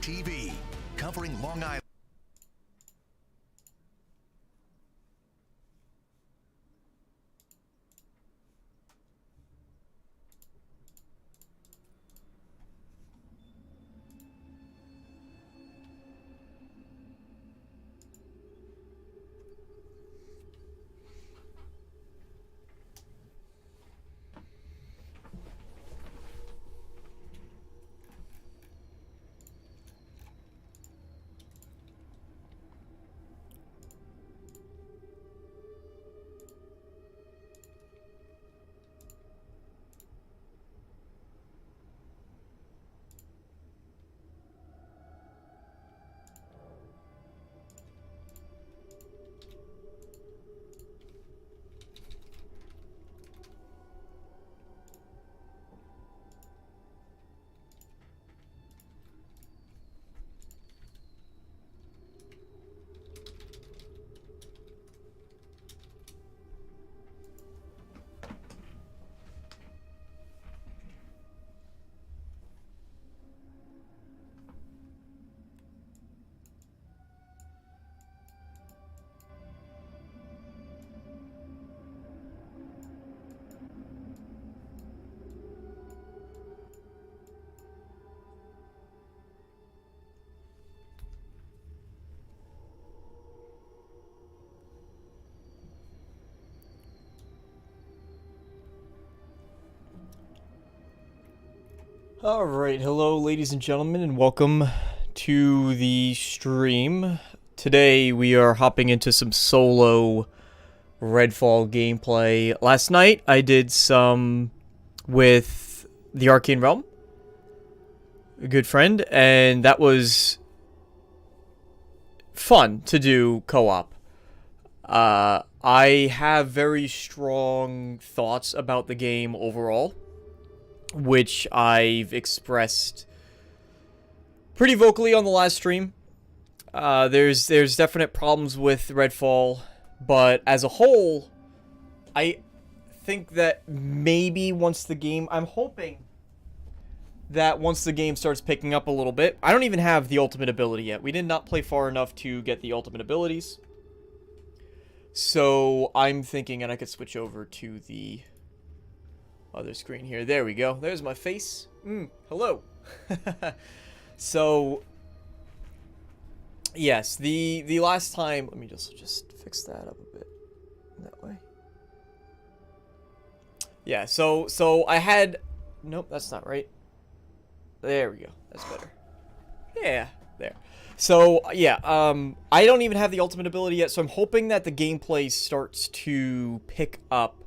TV, covering Long Island. Alright, hello ladies and gentlemen, and welcome to the stream. Today we are hopping into some solo Redfall gameplay. Last night I did some with the Arkane realm, a good friend, and that was fun to do co-op. I have very strong thoughts about the game overall, which I've expressed pretty vocally on the last stream. There's definite problems with Redfall, but as a whole, I think that maybe once the game... I'm hoping that once the game starts picking up a little bit... I don't even have the ultimate ability yet. We did not play far enough to get the ultimate abilities. So I'm thinking, and I could switch over to the other screen here. There we go. There's my face. Hello. So, yes, the last time, let me just fix that up a bit that way. Yeah, so I had, nope, that's not right. There we go. That's better. Yeah, there. So, yeah, I don't even have the ultimate ability yet, so I'm hoping that the gameplay starts to pick up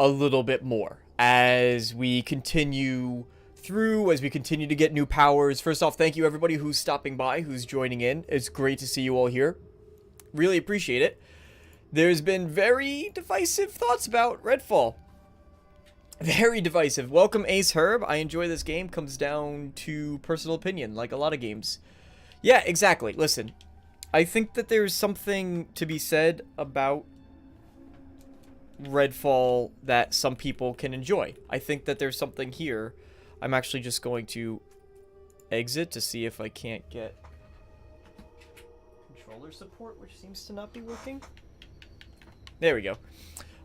a little bit more as we continue through, as we continue to get new powers. First off, thank you everybody who's stopping by, who's joining in. It's great to see you all here. Really appreciate it. There's been very divisive thoughts about Redfall. Very divisive. Welcome Ace Herb. I enjoy this game. Comes down to personal opinion, like a lot of games. Yeah, exactly. Listen, I think that there's something to be said about Redfall that some people can enjoy. I think that there's something here. I'm actually just going to exit to see if I can't get controller support, which seems to not be working. There we go.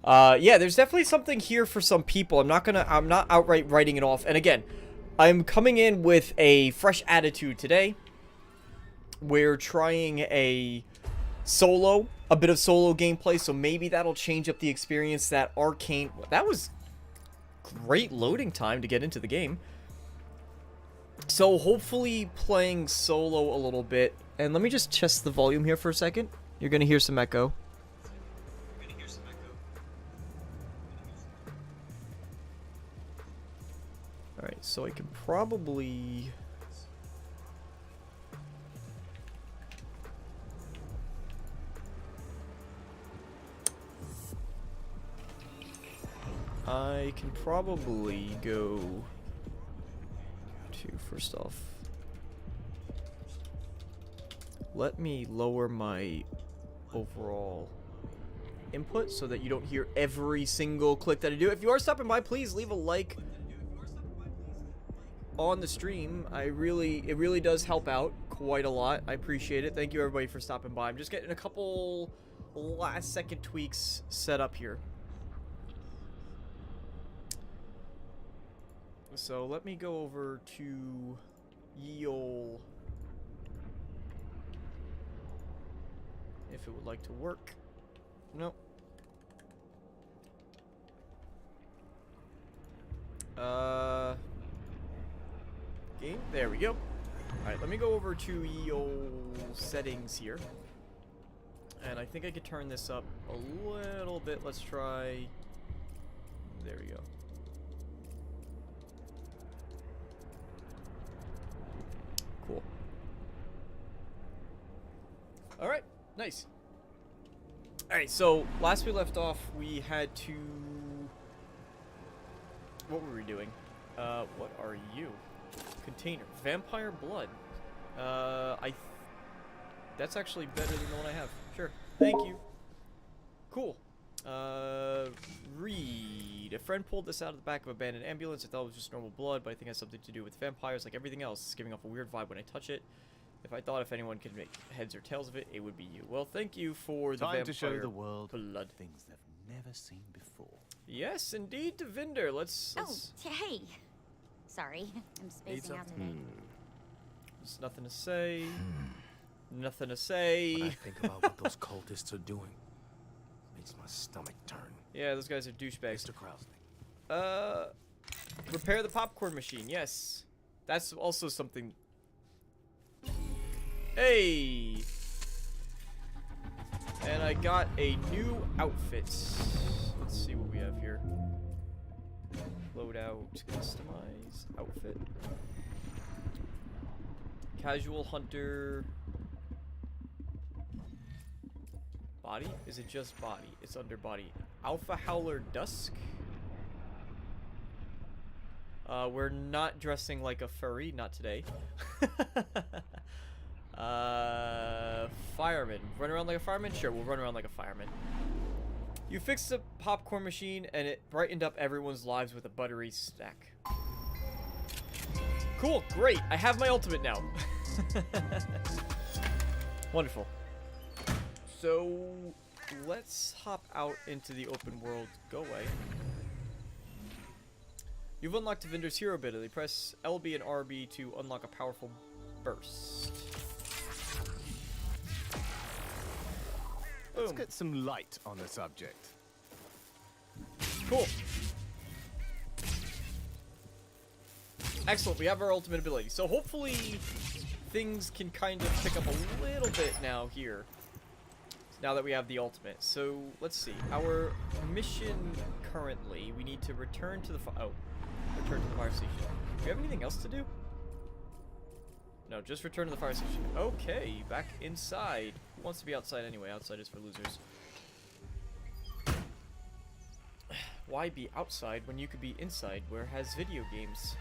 Yeah, there's definitely something here for some people. I'm not outright writing it off. And again, I'm coming in with a fresh attitude today. We're trying a bit of solo gameplay, so maybe that'll change up the experience. That Arkane, that was great loading time to get into the game. So hopefully playing solo a little bit. And let me just test the volume here for a second. You're gonna hear some echo. Alright, so I can probably... I can probably go to, first off, let me lower my overall input so that you don't hear every single click that I do. If you are stopping by, please leave a like. on the stream. It really does help out quite a lot. I appreciate it. Thank you everybody for stopping by. I'm just getting a couple last second tweaks set up here. So let me go over to ye ol' if it would like to work. Nope. Game. There we go. Alright, let me go over to ye ol' settings here. And I think I could turn this up a little bit. Let's try. There we go. Cool. Alright, nice. Alright, so last we left off, we had to... What were we doing? What are you? Container. Vampire blood. That's actually better than the one I have. Sure. Thank you. Cool. Read. A friend pulled this out of the back of an abandoned ambulance. I thought it was just normal blood, but I think it has something to do with vampires like everything else. It's giving off a weird vibe when I touch it. If anyone could make heads or tails of it, it would be you. Well, thank you for the vampire to show the world blood. Things they've never seen before. Yes, indeed, Devinder. Let's Oh, hey. Sorry, I'm spacing out today. There's nothing to say. Nothing to say. When I think about what those cultists are doing, makes my stomach turn. Yeah, those guys are douchebags. Mr. Krausley. Repair the popcorn machine. Yes. That's also something. Hey! And I got a new outfit. Let's see what we have here. Loadout, customize, outfit. Casual hunter. Body? Is it just body? It's under body. Alpha Howler Dusk. We're not dressing like a furry, not today. Fireman. Run around like a fireman? Sure, we'll run around like a fireman. You fixed the popcorn machine and it brightened up everyone's lives with a buttery snack. Cool, great. I have my ultimate now. Wonderful. So, let's hop out into the open world. Go away. You've unlocked Devinder's hero ability. Press LB and RB to unlock a powerful burst. Let's Boom. get some light on the subject. Cool. Excellent, we have our ultimate ability. So hopefully things can kind of pick up a little bit now here. Now that we have the ultimate. So let's see. Our mission currently, we need to return to the return to the fire station. Do we have anything else to do? No, just return to the fire station. Okay, back inside. Who wants to be outside anyway? Outside is for losers. Why be outside when you could be inside where it has video games?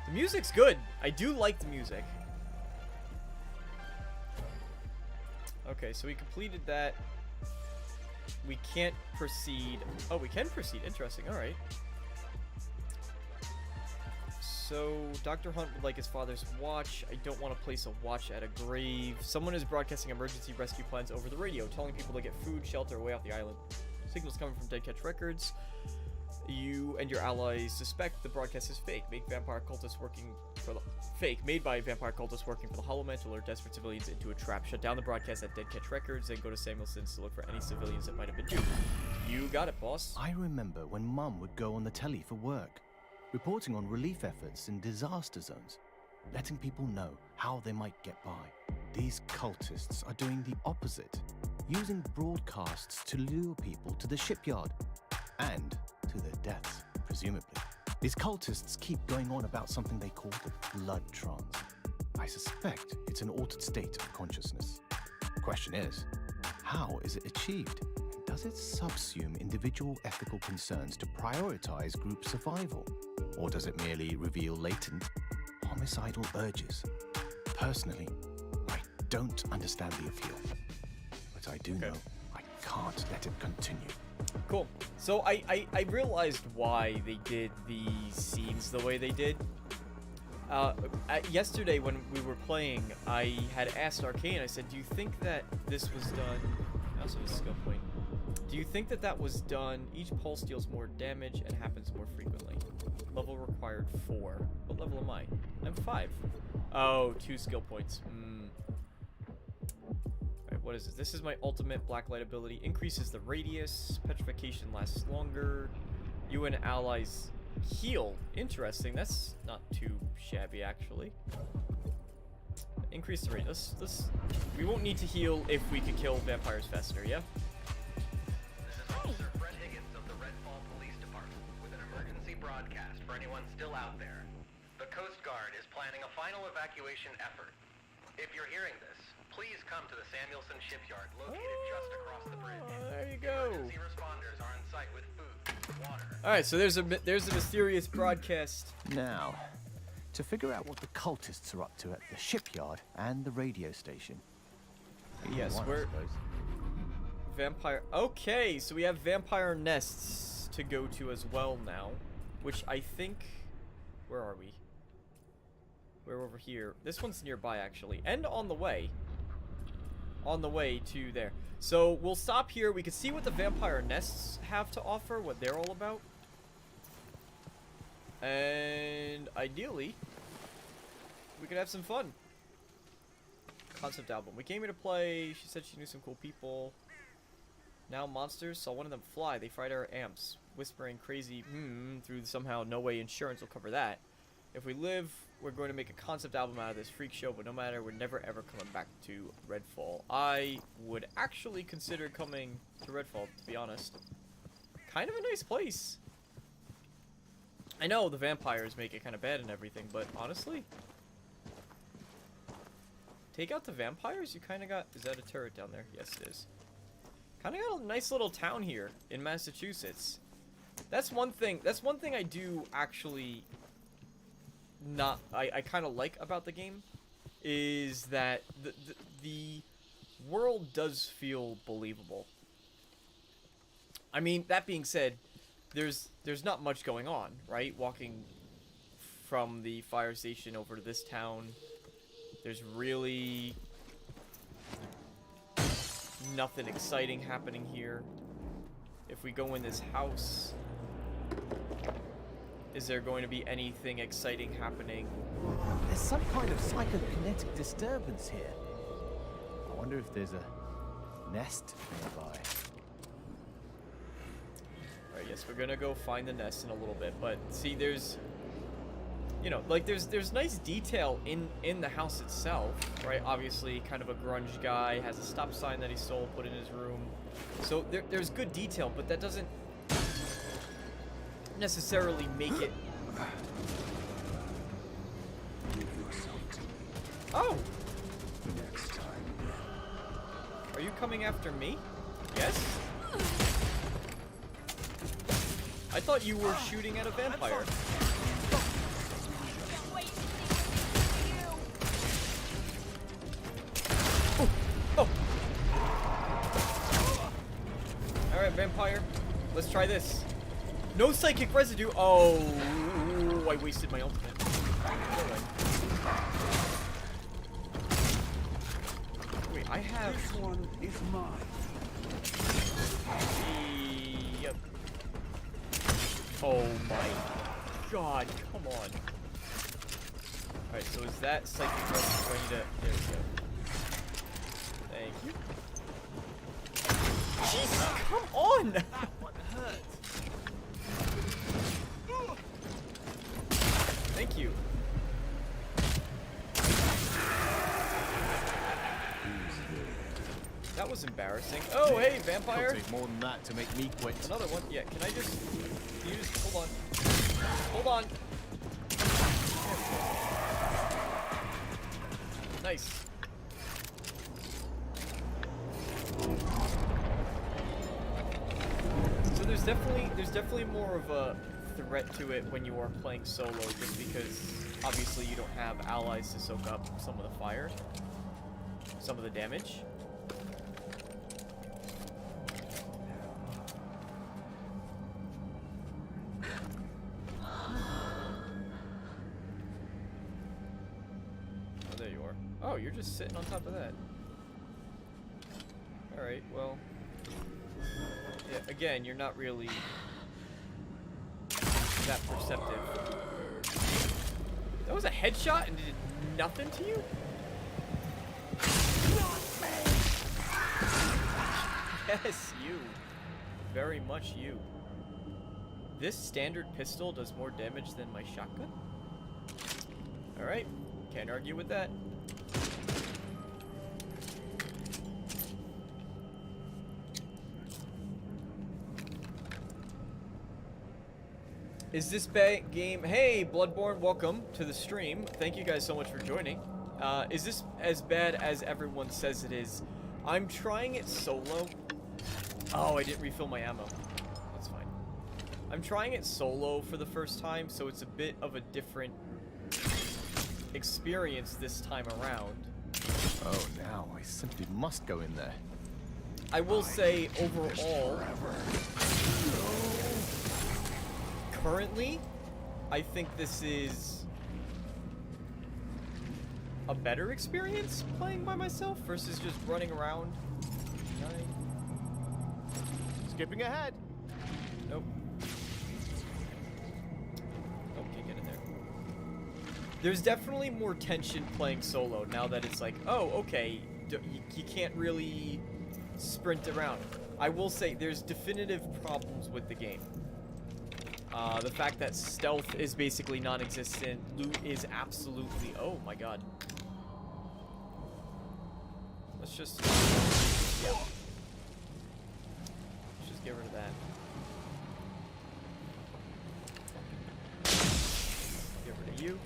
The music's good. I do like the music. Okay, so we completed that. We can't proceed. Oh, we can proceed. Interesting. All right. So, Dr. Hunt would like his father's watch. I don't want to place a watch at a grave. Someone is broadcasting emergency rescue plans over the radio, telling people to get food, shelter away off the island. Signals coming from Dead Catch Records. You and your allies suspect the broadcast is fake. Made by vampire cultists working for the Hollow Man to lure desperate civilians into a trap. Shut down the broadcast at Dead Catch Records, then go to Samuelson's to look for any civilians that might have been duped. You got it, boss. I remember when Mum would go on the telly for work, reporting on relief efforts in disaster zones, letting people know how they might get by. These cultists are doing the opposite, using broadcasts to lure people to the shipyard and to their deaths, presumably. These cultists keep going on about something they call the blood trance. I suspect it's an altered state of consciousness. The question is, how is it achieved? And does it subsume individual ethical concerns to prioritize group survival? Or does it merely reveal latent, homicidal urges? Personally, I don't understand the appeal. But I do know I can't let it continue. Cool. So I realized why they did these scenes the way they did. Yesterday when we were playing, I had asked Arkane, I said, do you think that this was done... I also have a skill point. Do you think that that was done... Each pulse deals more damage and happens more frequently. Level required 4. What level am I? I'm 5. Oh, 2 skill points. Alright, what is this? This is my ultimate blacklight ability. Increases the radius. Petrification lasts longer. You and allies heal. Interesting. That's not too shabby, actually. Increase the radius. We won't need to heal if we can kill vampires faster, yeah? This is Officer Fred Higgins of the Redfall Police Department with an emergency broadcast for anyone still out there. The Coast Guard is planning a final evacuation effort. If you're hearing this, please come to the Samuelson shipyard located just across the bridge. There you go. Emergency responders are on site with food, water. Alright, so there's a mysterious broadcast. Now, to figure out what the cultists are up to at the shipyard and the radio station. Yes, One, I we're... suppose. Vampire... Okay, so we have vampire nests to go to as well now. Which I think... Where are we? We're over here. This one's nearby, actually. And on the way. On the way to there. So, we'll stop here. We can see what the vampire nests have to offer. What they're all about. And ideally, we could have some fun. Concept album. We came here to play. She said she knew some cool people. Now monsters saw one of them fly. They fried our amps, whispering crazy through somehow no way insurance will cover that. If we live, we're going to make a concept album out of this freak show, but no matter, we're never ever coming back to Redfall. I would actually consider coming to Redfall, to be honest. Kind of a nice place. I know the vampires make it kind of bad and everything, but honestly, take out the vampires, you kind of got... Is that a turret down there? Yes, it is. Kind of got a nice little town here in Massachusetts. That's one thing I do actually not... I kind of like about the game, is that the world does feel believable. I mean, that being said, there's not much going on, right? Walking from the fire station over to this town, there's really nothing exciting happening here. If we go in this house, is there going to be anything exciting happening? There's some kind of psychokinetic disturbance here. I wonder if there's a nest nearby. Alright, yes, we're gonna go find the nest in a little bit, but see, there's... You know, like, there's nice detail in the house itself, right? Obviously, kind of a grunge guy, has a stop sign that he stole, put in his room. So, there's good detail, but that doesn't necessarily make it... Oh! Next time. Are you coming after me? Yes? I thought you were shooting at a vampire. Oh! Alright, vampire. Let's try this. No psychic residue. Oh, I wasted my ultimate. Wait, I have... This one is mine. Yep. Oh my god, come on. Alright, so is that psychic residue? I need to... There we go. Thank you. Jesus, come on! That one hurt. Thank you. That was embarrassing. Oh, hey, vampire! It'll take more than that to make me quit. Another one? Yeah, can I just use... Hold on. Hold on. Nice. So there's definitely more of a threat to it when you are playing solo, just because obviously you don't have allies to soak up some of the fire, some of the damage. Oh, you're just sitting on top of that. Alright, well... Yeah, again, you're not really... that perceptive. That was a headshot and did nothing to you? Yes, you. Very much you. This standard pistol does more damage than my shotgun? Alright, can't argue with that. Is this game... Hey, Bloodborne, welcome to the stream. Thank you guys so much for joining. Is this as bad as everyone says it is? I'm trying it solo. Oh, I didn't refill my ammo. That's fine. I'm trying it solo for the first time, so it's a bit of a different experience this time around. Oh, now I simply must go in there. I will say, overall... Currently, I think this is a better experience playing by myself versus just running around. Skipping ahead. Nope. Nope, can't get in there. There's definitely more tension playing solo now that it's like, oh, okay, you can't really sprint around. I will say there's definitive problems with the game. The fact that stealth is basically non-existent, loot is absolutely... Oh my god. Let's just... Yeah. Let's just get rid of that. Get rid of you.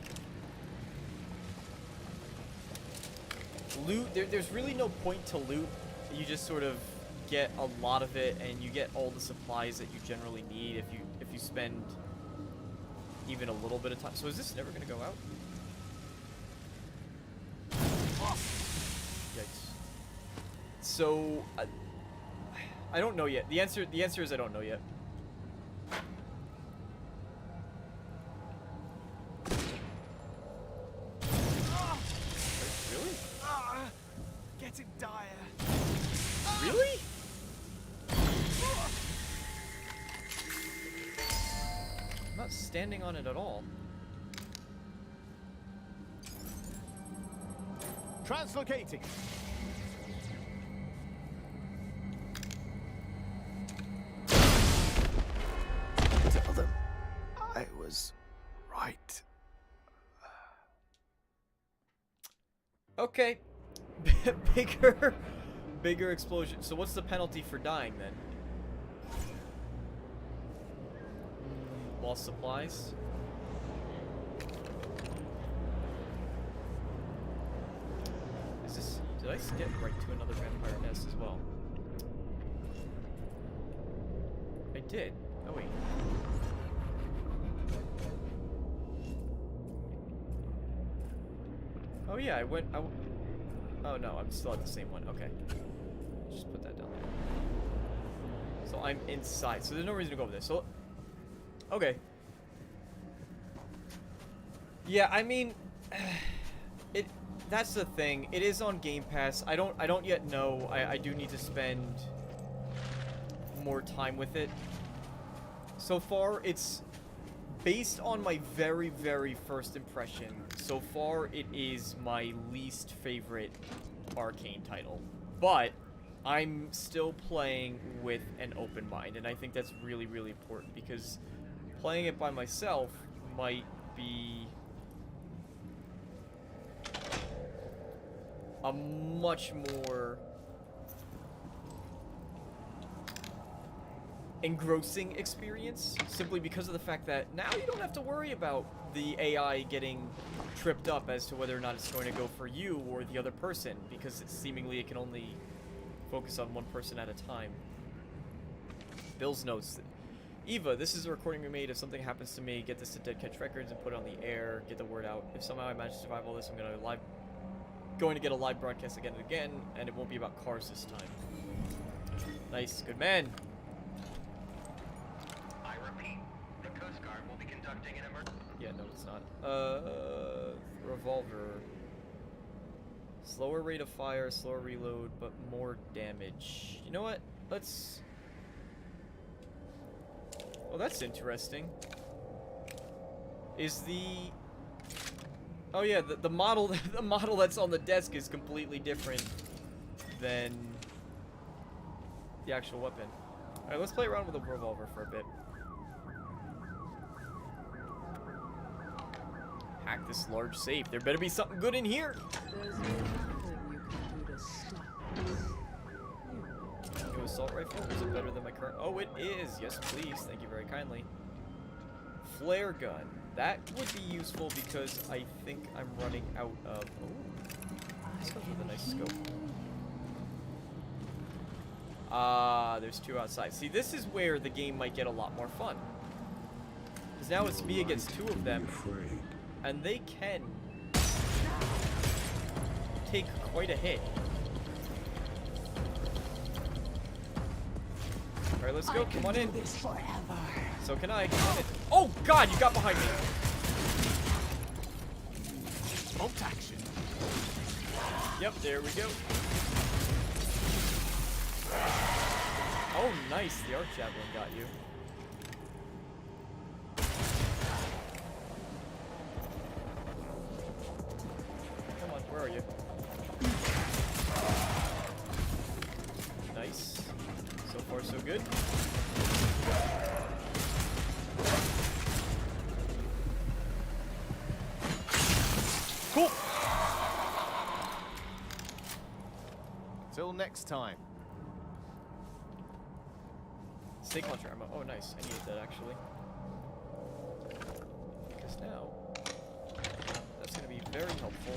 Loot, there's really no point to loot. You just sort of get a lot of it, and you get all the supplies that you generally need if you spend even a little bit of time. So is this never gonna go out? Yikes. So I don't know yet. The answer is I don't know yet. Really? Getting dire. Really? I'm not standing on it at all. Translocating. Tell them I was right. Okay. Bigger explosion. So what's the penalty for dying then? Lost supplies? Is this... Did I skip right to another vampire nest as well? I did. Oh wait. Oh yeah, I went... Oh no, I'm still at the same one. Okay. Just put that down there. So I'm inside. So there's no reason to go over there. So... Okay. Yeah, I mean... That's the thing. It is on Game Pass. I don't yet know. I do need to spend more time with it. So far, it's... Based on my very, very first impression, so far it is my least favorite Arkane title. But I'm still playing with an open mind, and I think that's really, really important because playing it by myself might be a much more engrossing experience, simply because of the fact that now you don't have to worry about the AI getting tripped up as to whether or not it's going to go for you or the other person, because seemingly it can only focus on one person at a time. Bill's notes. Eva, this is a recording we made. If something happens to me, get this to Dead Catch Records and put it on the air, get the word out. If somehow I manage to survive all this, I'm going to get a live broadcast again and again, and it won't be about cars this time. Nice, good man. Yeah, no, it's not. Revolver. Slower rate of fire, slower reload, but more damage. You know what? Let's... Oh, that's interesting. Is the... Oh yeah, the model the model that's on the desk is completely different than the actual weapon. Alright, let's play around with a revolver for a bit. Hack this large safe. There better be something good in here. There's nothing you can do to stop us. New assault rifle? Is it better than my current? Oh, it is. Yes, please. Thank you very kindly. Flare gun. That would be useful because I think I'm running out of... Oh, this goes with a nice scope. There's two outside. See, this is where the game might get a lot more fun. Because now it's me against two of them. And they can take quite a hit. Alright, let's go. Come on in. So can I. Come on in. Oh, God, you got behind me. Bolt action. Yep, there we go. Oh, nice. The arc javelin got you. Come on, where are you? Nice. So far, so good. Cool. Till next time. Snake launcher ammo. Oh, nice. I needed that actually. Because now that's going to be very helpful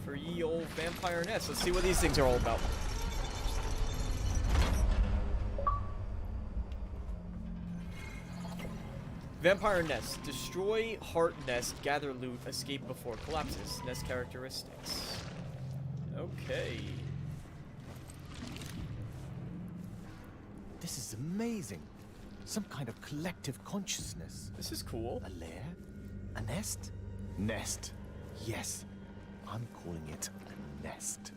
for ye old vampire nets. Let's see what these things are all about. Vampire nest. Destroy heart nest, gather loot, escape before collapses. Nest characteristics. Okay. This is amazing. Some kind of collective consciousness. This is cool. A lair? A nest? Nest. Yes. I'm calling it a nest.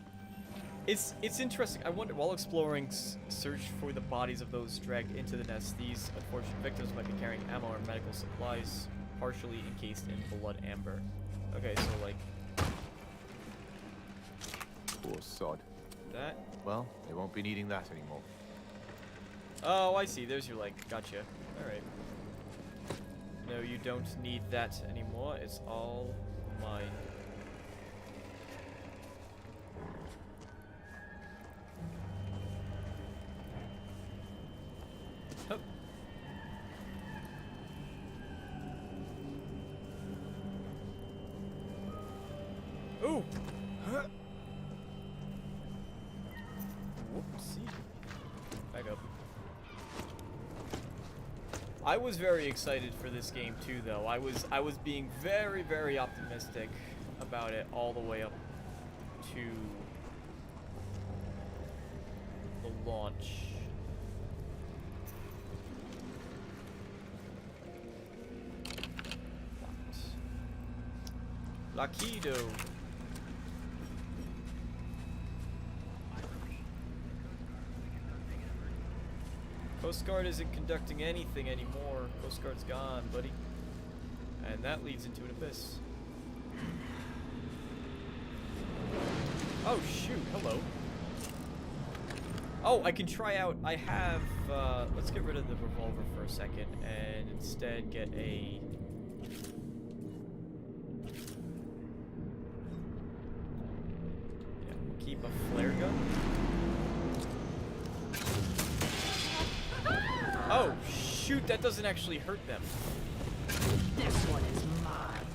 It's interesting. I wonder, while exploring, search for the bodies of those dragged into the nest. These unfortunate victims might be carrying ammo or medical supplies, partially encased in blood amber. Okay, so like... Poor sod. That? Well, they won't be needing that anymore. Oh, I see. There's your leg. Gotcha. Alright. No, you don't need that anymore. It's all mine. Hup. Ooh! Huh. Whoopsie. Back up. I was very excited for this game too, though. I was being very, very optimistic about it all the way up to the launch. Lakido. Coast Guard isn't conducting anything anymore. Coast Guard's gone, buddy. And that leads into an abyss. Oh, shoot. Hello. Oh, I can try out... I have... let's get rid of the revolver for a second and instead get a... Yeah, keep a flare gun. Oh, shoot, that doesn't actually hurt them. This one is mine.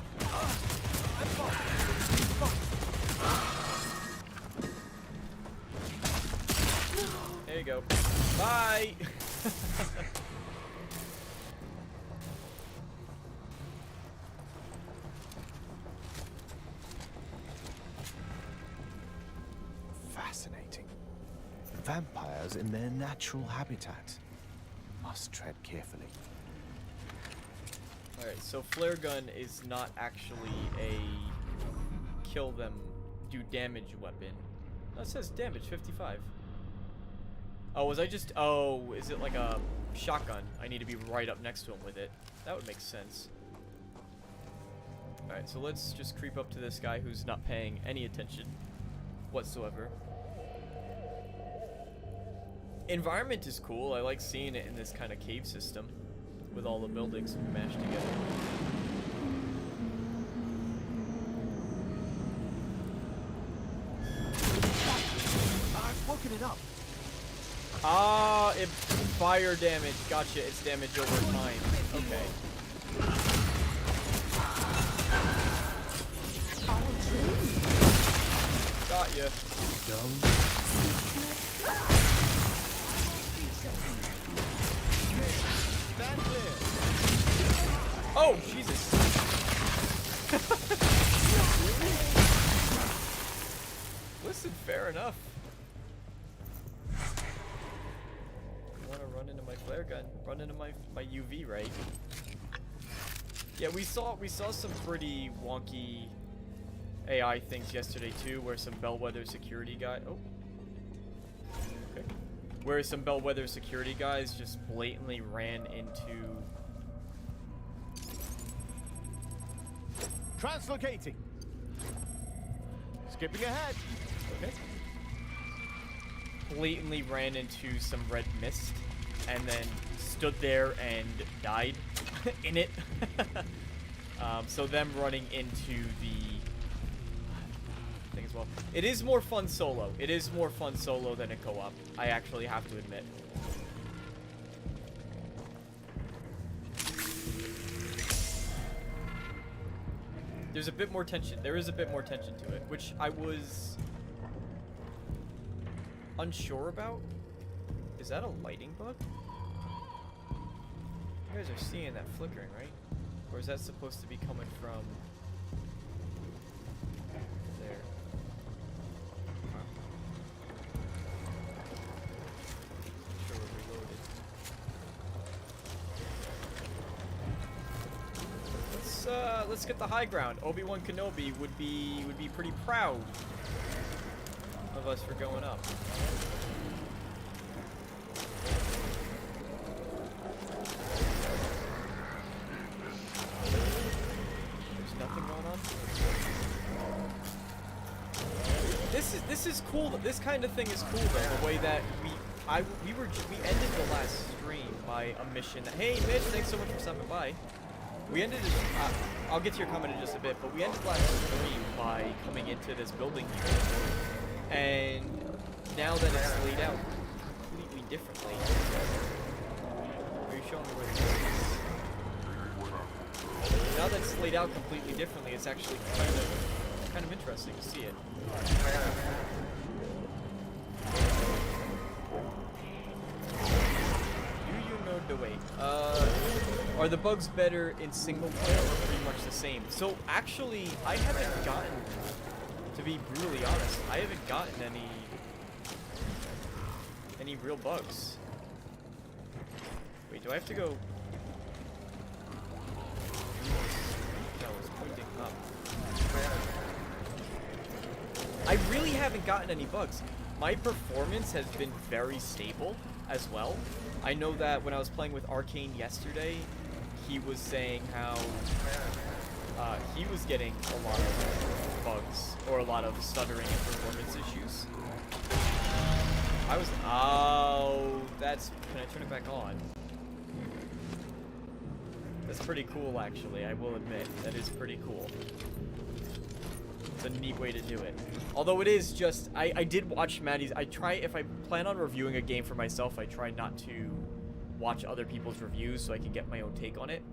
There you go. Bye! Fascinating. Vampires in their natural habitat. Must tread carefully. Alright, so flare gun is not actually a kill them do damage weapon. Oh, it says damage 55. Oh, was I just... Oh, is it like a shotgun? I need to be right up next to him with it. That would make sense. Alright, so let's just creep up to this guy who's not paying any attention whatsoever. Environment is cool. I like seeing it in this kind of cave system with all the buildings mashed together. I've woken it up. Ah, it fire damage. Gotcha. It's damage over time. Okay. Got ya. Stand clear. Oh, Jesus. Listen, fair enough. You want to run into my flare gun? Run into my UV, right? Yeah, we saw some pretty wonky AI things yesterday too, where some bellwether security guy. Oh. Okay. Where some bellwether security guys just blatantly ran into. Translocating. Skipping ahead. Okay. Blatantly ran into some red mist and then stood there and died in it. So them running into the thing as well. It is more fun solo. It is more fun solo than a co-op. I actually have to admit. There's a bit more tension. There is a bit more tension to it, which I was unsure about. Is that a lighting bug? You guys are seeing that flickering, right? Or is that supposed to be coming from there? Make sure we're reloaded. Let's get the high ground. Obi-Wan Kenobi would be pretty proud of us for going up. There's nothing going on. This is cool. This kind of thing is cool though. The way that we ended the last stream by a mission. Hey Mitch, thanks so much for stopping by. We ended it, I'll get to your comment in just a bit, but we ended last stream by coming into this building here. And now that it's laid out completely differently. Are you showing me where it is? Now that it's laid out completely differently, it's actually kind of interesting to see it. No, wait. Are the bugs better in single player or pretty much the same? So actually, I haven't gotten, to be brutally honest, I haven't gotten any real bugs. Wait, do I have to go? No, it's pointing up. I really haven't gotten any bugs. My performance has been very stable as well. I know that when I was playing with Arkane yesterday, he was saying how he was getting a lot of bugs or a lot of stuttering and performance issues. Oh, that's, can I turn it back on? That's pretty cool actually, I will admit. That is pretty cool. It's a neat way to do it. Although it is just, I did watch Maddie's. If I plan on reviewing a game for myself, I try not to watch other people's reviews so I can get my own take on it.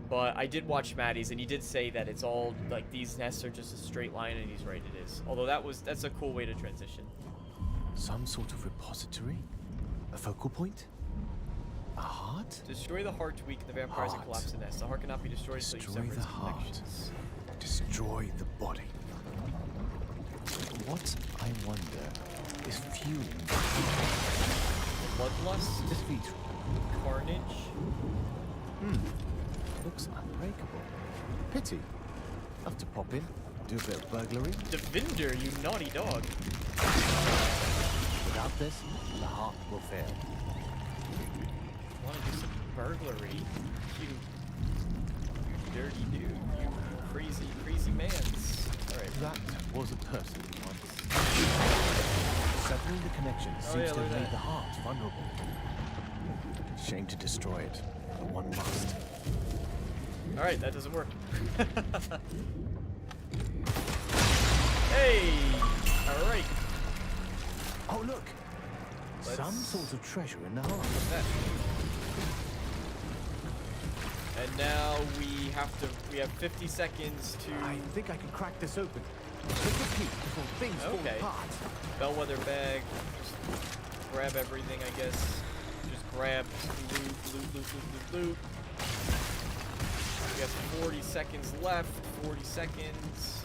But I did watch Maddie's, and he did say that it's all, like, these nests are just a straight line, and he's right, it is. Although that's a cool way to transition. Some sort of repository? A focal point? A heart? Destroy the heart to weaken the vampires and collapse the nest. The heart cannot be destroyed until you Destroy sever the its heart. connections. Destroy the body. What, I wonder, is fueling the Bloodlust? defeat? Carnage? Looks unbreakable. Pity. Love to pop in. Do a bit of burglary. Devinder, you naughty dog. Without this, the heart will fail. Want to do some burglary? You dirty dude. You crazy, crazy mans. Alright. That was a person once. Severing the connection seems to look have at made that. the heart vulnerable. Shame to destroy it, but one must. Alright, that doesn't work. Hey! Alright. Oh look! Let's- Some sort of treasure in the heart. What's that? And now we have 50 seconds to... I think I can crack this open. Take a peek before things fall Okay. apart. Bellwether bag. Just grab everything, I guess. Just grab loot. We got 40 seconds left. 40 seconds.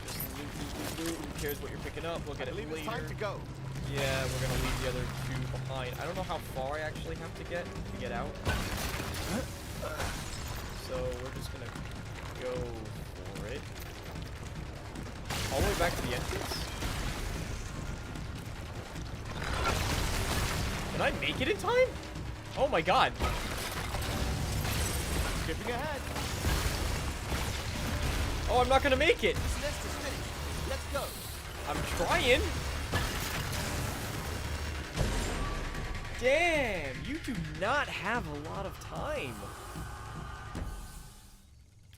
Just loot. Who cares what you're picking up? We'll get it later. It's time to go. Yeah, we're gonna leave the other two behind. I don't know how far I actually have to get out. So we're just gonna go for it. All the way back to the entrance? Did I make it in time? Oh my god. Skipping ahead. Oh, I'm not gonna make it. This list is finished. Let's go. I'm trying. Damn, you do not have a lot of time.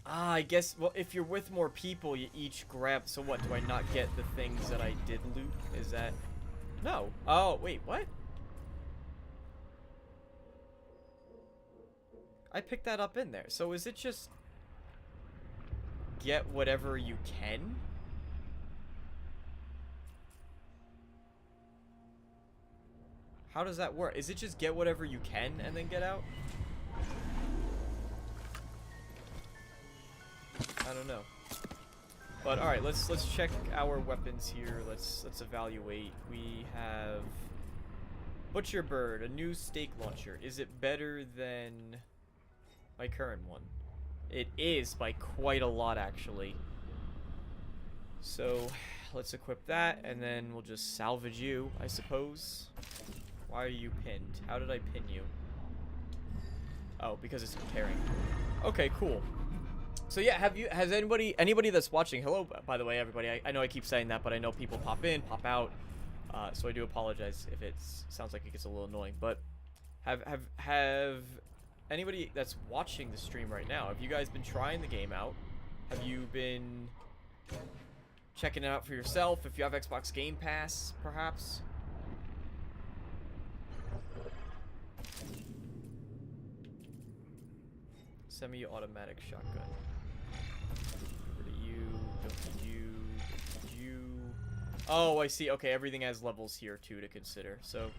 Ah, I guess, well, if you're with more people, you each grab... So what, do I not get the things that I did loot? Is that... No. Oh, wait, what? I picked that up in there. So is it just... Get whatever you can? How does that work? Is it just get whatever you can and then get out? I don't know. But alright, let's check our weapons here. Let's evaluate. We have Butcher Bird, a new steak launcher. Is it better than my current one? It is by quite a lot, actually. So let's equip that, and then we'll just salvage you, I suppose. Why are you pinned? How did I pin you? Oh, because it's comparing. Okay, cool. So yeah, has anybody that's watching, hello, by the way, everybody. I know I keep saying that, but I know people pop in, pop out. So I do apologize if it sounds like it gets a little annoying. But have anybody that's watching the stream right now, have you guys been trying the game out? Have you been checking it out for yourself? If you have Xbox Game Pass, perhaps? Semi-automatic shotgun. Rid of you, don't need you, don't need you. Oh, I see. Okay, everything has levels here too to consider. So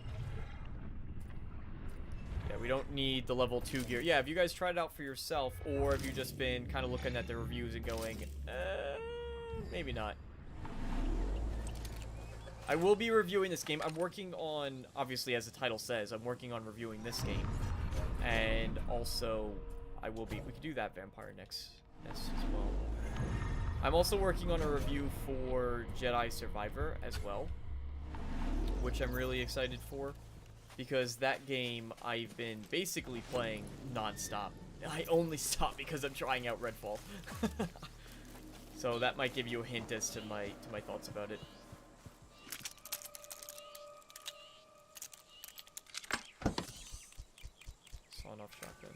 yeah, we don't need the level 2 gear. Yeah, have you guys tried it out for yourself, or have you just been kind of looking at the reviews and going, maybe not. I will be reviewing this game. I'm working on, obviously, as the title says, I'm working on reviewing this game. And also, I will be, we could do that vampire next as well. I'm also working on a review for Jedi Survivor as well, which I'm really excited for, because that game I've been basically playing non-stop. I only stop because I'm trying out Redfall. So that might give you a hint as to my thoughts about it. Sawn-off shotgun.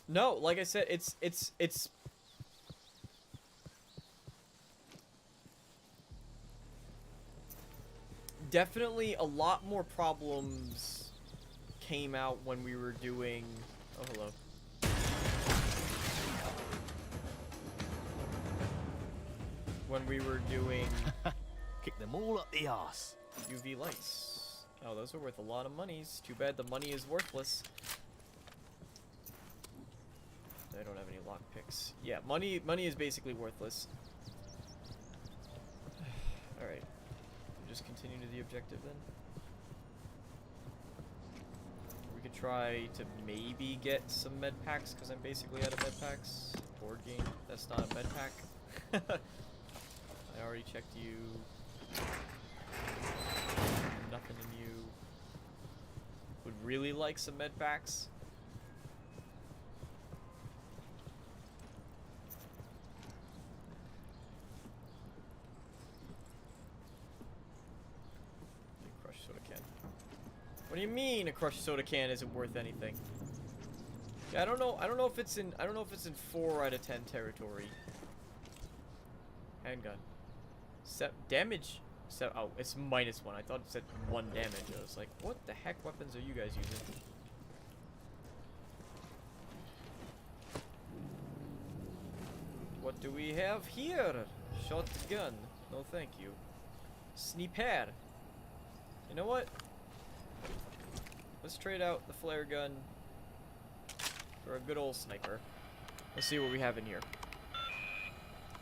No, like I said, it's definitely a lot more problems came out when we were doing... Oh, hello. When we were doing Kick them all up the arse. UV lights. Oh, those are worth a lot of monies. Too bad the money is worthless. I don't have any lockpicks. Yeah, money is basically worthless. Alright. just continue to the objective then. We could try to maybe get some med packs because I'm basically out of med packs. Board game. That's not a med pack. I already checked you. Nothing in you. Would really like some med packs. Crushed soda can. What do you mean a crushed soda can isn't worth anything? Yeah, I don't know if it's in 4 out of 10 territory. Handgun. Damage. Oh, it's -1. I thought it said 1 damage. I was like, what the heck weapons are you guys using? What do we have here? Shotgun. No, thank you. Sniper. You know what? Let's trade out the flare gun for a good old sniper. Let's see what we have in here.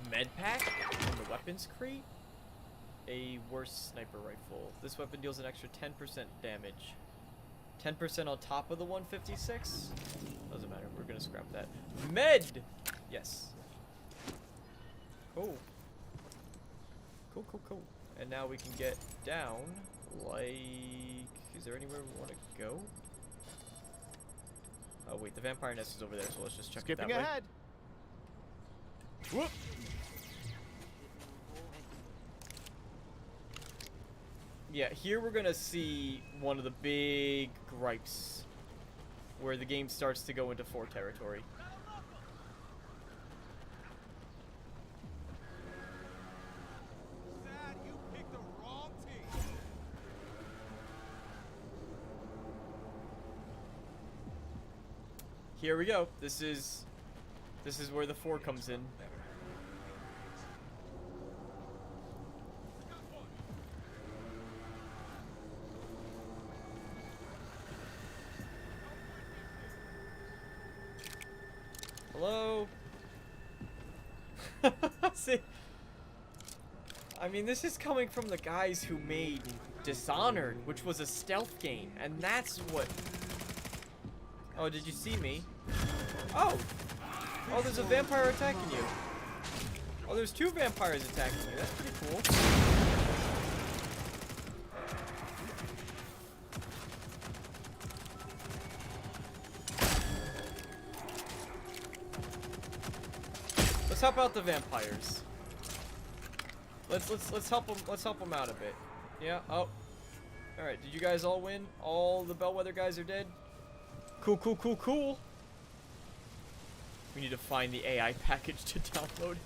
Med pack from the weapons crate. A worse sniper rifle. This weapon deals an extra 10% damage. 10% on top of the 156? Doesn't matter. We're gonna scrap that. Med! Yes. Cool. Cool. And now we can get down, like... Is there anywhere we want to go? Oh wait, the vampire nest is over there, so let's just check it that way. Skipping ahead. Whoop! Yeah, here we're gonna see one of the big gripes where the game starts to go into 4 territory. Sad you picked the wrong team. Here we go. This is where the 4 comes in. Hello? See? I mean, this is coming from the guys who made Dishonored, which was a stealth game, and that's what... Oh, did you see me? Oh! Oh, there's a vampire attacking you. Oh, there's 2 vampires attacking you. That's pretty cool. Let's help out the vampires. Let's help them. Let's help them out a bit. Yeah. Oh. All right. Did you guys all win? All the Bellwether guys are dead. Cool. We need to find the AI package to download.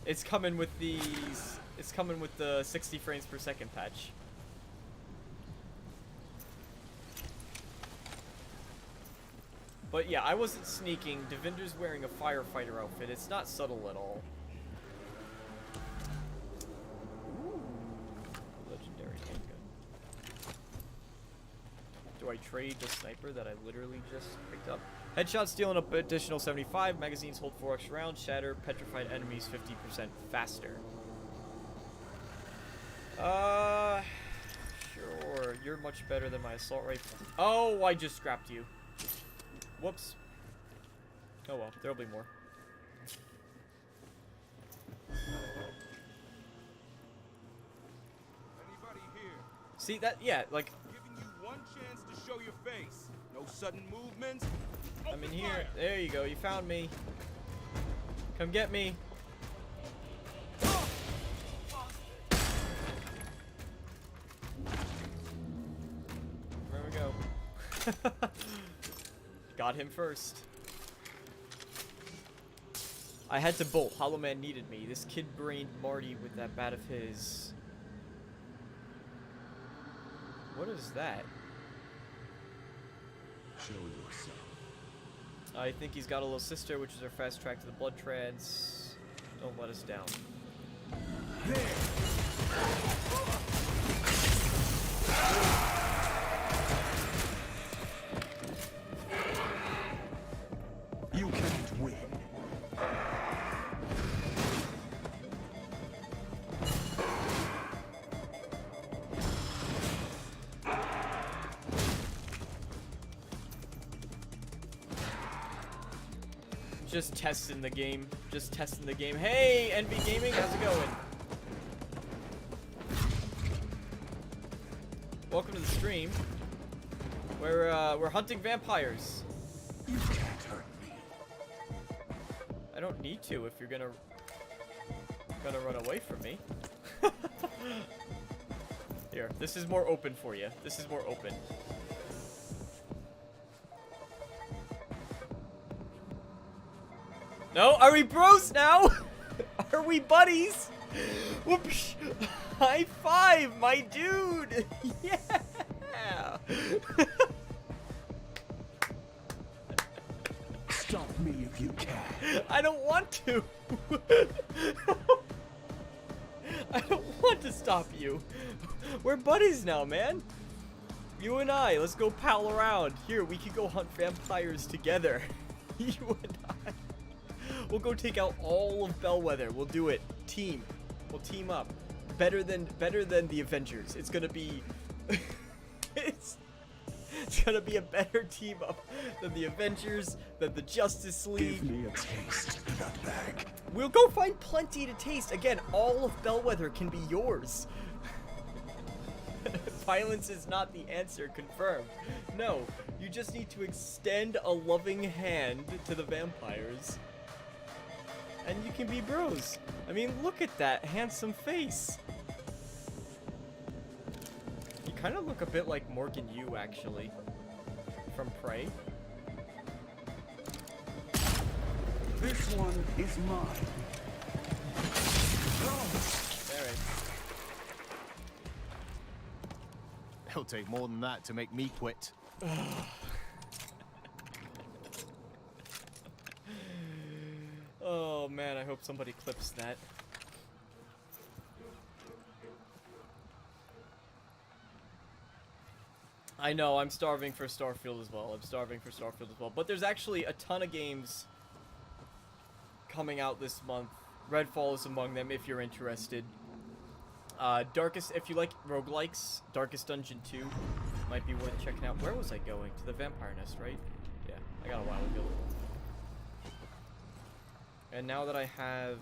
It's coming with these. It's coming with the 60 frames per second patch. But yeah, I wasn't sneaking. Devinder's wearing a firefighter outfit. It's not subtle at all. Ooh. Legendary handgun. Do I trade the sniper that I literally just picked up? Headshots dealing up additional 75. Magazines hold 4 extra rounds. Shatter petrified enemies 50% faster. Sure. You're much better than my assault rifle. Oh, I just scrapped you. Whoops. Oh well, there'll be more. Anybody here? See that? Yeah, like Giving you one chance to show your face. No sudden movements. I'm in here. There you go. You found me. Come get me. There we go. Got him first. I had to bolt. Hollow Man needed me. This kid-brained Marty with that bat of his. What is that? Show yourself. I think he's got a little sister, which is our fast track to the blood trads. Don't let us down. You can't win. Just testing the game. Just testing the game. Hey, Envy Gaming, how's it going? Welcome to the stream. We're hunting vampires. You can't hurt me. I don't need to if you're gonna run away from me. Here, this is more open for you. This is more open. No, are we bros now? Are we buddies? Whoops! High five, my dude! Yeah! Stop me if you can. I don't want to. I don't want to stop you. We're buddies now, man. You and I, let's go pal around. Here, we can go hunt vampires together. You and I. We'll go take out all of Bellwether. We'll do it. Team. We'll team up. Better than the Avengers. It's gonna be it's gonna be a better team up than the Avengers, than the Justice League. Give me a taste, nutbag. We'll go find plenty to taste. Again, all of Bellwether can be yours. Violence is not the answer, confirmed. No, you just need to extend a loving hand to the vampires. And you can be bros. I mean, look at that handsome face. You kind of look a bit like Morgan Yu, actually, from Prey. This one is mine. Alright. It'll take more than that to make me quit. Oh man, I hope somebody clips that. I know, I'm starving for Starfield as well. But there's actually a ton of games coming out this month. Redfall is among them if you're interested. If you like roguelikes, Darkest Dungeon 2 might be worth checking out. Where was I going? To the Vampire Nest, right? Yeah, I got a while ago. And now that I have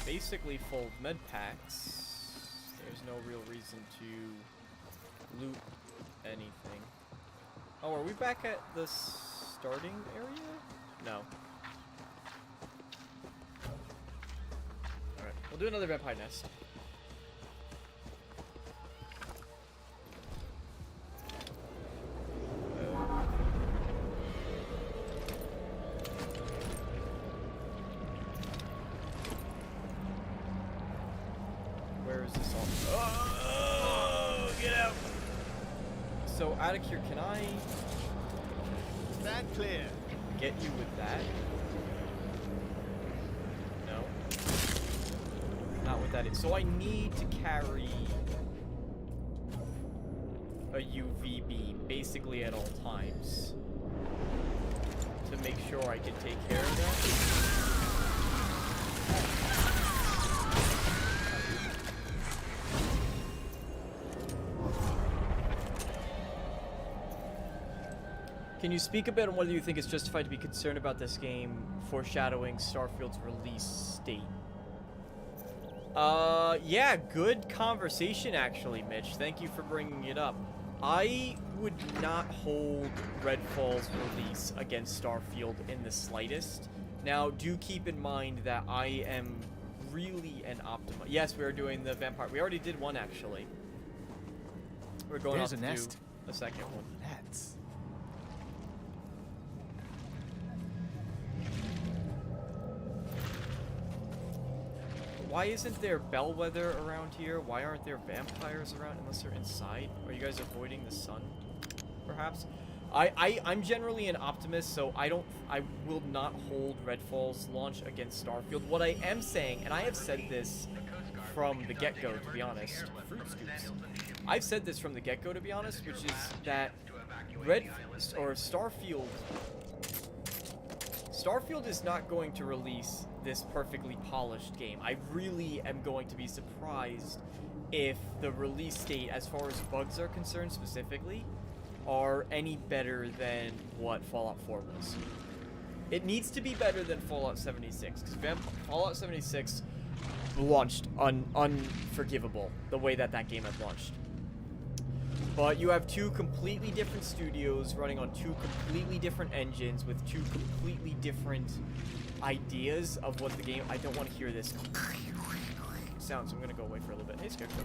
basically full med packs, there's no real reason to loot anything. Oh, are we back at the starting area? No. Alright, we'll do another Vampire Nest. Where is this all? Oh, get out! So, out of here, can I Stand clear. get you with that? No. Not with that. So I need to carry a UV beam basically at all times to make sure I can take care of that. Can you speak a bit on whether you think it's justified to be concerned about this game foreshadowing Starfield's release date? Yeah, good conversation actually, Mitch. Thank you for bringing it up. I would not hold Redfall's release against Starfield in the slightest. Now, do keep in mind that I am really an optimist. Yes, we are doing the vampire. We already did one, actually. We're going There's off a to nest. do a second one. Let's. Why isn't there Bellwether around here? Why aren't there vampires around unless they're inside? Are you guys avoiding the sun, perhaps? I'm generally an optimist, so I will not hold Redfall's launch against Starfield. What I am saying, and I have said this from the get-go, to be honest, Fruit Scoops. I've said this from the get-go, to be honest, which is that Starfield is not going to release this perfectly polished game. I really am going to be surprised if the release date, as far as bugs are concerned specifically, are any better than what Fallout 4 was. It needs to be better than Fallout 76, because Fallout 76 launched unforgivable, the way that game had launched. But you have two completely different studios running on two completely different engines with two completely different ideas of what the game... I don't want to hear this sound, so I'm going to go away for a little bit. Hey, Scarecrow.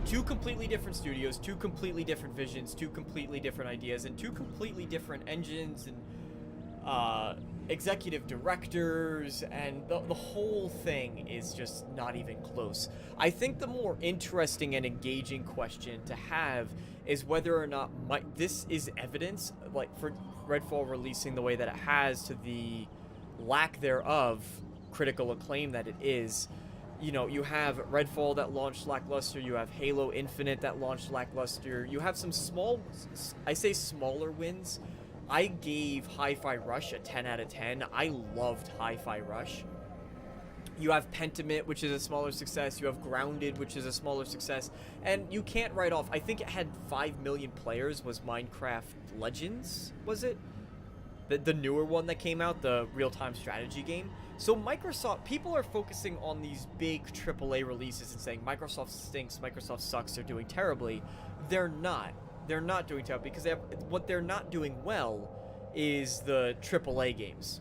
Two completely different studios, two completely different visions, two completely different ideas, and two completely different engines and executive directors, and the whole thing is just not even close. I think the more interesting and engaging question to have is whether or not this is evidence, like for Redfall releasing the way that it has, to the lack thereof critical acclaim that it is. You know, you have Redfall that launched lackluster, you have Halo Infinite that launched lackluster, you have some small, I say smaller wins. I gave Hi-Fi Rush a 10 out of 10. I loved Hi-Fi Rush. You have Pentiment, which is a smaller success. You have Grounded, which is a smaller success. And you can't write off, I think it had 5 million players, was Minecraft Legends, was it? The newer one that came out, the real-time strategy game. So Microsoft, people are focusing on these big AAA releases and saying Microsoft stinks, Microsoft sucks, they're doing terribly. They're not. They're not doing terribly because what they're not doing well is the AAA games.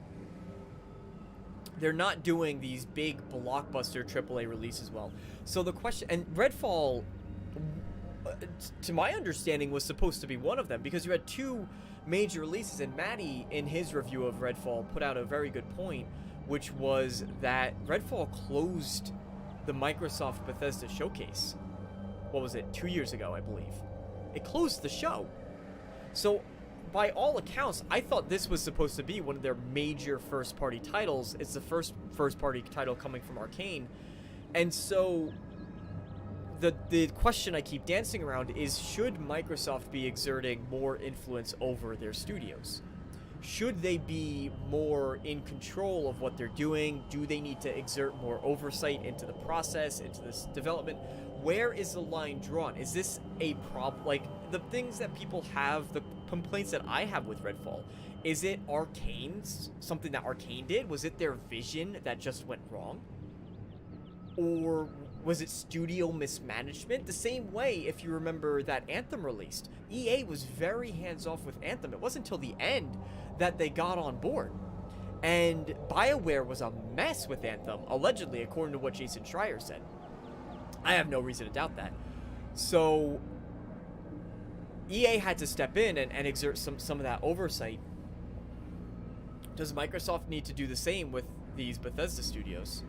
They're not doing these big blockbuster AAA releases well. So the question, and Redfall, to my understanding, was supposed to be one of them because you had two major releases, and Matty, in his review of Redfall, put out a very good point, which was that Redfall closed the Microsoft Bethesda showcase. What was it? 2 years ago, I believe. It closed the show. So, by all accounts, I thought this was supposed to be one of their major first-party titles. It's the first-party title coming from Arkane. And so, the question I keep dancing around is, should Microsoft be exerting more influence over their studios? Should they be more in control of what they're doing? Do they need to exert more oversight into the process, into this development? Where is the line drawn? Is this a problem? Like, the things that people have, the complaints that I have with Redfall, is it Arkane's, something that Arkane did? Was it their vision that just went wrong? Or was it studio mismanagement? The same way, if you remember, that Anthem released. EA was very hands-off with Anthem. It wasn't until the end that they got on board. And BioWare was a mess with Anthem, allegedly, according to what Jason Schreier said. I have no reason to doubt that. So, EA had to step in and exert some of that oversight. Does Microsoft need to do the same with these Bethesda studios?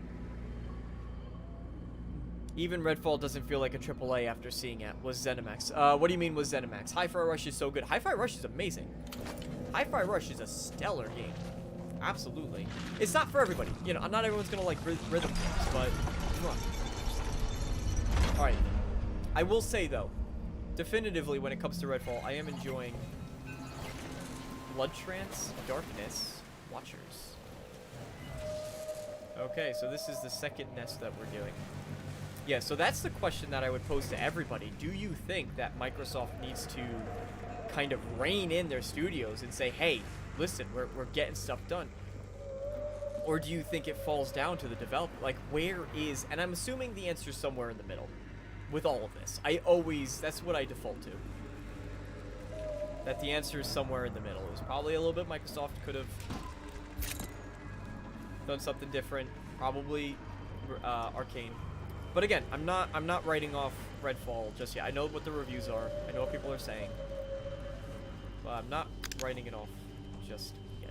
Even Redfall doesn't feel like a AAA after seeing it. Was ZeniMax. What do you mean was ZeniMax? Hi-Fi Rush is so good. Hi-Fi Rush is amazing. Hi-Fi Rush is a stellar game. Absolutely. It's not for everybody. You know, not everyone's gonna like rhythm games, but come on. Alright. I will say, though, definitively, when it comes to Redfall, I am enjoying Blood Trance, Darkness, Watchers. Okay, so this is the second nest that we're doing. Yeah, so that's the question that I would pose to everybody. Do you think that Microsoft needs to kind of rein in their studios and say, hey, listen, we're getting stuff done? Or do you think it falls down to the developer? Like, where is... And I'm assuming the answer is somewhere in the middle with all of this. That's what I default to. That the answer is somewhere in the middle. It was probably a little bit Microsoft could have done something different. Probably Arkane. But again, I'm not writing off Redfall just yet. I know what the reviews are. I know what people are saying. But I'm not writing it off just yet.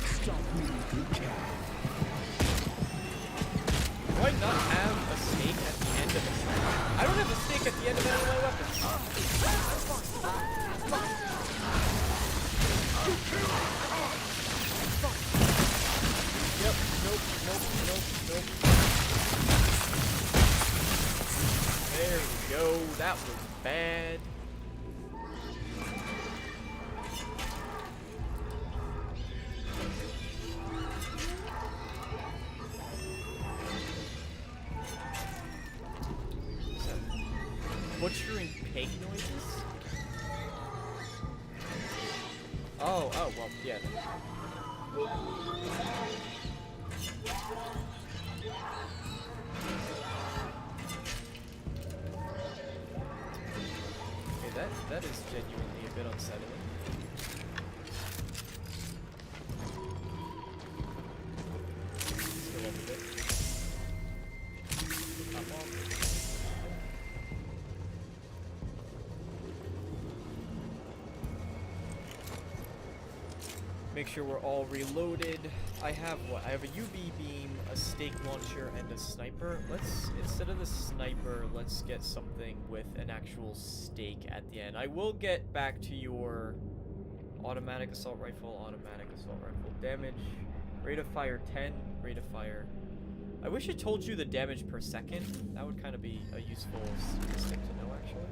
Stop me if you can. Do I not have a snake at the end of it? I don't have a snake at the end of any of my weapons. butchering pig noises? Oh, well, yeah. Okay, that is genuinely a bit unsettling. Still up a bit. Pop off. Make sure we're all reloaded. I have what? I have a UV beam, a stake launcher, and a sniper. Let's, instead of the sniper, let's get something with an actual stake at the end. I will get back to your automatic assault rifle, damage, rate of fire 10, rate of fire. I wish it told you the damage per second. That would kind of be a useful statistic to know, actually.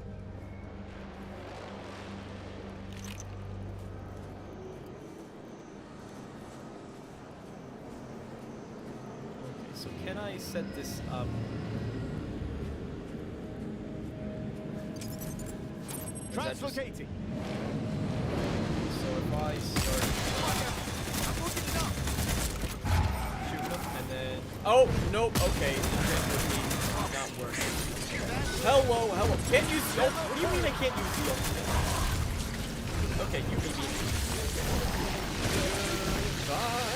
So can I set this up? Translocating. So if I start shooting them and then nope, okay, the transfer beam is not working. Hello. Can't use the ult. What do you mean I can't use the ult? Okay, you beat me. Bye.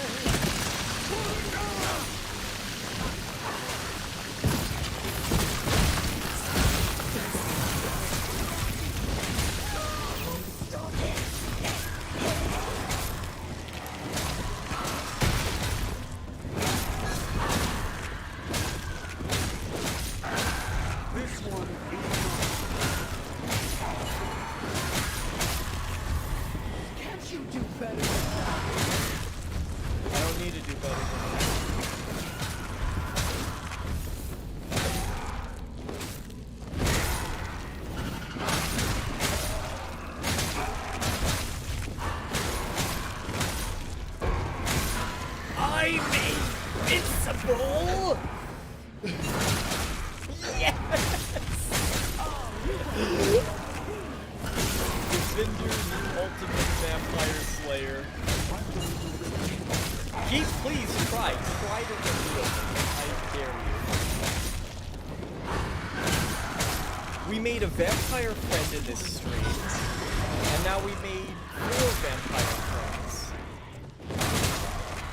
A vampire friend in this stream, and now we made 4 vampire friends.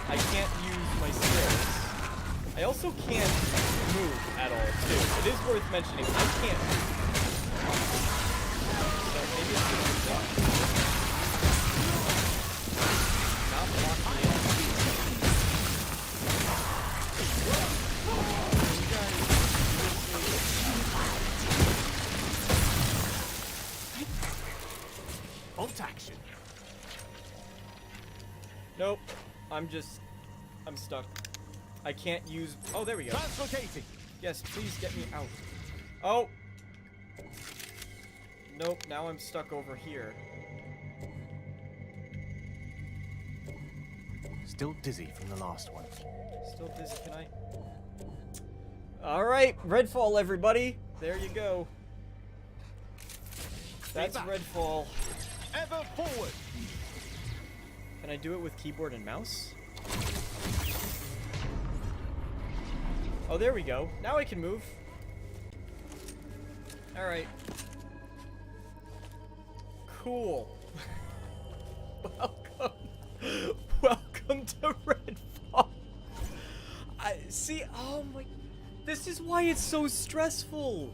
I can't use my skills. I also can't move at all, too. It is worth mentioning, I can't move. So maybe it's just not blocking it. Action. Nope. I'm stuck. I can't use. Oh, there we go. Translocating. Yes, please get me out. Oh. Nope. Now I'm stuck over here. Still dizzy from the last one. Still dizzy. Can I? All right, Redfall, everybody. There you go. That's Redfall. Ever forward. Can I do it with keyboard and mouse? Oh, there we go. Now I can move. Alright. Cool. Welcome to Redfall. See, oh my... This is why it's so stressful.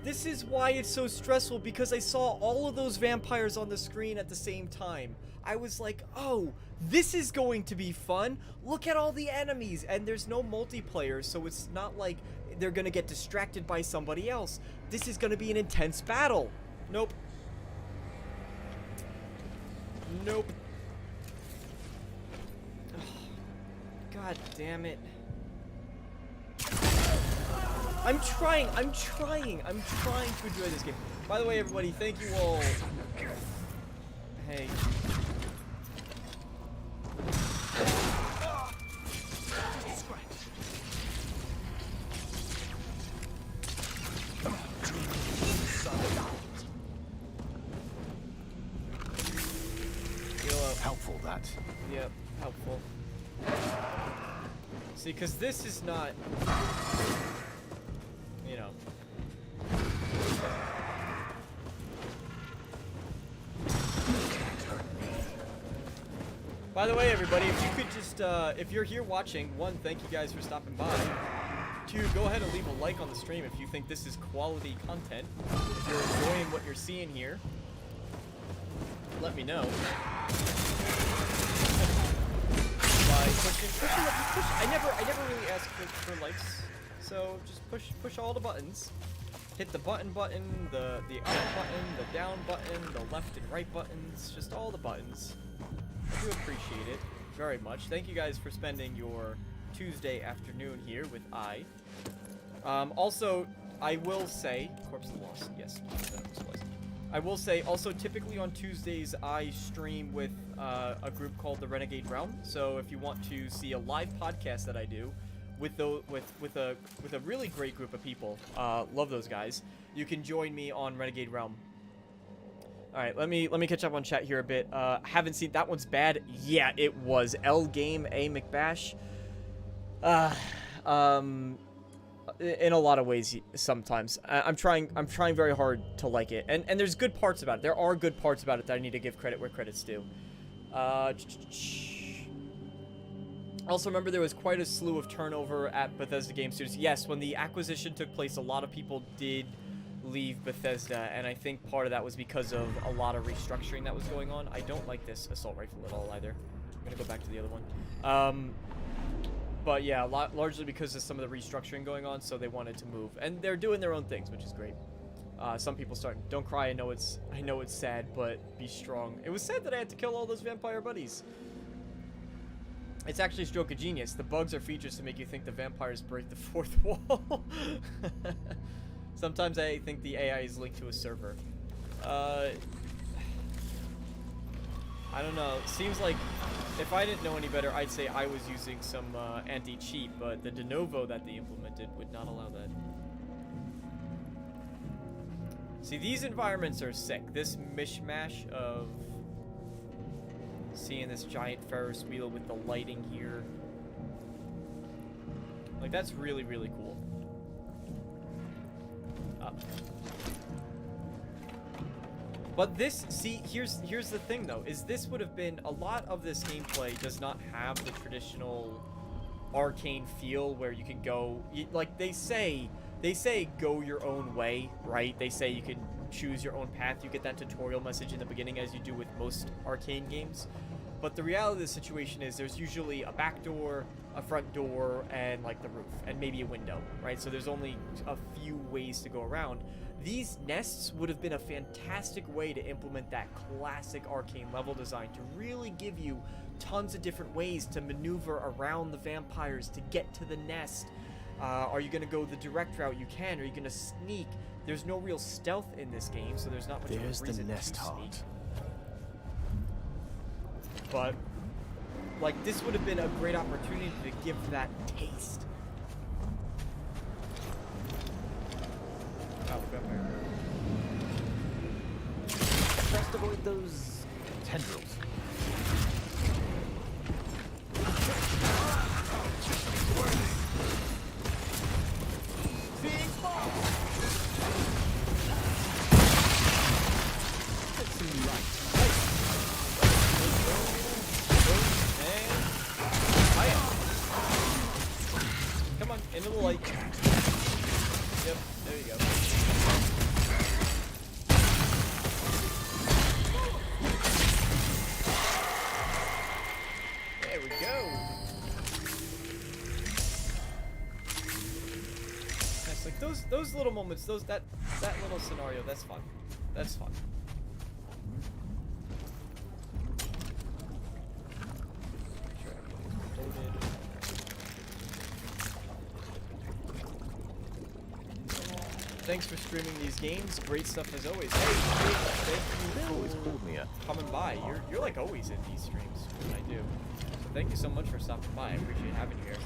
This is why it's so stressful, because I saw all of those vampires on the screen at the same time. I was like, oh, this is going to be fun. Look at all the enemies. And there's no multiplayer, so it's not like they're going to get distracted by somebody else. This is going to be an intense battle. Nope. Nope. God damn it. I'm trying to enjoy this game. By the way, everybody, thank you all. Hey. Helpful, that. Yep, helpful. See, because this is not, you know. By the way, everybody, if you could just, if you're here watching, one, thank you guys for stopping by. Two, go ahead and leave a like on the stream if you think this is quality content. If you're enjoying what you're seeing here, let me know. By pushing, I never really ask for likes, so just push all the buttons. Hit the button, the up button, the down button, the left and right buttons, just all the buttons. I do appreciate it very much. Thank you guys for spending your Tuesday afternoon here with I. Also, I will say, Corpse of the Lost, yes, I will say, also, typically on Tuesdays, I stream with a group called the Renegade Realm. So if you want to see a live podcast that I do with a really great group of people, love those guys, you can join me on Renegade Realm. All right, let me catch up on chat here a bit. Haven't seen that one's bad. Yeah, it was. L Game A McBash. In a lot of ways, sometimes I'm trying very hard to like it, and there's good parts about it. There are good parts about it that I need to give credit where credit's due. Also, remember there was quite a slew of turnover at Bethesda Game Studios. Yes, when the acquisition took place, a lot of people did leave Bethesda, and I think part of that was because of a lot of restructuring that was going on. I don't like this assault rifle at all either. I'm gonna go back to the other one. But yeah, largely because of some of the restructuring going on, so they wanted to move, and they're doing their own things, which is great. Some people starting, don't cry. I know it's sad, but be strong. It was sad that I had to kill all those vampire buddies. It's actually a stroke of genius. The bugs are features to make you think the vampires break the fourth wall. Sometimes I think the AI is linked to a server. I don't know. It seems like if I didn't know any better, I'd say I was using some anti-cheat, but the de novo that they implemented would not allow that. See, these environments are sick. This mishmash of seeing this giant Ferris wheel with the lighting here. Like, that's really, really cool. But this, see, here's the thing though, is this would have been, a lot of this gameplay does not have the traditional Arkane feel where you can go, like they say go your own way, right? They say you can choose your own path. You get that tutorial message in the beginning, as you do with most Arkane games. But the reality of the situation is there's usually a back door, a front door, and like the roof, and maybe a window, right? So there's only a few ways to go around. These nests would have been a fantastic way to implement that classic Arkane level design, to really give you tons of different ways to maneuver around the vampires to get to the nest. Are you going to go the direct route? You can. Are you going to sneak? There's no real stealth in this game, so there's not much of a reason the nest to heart. sneak. But, like, this would have been a great opportunity to give that taste. Oh, vampire. Best avoid those tendrils. Come on, into the light. Yep, there you go. There we go. Nice, like those little moments, that little scenario, that's fun. That's fun. Make sure everything's loaded. Thanks for streaming these games. Great stuff as always. Hey, thank you Always called me a coming by. You're like always in these streams when I do. So thank you so much for stopping by. I appreciate having you here.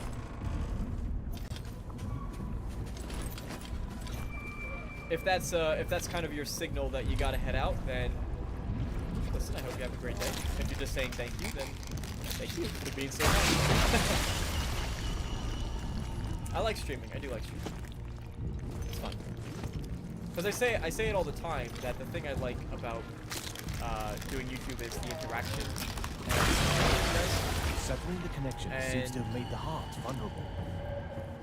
If that's kind of your signal that you gotta head out, then Listen, I hope you have a great day. If you're just saying thank you, then thank you for being so nice. I like streaming. I do like streaming. It's fun. Because I say it all the time that the thing I like about doing YouTube is the interaction. Severing the connection seems to have made the heart vulnerable.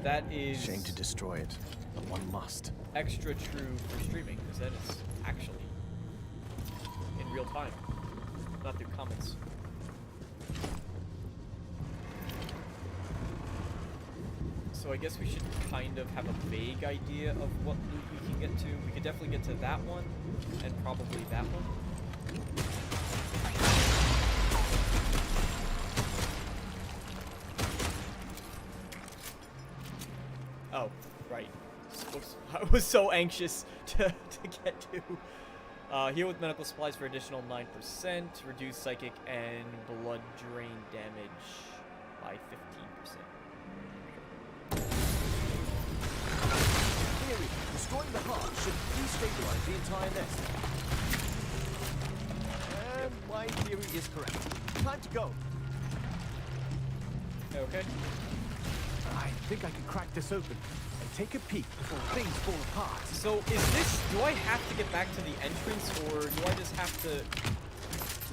That is Shame to destroy it, but one must. extra true for streaming, because then it's actually in real time, not through comments. So I guess we should kind of have a vague idea of what loot we can get to. We could definitely get to that one, and probably that one. Oh, right. I was so anxious to get to. Here with medical supplies for additional 9%, reduce psychic and blood drain damage by 15%. Theory, destroying the heart should destabilize the entire nest. And my theory is correct. Time to go. Okay. I think I can crack this open and take a peek before things fall apart. So is this, do I have to get back to the entrance, or do I just have to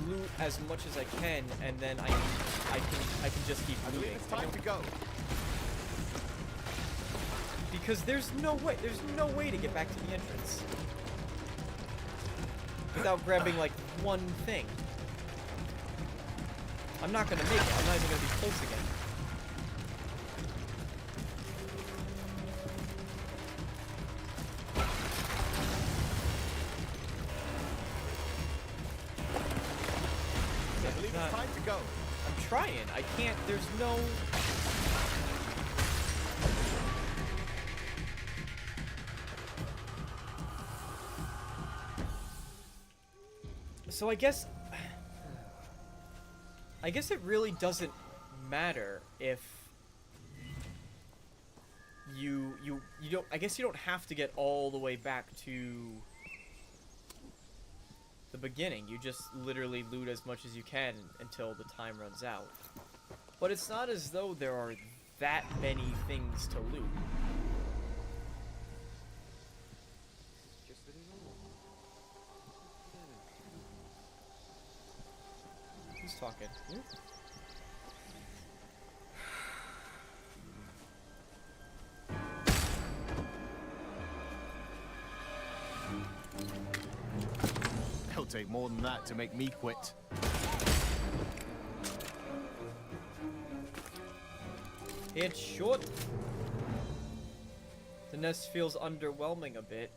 loot as much as I can, and then I can just keep I believe looting? it's time to go. Because there's no way to get back to the entrance without grabbing like one thing. I'm not gonna make it. I'm not even gonna be close again. I believe it's time to go. I'm trying. I can't. There's no. So I guess it really doesn't matter if you don't. I guess you don't have to get all the way back to the beginning. You just literally loot as much as you can until the time runs out. But it's not as though there are that many things to loot. Who's talking? You? It'll take more than that to make me quit. It's short. The nest feels underwhelming a bit.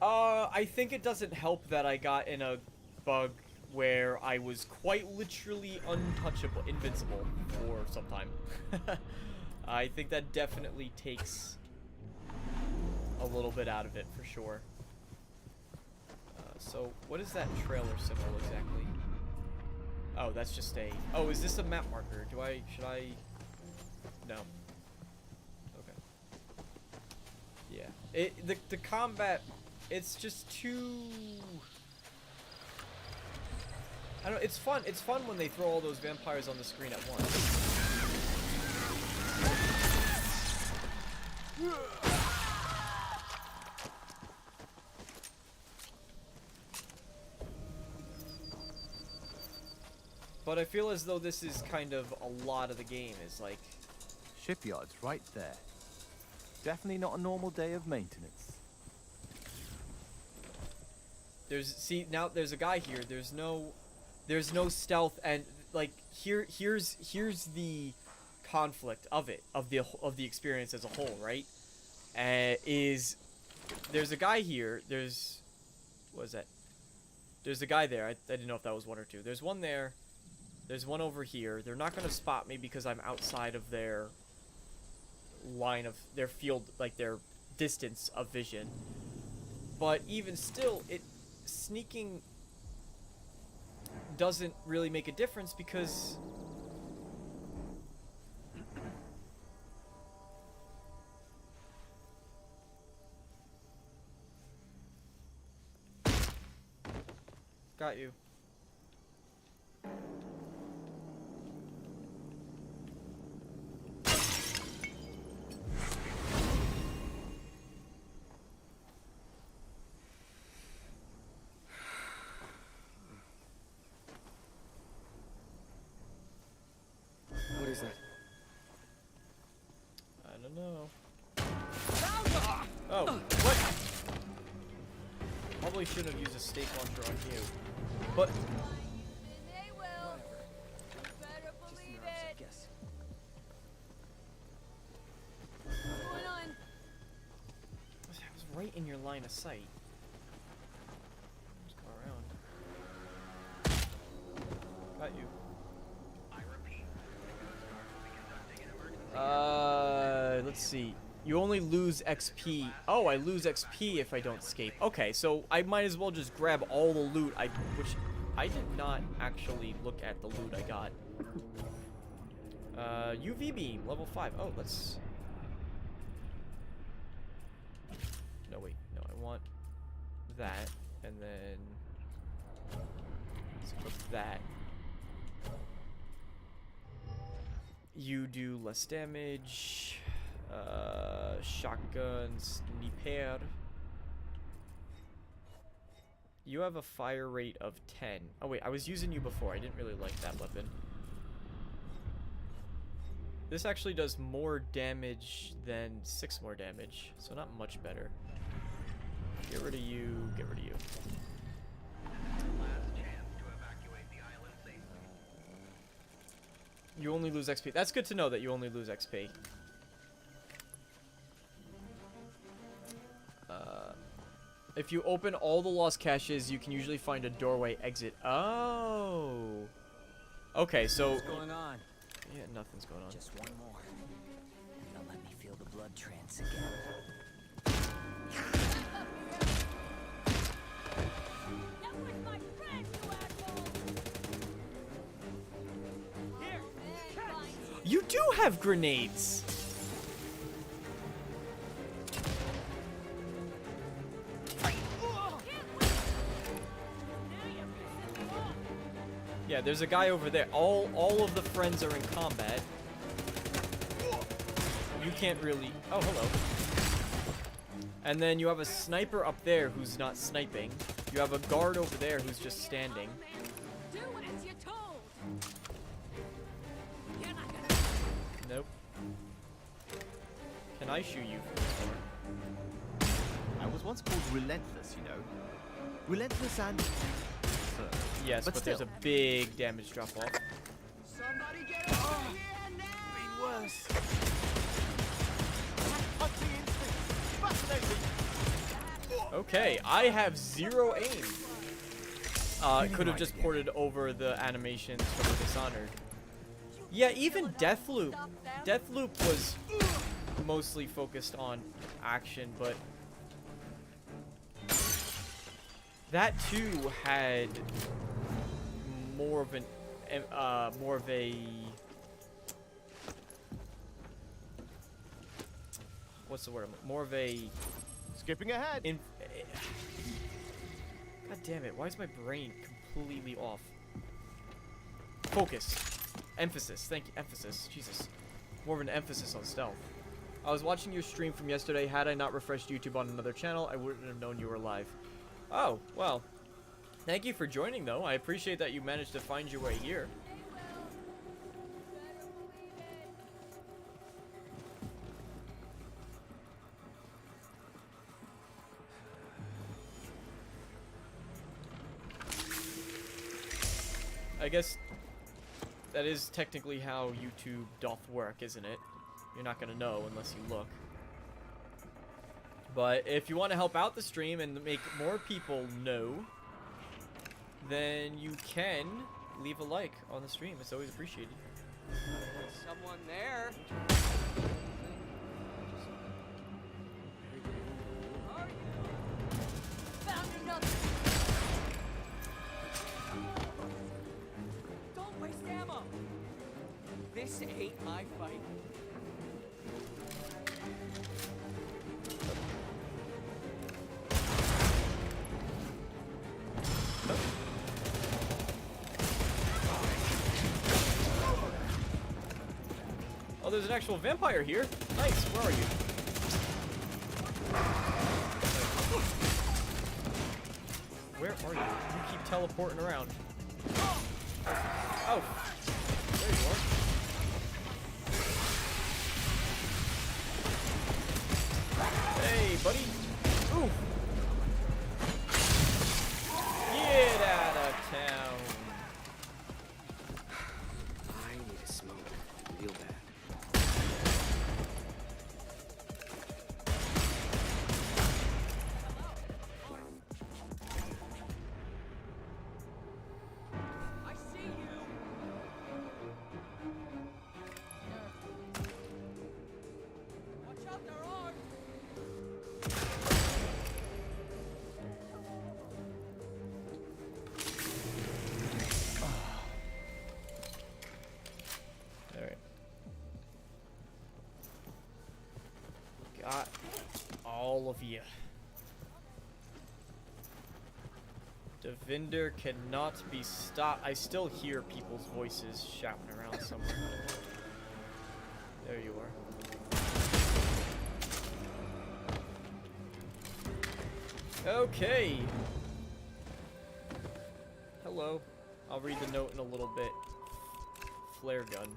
I think it doesn't help that I got in a bug where I was quite literally untouchable, invincible for some time. I think that definitely takes a little bit out of it for sure. So what is that trailer symbol exactly? Oh, that's just a... Oh, is this a map marker? Should I... No. Okay. Yeah. The combat, it's just too... I don't know, it's fun. It's fun when they throw all those vampires on the screen at once. But I feel as though this is kind of a lot of the game, is like... Shipyard's right there. Definitely not a normal day of maintenance. See, now there's a guy here. There's no stealth, and like here's the conflict of it, of the experience as a whole, right? Is there's a guy here. What is that? There's a guy there. I didn't know if that was one or two. There's one there. There's one over here. They're not gonna spot me because I'm outside of their line of their field, like their distance of vision. But even still, sneaking doesn't really make a difference because got you. definitely shouldn't have used a stake launcher on you. But They will. You better believe it. guess. What's going on? I was right in your line of sight. Just go around. Got you. I repeat, the Coast Guard will be conducting an emergency. Let's see. You only lose XP. Oh, I lose XP if I don't escape. Okay, so I might as well just grab all the loot. Which I did not actually look at the loot I got. UV beam, level 5. Oh, let's. No, wait. No, I want that, and then let's equip that. You do less damage. Shotgun sniper. You have a fire rate of 10. Oh wait, I was using you before. I didn't really like that weapon. This actually does more damage than 6 more damage, so not much better. Get rid of you, get rid of you. Last chance to evacuate the island safely. You only lose XP. That's good to know that you only lose XP. If you open all the lost caches, you can usually find a doorway exit. Oh. Okay, so... What's going on? Yeah, nothing's going on. Just one more. And they'll let me feel the blood trance again. That was my friend, you asshole. Here. You do have grenades! Yeah, there's a guy over there. All of the friends are in combat. You can't really... Oh, hello. And then you have a sniper up there who's not sniping. You have a guard over there who's just standing. Do as you're told. You're not gonna. Nope. Can I shoot you? I was once called relentless, you know. Relentless and... Yes, but there's a still. big damage drop off. Somebody get over here now! worse. Okay, I have 0 aim. Could have just ported over the animations from Dishonored. Yeah, even Deathloop. Deathloop was mostly focused on action, but that too had more of a what's the word? More of a Skipping ahead. God damn it! Why is my brain completely off? Focus, emphasis. Thank you, emphasis. Jesus, more of an emphasis on stealth. I was watching your stream from yesterday. Had I not refreshed YouTube on another channel, I wouldn't have known you were live. Oh, well. Thank you for joining, though. I appreciate that you managed to find your way here. I guess that is technically how YouTube doth work, isn't it? You're not gonna know unless you look. But if you want to help out the stream and make more people know, then you can leave a like on the stream. It's always appreciated. There's someone there. Found another. Don't waste ammo. This ain't my fight. Oh, there's an actual vampire here. Nice. Where are you? Where are you? You keep teleporting around. Oh. There you are. Hey, buddy. Ooh. all of you. Devinder cannot be stopped. I still hear people's voices shouting around somewhere. There you are. Okay. Hello. I'll read the note in a little bit. Flare gun.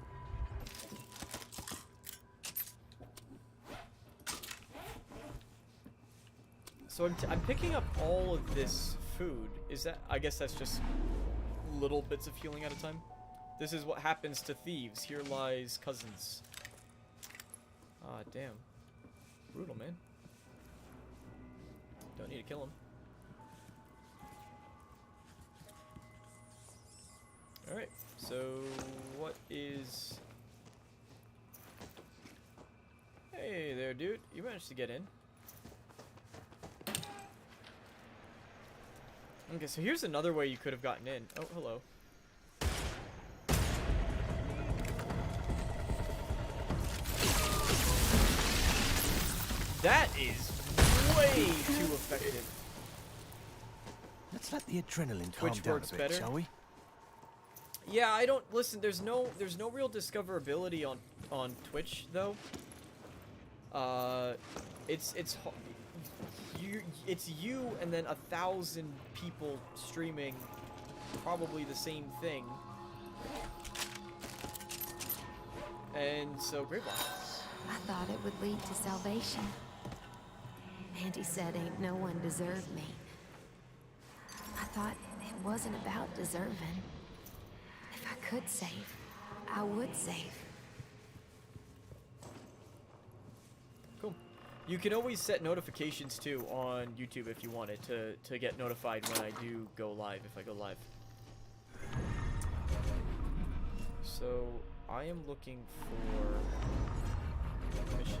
So I'm picking up all of this food. Is that... I guess that's just little bits of healing at a time. This is what happens to thieves. Here lies cousins. Ah, damn. Brutal, man. Don't need to kill him. Alright, so what is... Hey there, dude. You managed to get in. Okay, so here's another way you could have gotten in. Oh, hello. That is way too effective. Let's let the adrenaline calm Twitch down works a bit, better. shall we? Yeah, I don't listen. There's no real discoverability on Twitch though. It's you and then 1,000 people streaming probably the same thing. And so great one. I thought it would lead to salvation. Andy said ain't no one deserved me. I thought it wasn't about deserving. If I could save, I would save. Cool. You can always set notifications too on YouTube if you wanted to get notified when I do go live, if I go live. So I am looking for mission.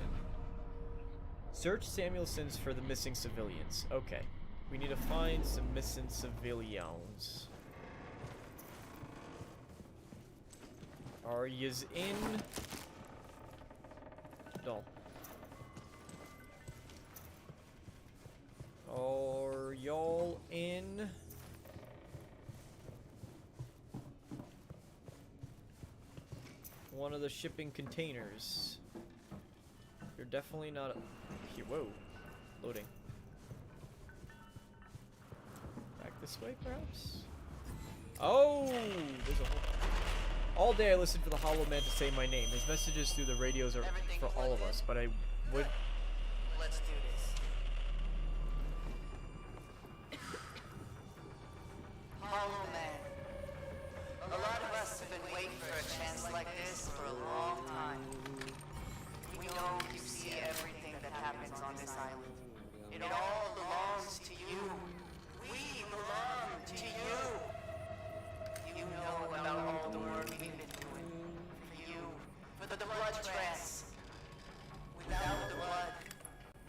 Search Samuelson's for the missing civilians. Okay. We need to find some missing civilians. Are yous in? No. Are y'all in? One of the shipping containers. You're definitely not here. Whoa. Loading. Back this way, perhaps? Oh! There's a whole... All day I listened for the Hollow Man to say my name. His messages through the radios are for all of us, but I would... Let's do this. Hollow Man. A lot of us have been waiting for a chance like this for a long time. We know you see everything that happens on this island. It all belongs to you. We belong to you. You know about all the work we've been doing. For you. For the blood trance. Without the blood,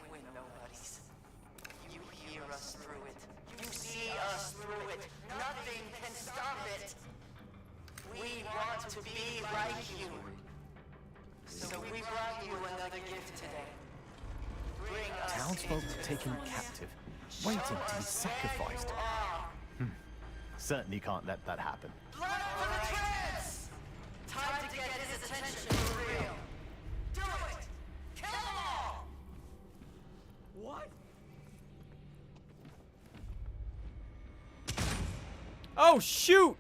we're nobodies. You hear us through it. You see us through it. Nothing can stop it. We want to be like you. So we brought you another gift today. Bring us Townsfolk into the taken forest. captive, waiting to be sacrificed. Certainly can't let that happen. Blood for the trance! Time to get his attention for real. Do it! Kill them all! What? Oh, shoot!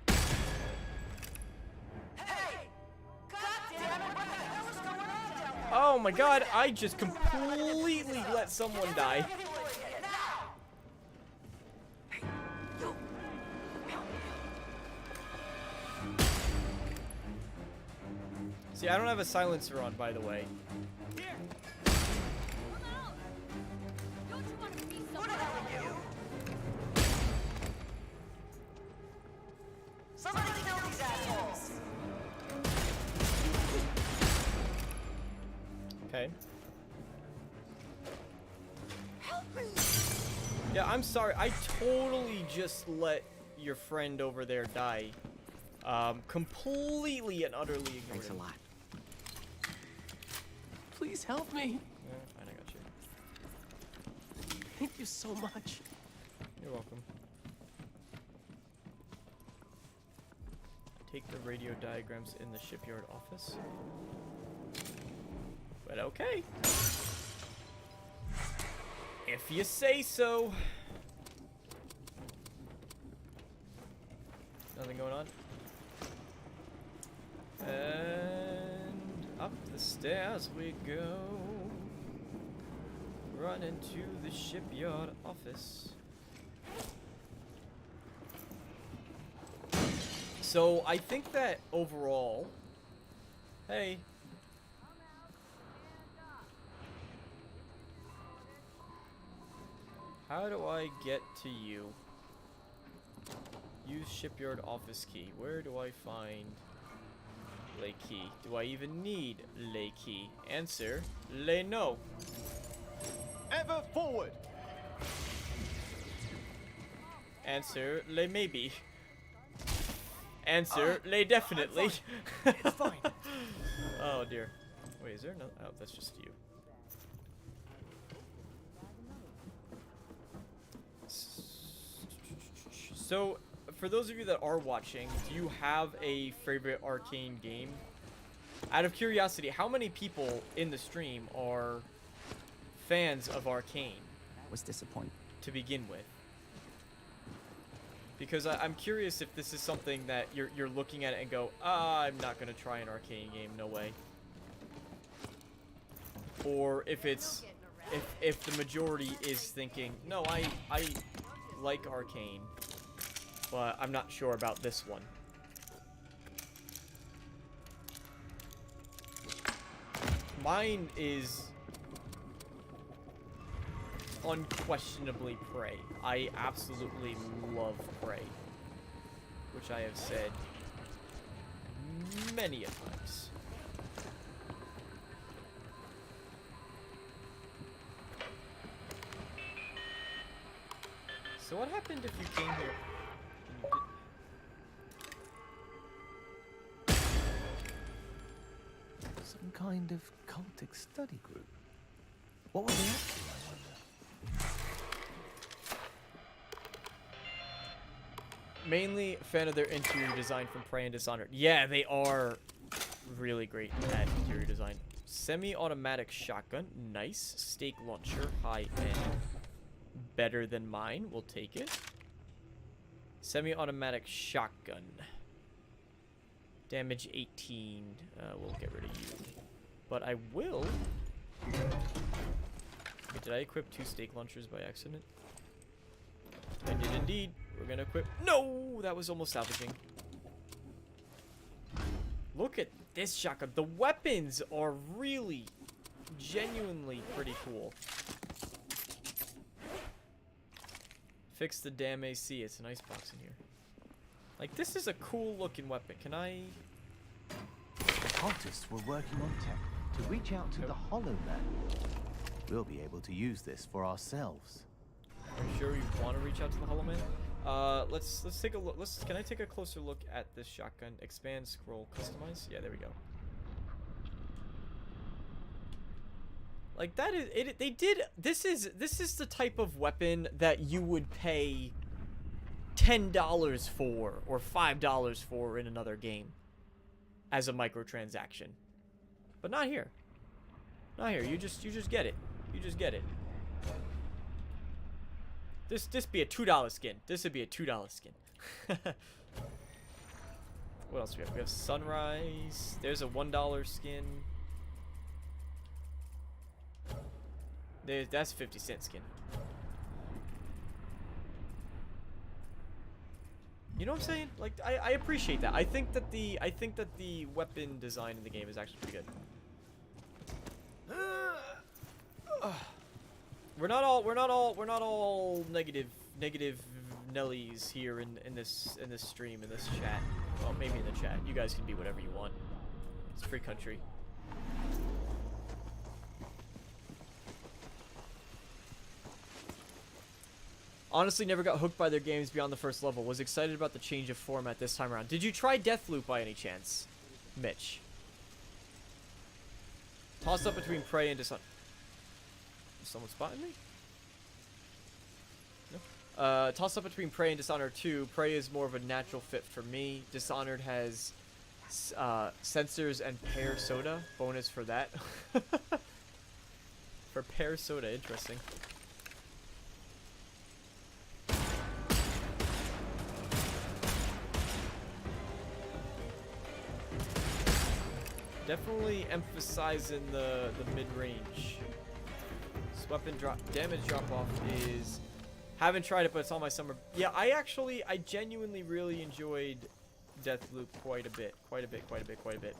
Hey! God damn it, what the hell is going on down there? Oh my god, I just completely let someone die. See, I don't have a silencer on, by the way. Come out! Don't you want to be someone? Somebody kill these assholes! Okay. Yeah, I'm sorry. I totally just let your friend over there die. Completely and utterly ignored Thanks a him. lot. Please help me. Yeah, fine, I got you. Thank you so much. You're welcome. Take the radio diagrams in the shipyard office. But okay. If you say so. Nothing going on. And up the stairs we go. Run into the shipyard office. So I think that overall, hey. How do I get to you? Use shipyard office key. Where do I find lay key? Do I even need lay key? Answer, lay no. Ever forward! Answer, lay maybe. Answer, lay definitely. It's fine. Oh dear. Wait, is there no? Oh, that's just you. So, for those of you that are watching, do you have a favorite Arkane game? Out of curiosity, how many people in the stream are fans of Arkane? Was disappointed to begin with. Because I'm curious if this is something that you're looking at it and go, I'm not gonna try an Arkane game, no way. Or if it's if the majority is thinking, no, I like Arkane, but I'm not sure about this one. Mine is unquestionably Prey. I absolutely love Prey, which I have said many a times. So what happened if you came here and you did... Some kind of cultic study group. What were they up to, I wonder? Mainly a fan of their interior design from Prey and Dishonored. Yeah, they are really great at interior design. Semi-automatic shotgun. Nice. Stake launcher. High-end. Better than mine. We'll take it. Semi-automatic shotgun. Damage 18. We'll get rid of you. But I will... Wait, did I equip 2 stake launchers by accident? I did indeed. We're gonna equip... No! That was almost salvaging. Look at this shotgun. The weapons are really, genuinely pretty cool. Fix the damn AC. It's an icebox in here. Like, this is a cool looking weapon. Can I... The cultists were working on tech to reach out to the Hollow Man. We'll be able to use this for ourselves. Are you sure you want to reach out to the Hollow Man? Let's take a look. Can I take a closer look at this shotgun? Expand, scroll, customize. Yeah, there we go. Like that is it. They did. This is the type of weapon that you would pay $10 for or $5 for in another game as a microtransaction, but not here. Not here. You just get it. You just get it. This be a $2 skin. This would be a $2 skin. What else do we have? We have Sunrise. There's a $1 skin. That's a 50-cent skin. You know what I'm saying? Like I appreciate that. I think that the weapon design in the game is actually pretty good. We're not all negative Nellies here in this stream, in this chat. Well, maybe in the chat. You guys can be whatever you want. It's a free country. Honestly, never got hooked by their games beyond the first level. Was excited about the change of format this time around. Did you try Deathloop by any chance, Mitch? Tossed up between Prey and Dishonored. Is someone spotting me? Toss up between Prey and Dishonored 2. Prey is more of a natural fit for me. Dishonored has sensors and pear soda. Bonus for that. For pear soda, interesting. Definitely emphasizing the mid-range. This weapon damage drop off is... Haven't tried it, but it's on my summer... Yeah, I genuinely really enjoyed Deathloop quite a bit. Quite a bit.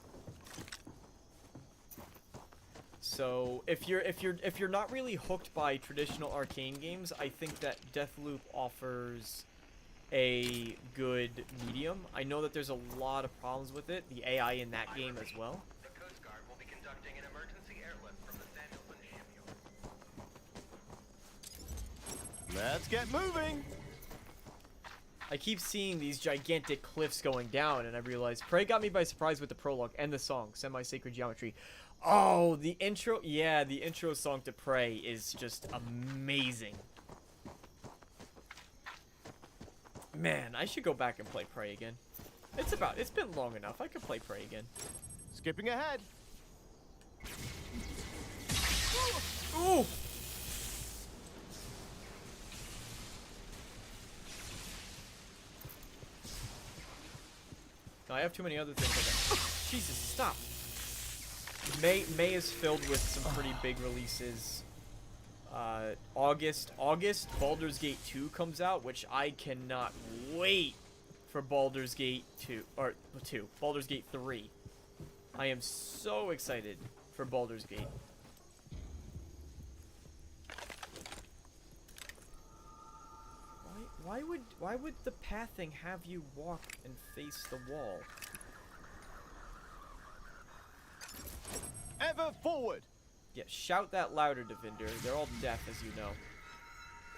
So, if you're not really hooked by traditional Arkane games, I think that Deathloop offers a good medium. I know that there's a lot of problems with it, the AI in that game as well. The Coast Guard will be conducting an emergency airlift from the Samuelson shipyard. Let's get moving! I keep seeing these gigantic cliffs going down, and I realize Prey got me by surprise with the prologue and the song, Semi-Sacred Geometry. Oh, the intro, yeah, the intro song to Prey is just amazing. Man, I should go back and play Prey again. It's been long enough. I could play Prey again. Skipping ahead. Ooh! No, I have too many other things. Jesus, stop. May is filled with some pretty big releases. August, Baldur's Gate 2 comes out, which I cannot wait for Baldur's Gate 2, or 2, Baldur's Gate 3. I am so excited for Baldur's Gate. Why would the pathing have you walk and face the wall? Ever forward! Yeah, shout that louder, Devinder. They're all deaf, as you know.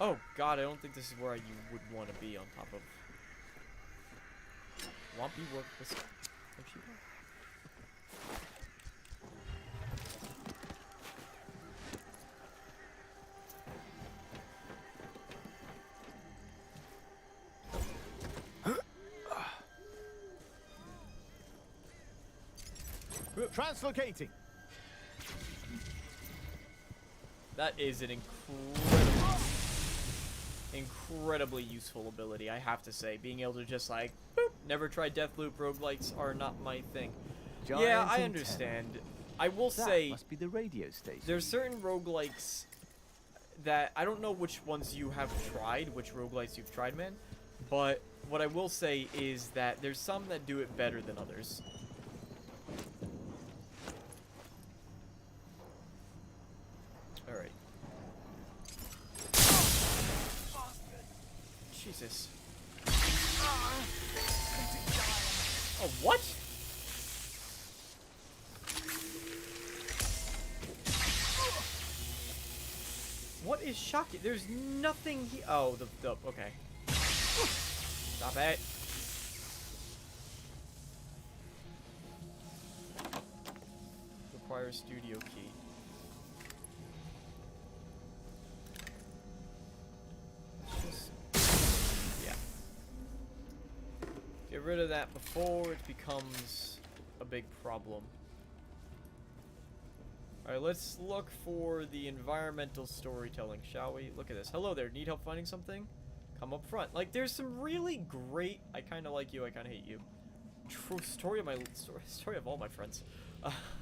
Oh god, I don't think this is where you would want to be on top of. Lumpy work this. Where'd she go? Translocating. That is an incredibly useful ability, I have to say. Being able to just like, boop, never tried Deathloop. Roguelites are not my thing. Yeah, I understand. I will say, must be the radio station. There's certain roguelikes that I don't know which ones you have tried, which roguelites you've tried, man. But what I will say is that there's some that do it better than others. Alright. Jesus. Oh, what? What is shocking? There's nothing here. Oh, the okay. Stop it. Requires studio key. Let's just, yeah. Get rid of that before it becomes a big problem. Alright, let's look for the environmental storytelling, shall we? Look at this. Hello there, need help finding something? Come up front. Like, there's some really great... I kind of like you, I kind of hate you. True story of my... Story of all my friends.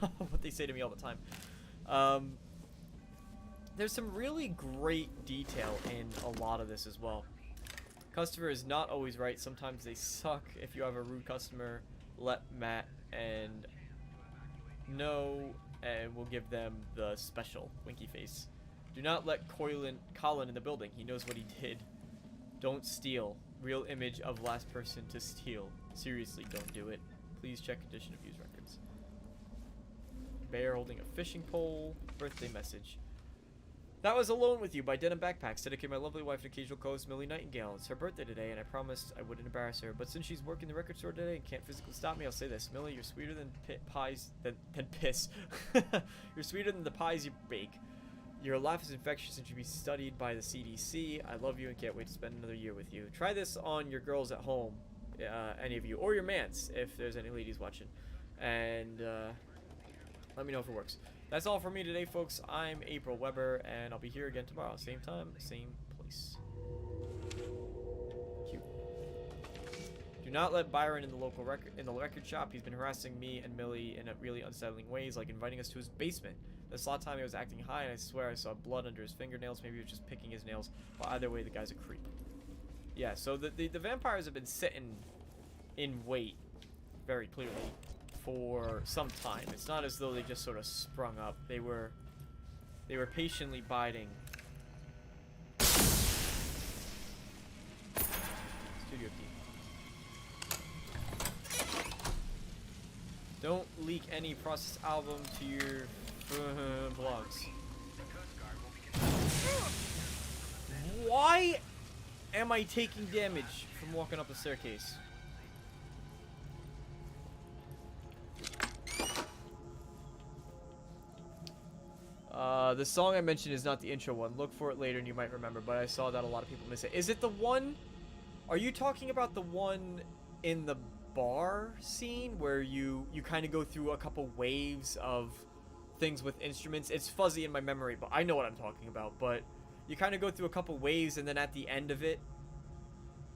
What they say to me all the time. There's some really great detail in a lot of this as well. Customer is not always right. Sometimes they suck. If you have a rude customer, let Matt and... know... and we'll give them the special winky face. Do not let Colin in the building. He knows what he did. Don't steal. Real image of last person to steal. Seriously, don't do it. Please check condition of use records. Bear holding a fishing pole. Birthday message. That was Alone With You by Denim Backpacks. Dedicate my lovely wife and occasional co-host Millie Nightingale. It's her birthday today, and I promised I wouldn't embarrass her. But since she's working the record store today and can't physically stop me, I'll say this: Millie, you're sweeter than pies than piss. You're sweeter than the pies you bake. Your life is infectious and should be studied by the CDC. I love you and can't wait to spend another year with you. Try this on your girls at home, any of you, or your mans, if there's any ladies watching. And let me know if it works. That's all for me today, folks. I'm April Weber, and I'll be here again tomorrow. Same time, same place. Cute. Do not let Byron in the local record shop. He's been harassing me and Millie in really unsettling ways, like inviting us to his basement. This last time he was acting high, and I swear I saw blood under his fingernails. Maybe he was just picking his nails. But either way, the guy's a creep. Yeah, so the vampires have been sitting in wait, very clearly, for some time. It's not as though they just sort of sprung up. They were patiently biding. Studio key. Don't leak any process album to your blogs. Why am I taking damage from walking up the staircase? The song I mentioned is not the intro one. Look for it later and you might remember, but I saw that a lot of people miss it. Is it the one? Are you talking about the one in the bar scene where you kind of go through a couple waves of things with instruments? It's fuzzy in my memory, but I know what I'm talking about. But you kind of go through a couple waves, and then at the end of it,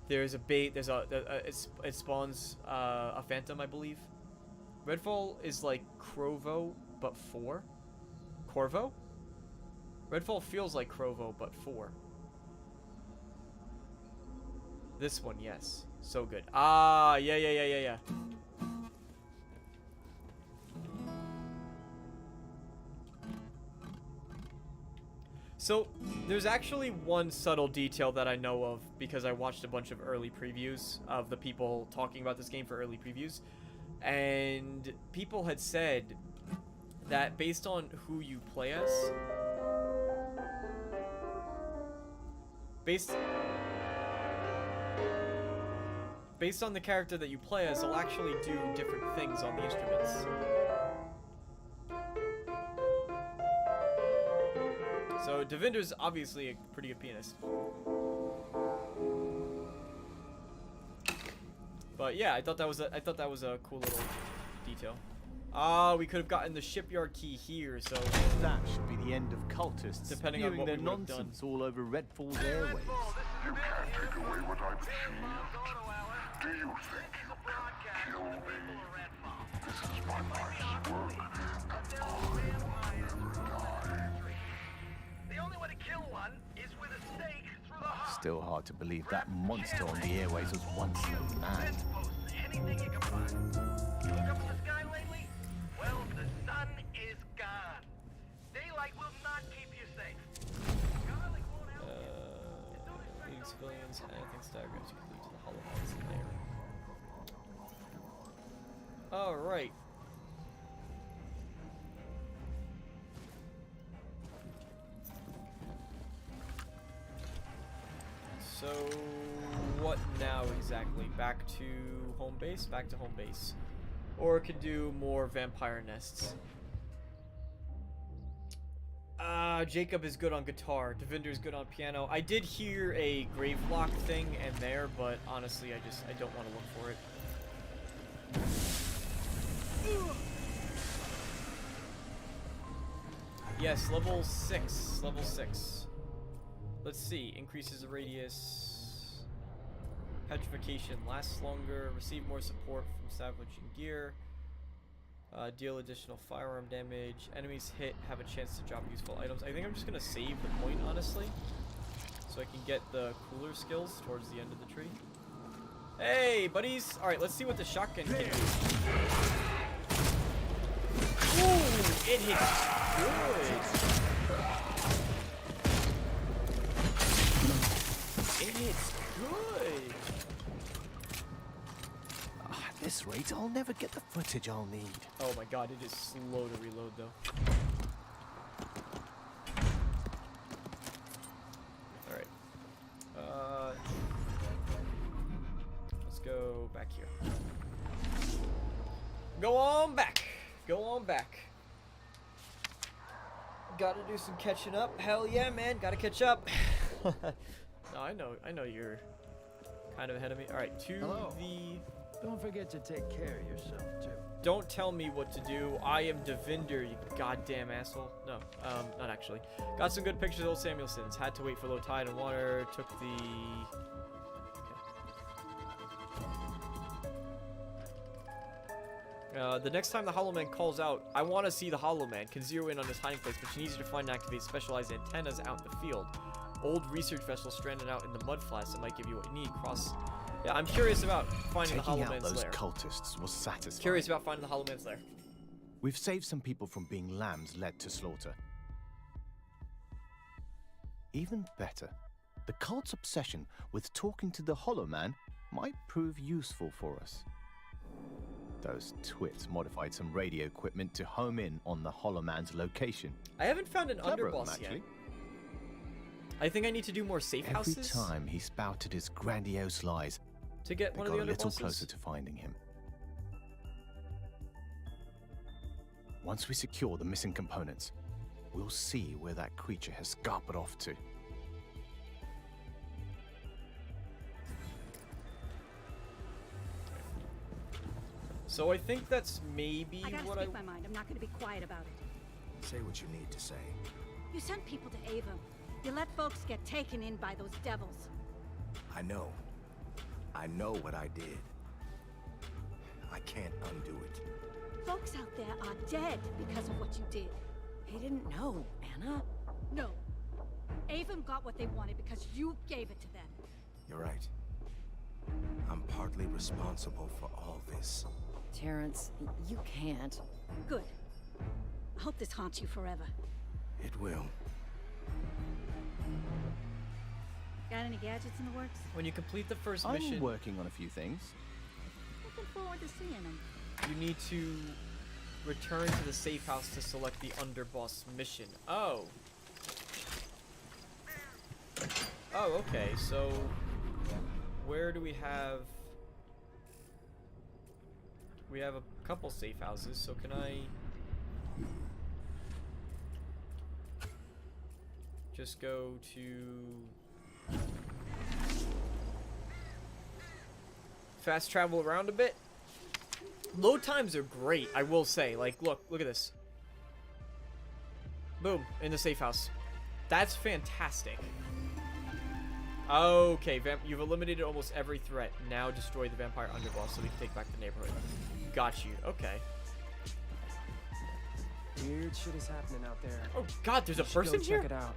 there's a bait. It spawns a phantom, I believe. Redfall is like Corvo, but 4. Corvo? Redfall feels like Corvo, but 4. This one, yes. So good. Ah, yeah. So, there's actually one subtle detail that I know of because I watched a bunch of early previews of the people talking about this game for early previews. And people had said that based on who you play as, based on the character that you play as, they'll actually do different things on the instruments. So Devinder's obviously a pretty good pianist. But yeah, I thought that was a cool little detail. Ah, we could have gotten the shipyard key here, so that should be the end of cultists depending on what their we would have done. nonsense all over Redfall's airwaves. You can't take away what I've achieved. Do you think you can kill me? This is my life's work, and I will never die. The only way to kill one is with a stake through the heart. Still hard to believe that monster on the airwaves was once a man. Anything you can find. You look up in the sky lately? Well, the sun is gone. Daylight will not keep you safe. Garlic won't help you. Leading civilians, anything diagrams you can lead to the hollow heads in there. Alright. So, what now exactly? Back to home base? Back to home base. Or it could do more vampire nests. Jacob is good on guitar. Devinder's good on piano. I did hear a grave block thing in there, but honestly, I don't want to look for it. Yes, level 6. Level 6. Let's see. Increases the radius. Petrification lasts longer. Receive more support from salvaging gear. Deal additional firearm damage. Enemies hit have a chance to drop useful items. I think I'm just going to save the point, honestly. So I can get the cooler skills towards the end of the tree. Hey, buddies! Alright, let's see what the shotgun can do. Ooh, it hits good. It hits good. At this rate, I'll never get the footage I'll need. Oh my god, it is slow to reload though. Alright. Let's go back here. Go on back. Go on back. Gotta do some catching up. Hell yeah, man. Gotta catch up. No, I know you're kind of ahead of me. All right, to Hello. the... Don't forget to take care of yourself, too. Don't tell me what to do. I am Devinder, you goddamn asshole. No, not actually. Got some good pictures of old Samuelson's. Had to wait for low tide and water. Took the... Okay. The next time the Hollow Man calls out, I want to see the Hollow Man. Can zero in on his hiding place, but you need to find and activate specialized antennas out in the field. Old research vessels stranded out in the mud flats that might give you what you need. Cross... Yeah, I'm curious about finding the Hollow Taking out Man's those lair. cultists was satisfying. Curious about finding the Hollow Man's lair. We've saved some people from being lambs led to slaughter. Even better, the cult's obsession with talking to the Hollow Man might prove useful for us. Those twits modified some radio equipment to home in on the Hollow Man's location. I haven't found an Clever of them, underboss yet. actually. I think I need to do more safe Every houses time he spouted his grandiose lies, to get they one of got the a little underbosses. closer to finding him. Once we secure the missing components, we'll see where that creature has scarpered off to. So I think that's maybe I gotta what speak my mind. I'm not gonna be quiet about it. Say what you need to say. You sent people to Avon. You let folks get taken in by those devils. I know. I know what I did. I can't undo it. Folks out there are dead because of what you did. They didn't know, Anna. No. Avon got what they wanted because you gave it to them. You're right. I'm partly responsible for all this. Terrence, you can't. Good. I hope this haunts you forever. It will. Got any gadgets in the works? when you complete the first I'm mission, working on a few things. Looking forward to seeing them. you need to return to the safe house to select the underboss mission. Oh. Oh, okay. So where do we have? We have a couple safe houses, so can I just go to fast travel around a bit? Load times are great, I will say. Like, look at this. Boom, in the safe house. That's fantastic. Okay, you've eliminated almost every threat. Now destroy the vampire underboss so we can take back the neighborhood. Got you. Okay. Weird shit is happening out there. Oh God, there's a You should person go here? check it out.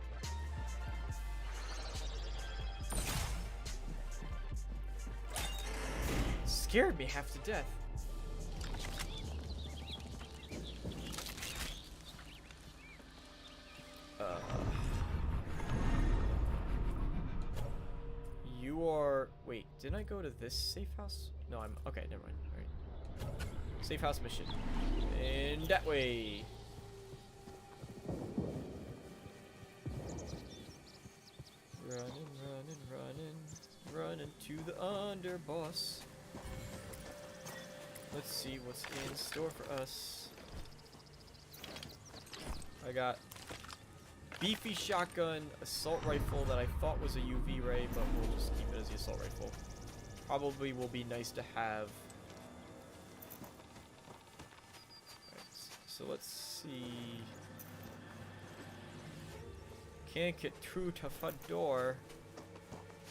Scared me half to death. You are... Wait, didn't I go to this safe house? No, I'm... Okay, never mind. Alright. Safe house mission. In that way. Running to the underboss. Let's see what's in store for us. I got beefy shotgun, assault rifle that I thought was a UV ray, but we'll just keep it as the assault rifle. Probably will be nice to have. Alright, so let's see. Can't get through to front door.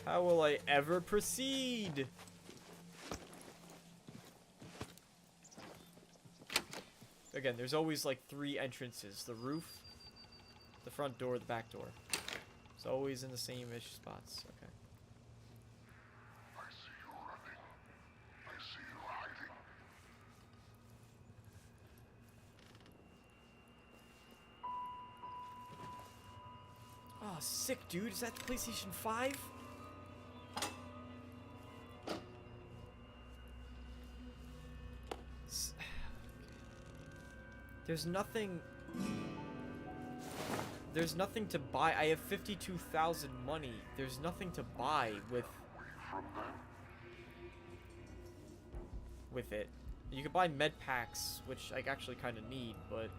How will I ever proceed? Again, there's always like 3 entrances. The roof, the front door, the back door. It's always in the same-ish spots. Okay. I see you running. I see you hiding. Oh, sick, dude. Is that the PlayStation 5? There's nothing... There's nothing to buy. I have 52,000 money. There's nothing to buy with it. You could buy med packs, which I actually kind of need, but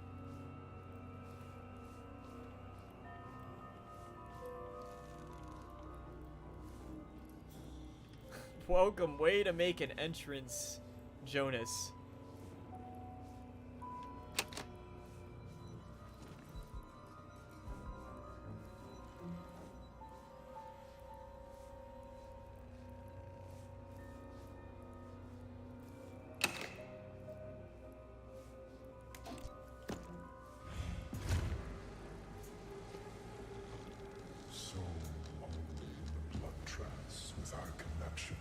welcome. Way to make an entrance, Jonas. So lonely in the blood trance with our connection.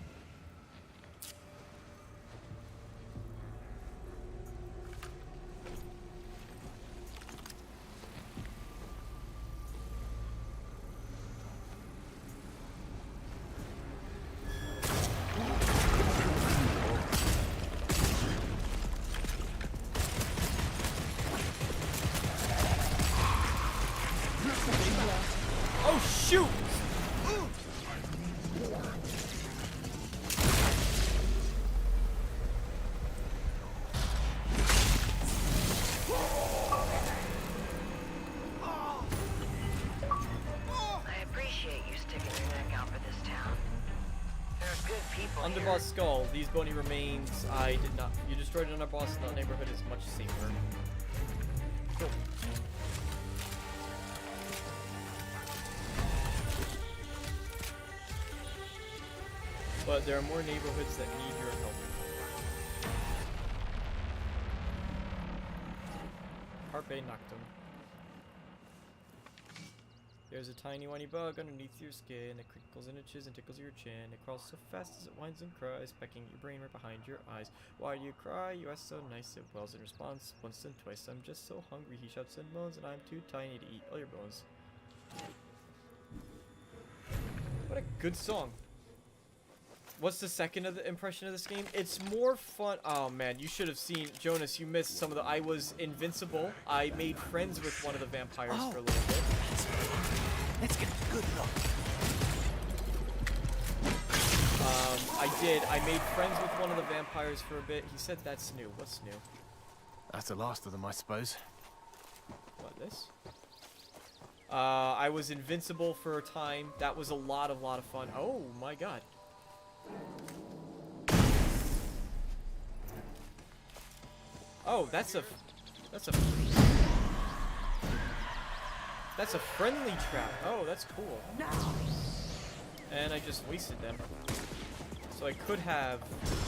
Oh shoot! I appreciate you sticking your neck out for this town. There are good people here. Underboss skull. These bony remains. I did not. You destroyed an underboss. The neighborhood is much safer. Cool. But there are more neighborhoods that need your help. Carpe Noctem. There's a tiny whiny bug underneath your skin. It crinkles and itches and tickles your chin. It crawls so fast as it whines and cries, pecking your brain right behind your eyes. Why do you cry? You ask so nice. It wells in response once and twice. I'm just so hungry. He shouts and moans, and I'm too tiny to eat all your bones. What a good song. What's the second impression of this game? It's more fun. Oh man, you should have seen, Jonas, you missed some of the. I was invincible. I made friends with one of the vampires for a little bit. Let's get a good look. I did. I made friends with one of the vampires for a bit. He said that's new. What's new? That's the last of them, I suppose. What, this? I was invincible for a time. That was a lot of fun. Oh my god. Oh, that's a friendly trap. Oh, that's cool. And I just wasted them. So I could have.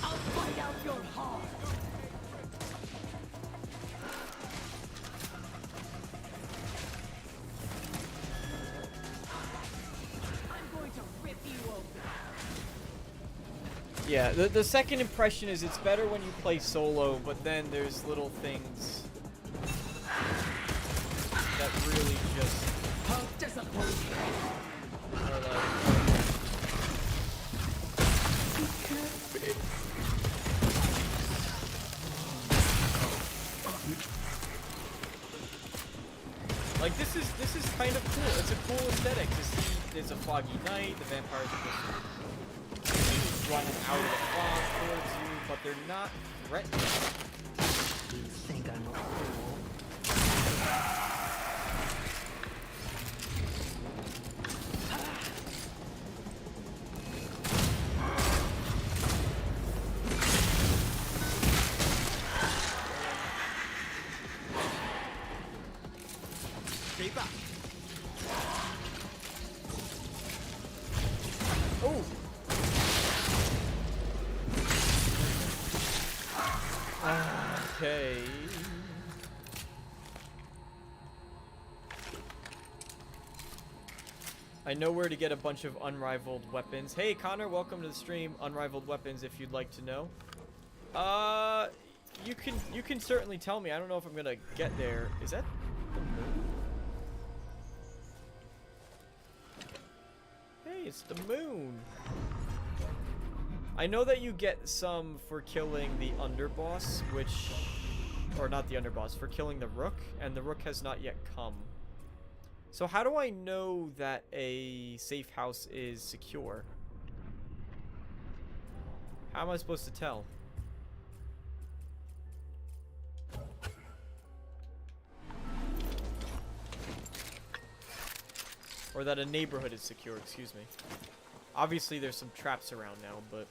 I'll find out your heart. I'm going to rip you open. Yeah, the second impression is it's better when you play solo, but then there's little things that really just are like... Like this is kind of cool. It's a cool aesthetic to see. There's a foggy night. The vampires are just running out of the fog towards you, but they're not threatening. You think I'm a fool? Stay back. Oh. Okay. I know where to get a bunch of unrivaled weapons. Hey Connor, welcome to the stream. Unrivaled weapons if you'd like to know. You can certainly tell me. I don't know if I'm gonna get there. Is that the moon? Hey, it's the moon. I know that you get some for killing the underboss, which... Or not the underboss, for killing the rook, and the rook has not yet come. So how do I know that a safe house is secure? How am I supposed to tell? Or that a neighborhood is secure, excuse me. Obviously there's some traps around now, but...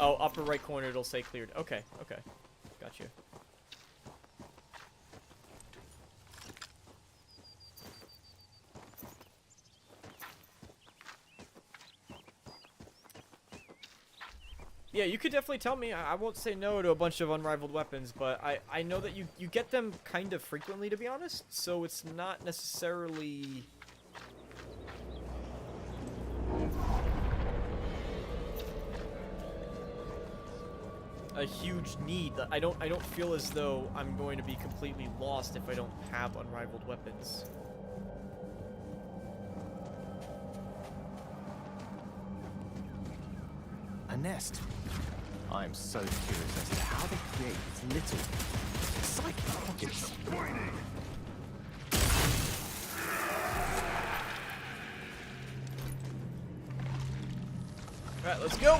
Oh, upper right corner, it'll say cleared. Okay, okay. Got you. Yeah, you could definitely tell me. I won't say no to a bunch of unrivaled weapons, but I know that you get them kind of frequently, to be honest, so it's not necessarily... a huge need. I don't feel as though I'm going to be completely lost if I don't have unrivaled weapons. A nest. I'm so curious as to how they create these little psychic pockets. Alright, let's go!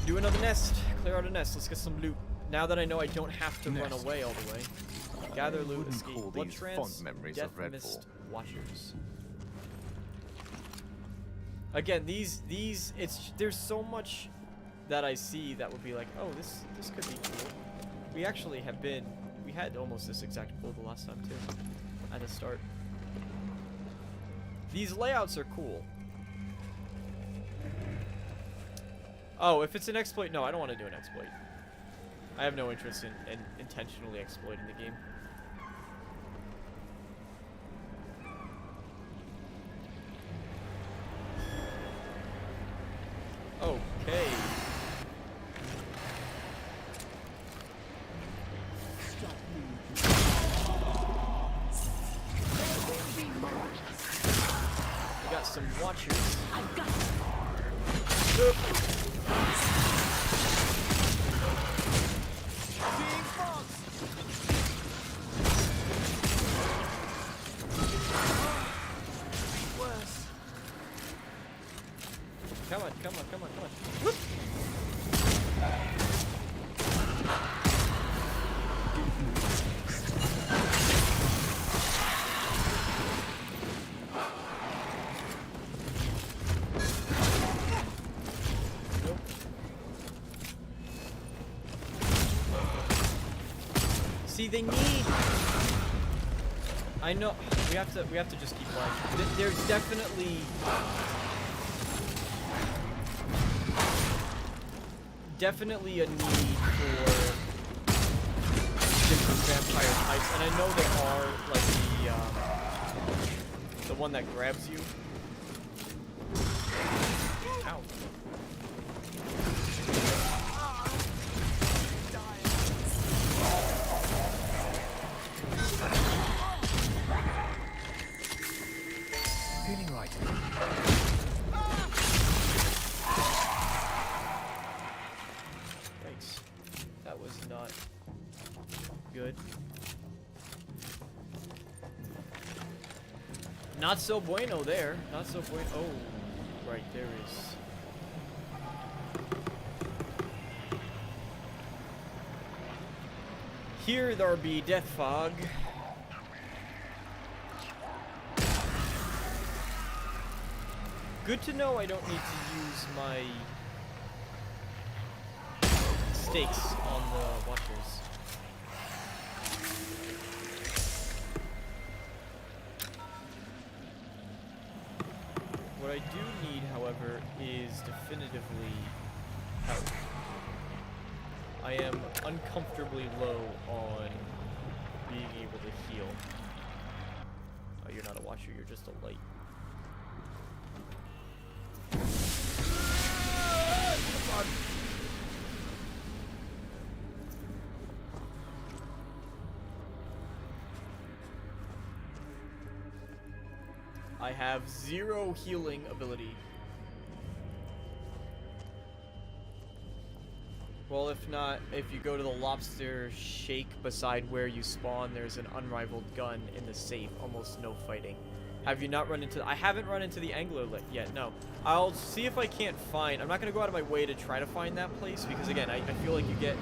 Do another nest. Clear out a nest. Let's get some loot. Now that I know I don't have to run away all the way. Gather loot, escape. Blood trance, death mist, watchers. Again, these there's so much that I see that would be like, oh, this could be cool. We had almost this exact build the last time too, at the start. These layouts are cool. Oh, if it's an exploit, no, I don't want to do an exploit. I have no interest in intentionally exploiting the game. Okay. We got some watchers. I've got Come on, come on, come on, come on. Whoop. Nope. See, they need... I know we have to just keep playing. There's definitely a need for different vampire types, and I know there are like the one that grabs you. Ow. Feeling right. Thanks. That was not good. Not so bueno there. Not so bueno. Oh, right, there is. Here there be death fog. Good to know I don't need to use my stakes on the watchers. What I do need, however, is definitively health. I am uncomfortably low on being able to heal. Oh, you're not a watcher, you're just a light. Come on. I have 0 healing ability. Well, if not, if you go to the lobster shake beside where you spawn, there's an unrivaled gun in the safe. Almost no fighting. Have you not run into... I haven't run into the angler yet, no. I'll see if I can't find... I'm not going to go out of my way to try to find that place, because again, I feel like you get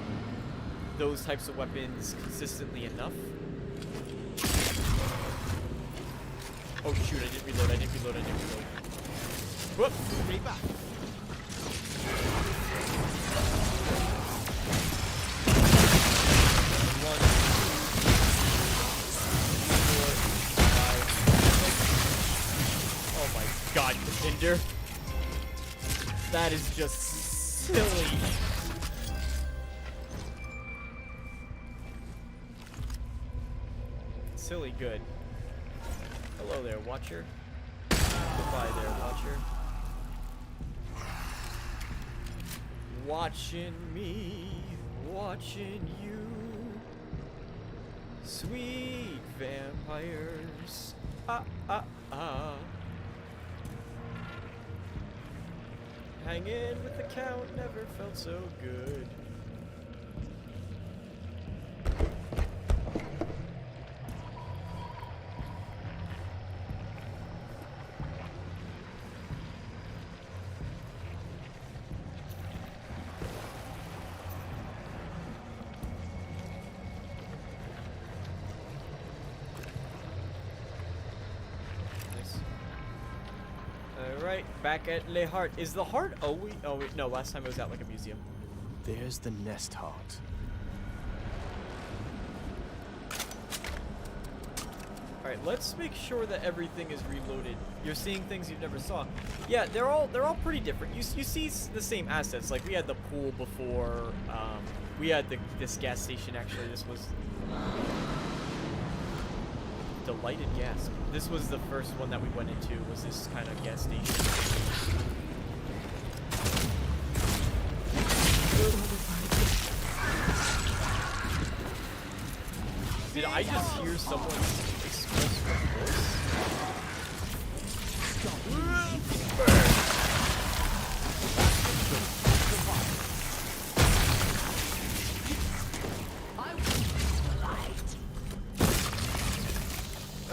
those types of weapons consistently enough. Oh shoot, I didn't reload, I didn't reload, I didn't reload. Whoop! Bring it back. Commander. That is just silly. Silly good. Hello there, Watcher. Goodbye there, Watcher. Watching me, watching you. Sweet vampires. Ah, ah, ah. Hanging with the count never felt so good. Alright, back at Le Heart. Is the heart always... Oh, wait, no, last time it was at like a museum. There's the nest heart. Alright, let's make sure that everything is reloaded. You're seeing things you've never saw. Yeah, they're all pretty different. You see the same assets. Like, we had the pool before. We had this gas station, actually. This was... Delighted Gasp. This was the first one that we went into, was this kind of gas station. Did I just hear someone express remorse?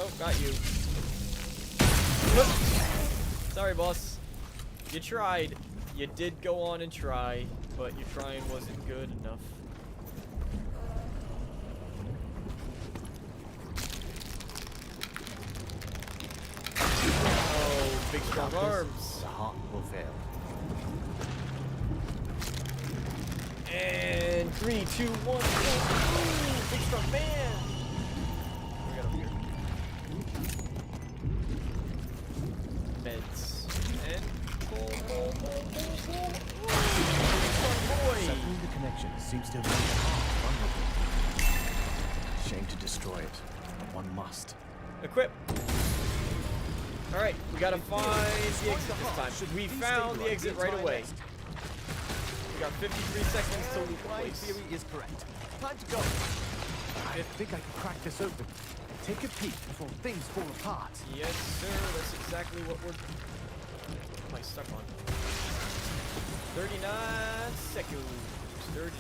Oh, got you. Sorry, boss. You tried. You did go on and try, but your trying wasn't good enough. Oh, big strong arms. The heart will fail. And 3, 2, 1, go. Ooh, big strong man. We got over here. Meds. And pull. Boy. Severing the connection seems to have made the heart vulnerable. Shame to destroy it, but one must. Equip. Alright, we gotta find the exit this time. We found the exit right away. We got 53 seconds till we My place. theory is correct. Time to go. I think I can crack this open. Take a peek before things fall apart. Yes, sir. That's exactly what we're... What am I stuck on? 39 seconds. 39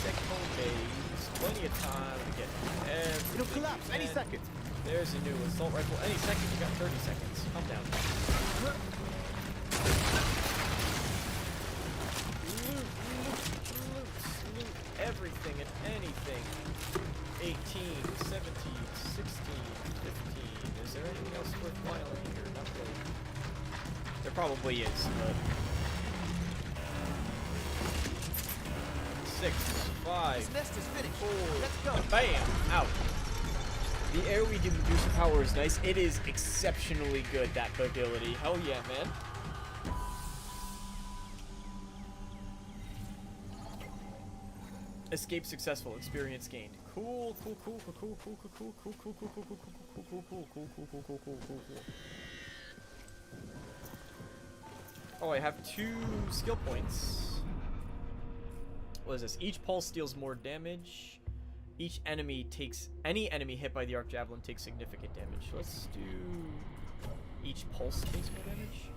seconds. Plenty of time to get everything. It'll collapse any second. There's a new assault rifle. Any second. You got 30 seconds. Calm down. Loot everything and anything. 18, 17, 16, 15. Is there anything else worthwhile in here? Not really. There probably is, but... 6, 5, This nest is finished. 4, Let's go. bam! Out. The AoE boost power is nice. It is exceptionally good, that ability. Hell yeah, man. Escape successful. Experience gained. Cool. Oh, I have 2 skill points. What is this? Each pulse deals more damage. Each enemy takes... Any enemy hit by the arc javelin takes significant damage. Let's do... Each pulse takes more damage.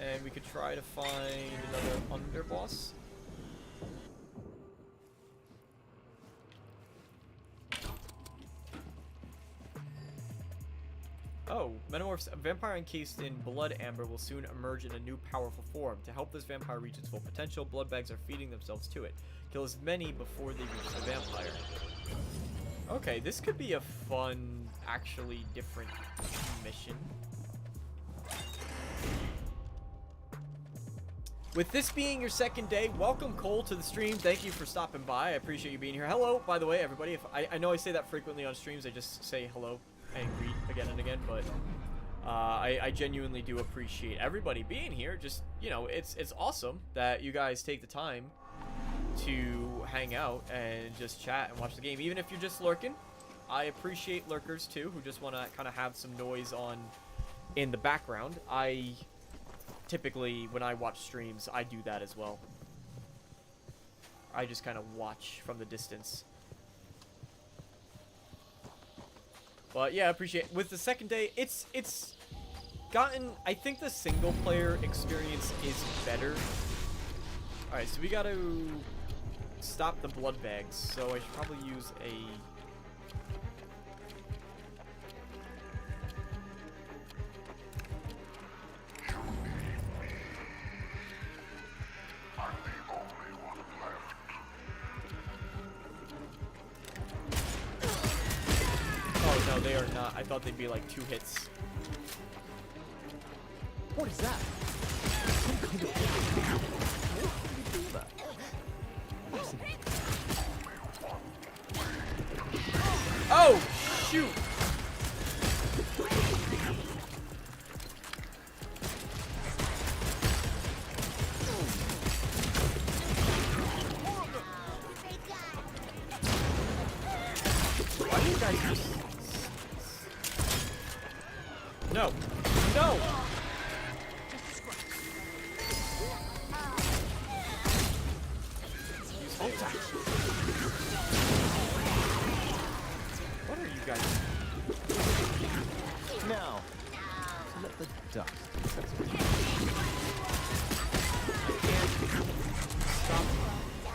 And we could try to find another underboss. Oh, Metamorphs, a vampire encased in blood amber will soon emerge in a new powerful form. To help this vampire reach its full potential, blood bags are feeding themselves to it. Kill as many before they reach the vampire. Okay, this could be a fun, actually different mission. With this being your second day, welcome Cole to the stream. Thank you for stopping by. I appreciate you being here. Hello, by the way, everybody. If I know I say that frequently on streams, I just say hello and greet again and again, but I genuinely do appreciate everybody being here. Just, you know, it's awesome that you guys take the time to hang out and just chat and watch the game. Even if you're just lurking, I appreciate lurkers too, who just want to kind of have some noise on in the background. I typically, when I watch streams, I do that as well. I just kind of watch from the distance. But yeah, I appreciate with the second day, it's gotten, I think the single player experience is better. Alright, so we gotta stop the blood bags, so I should probably use a no, they are not. I thought they'd be like 2 hits. What is that? Some kind of... How do you do that? Oh, shoot! Why do you guys just... No. No! What are you guys? Now, let the dust settle. I can't stop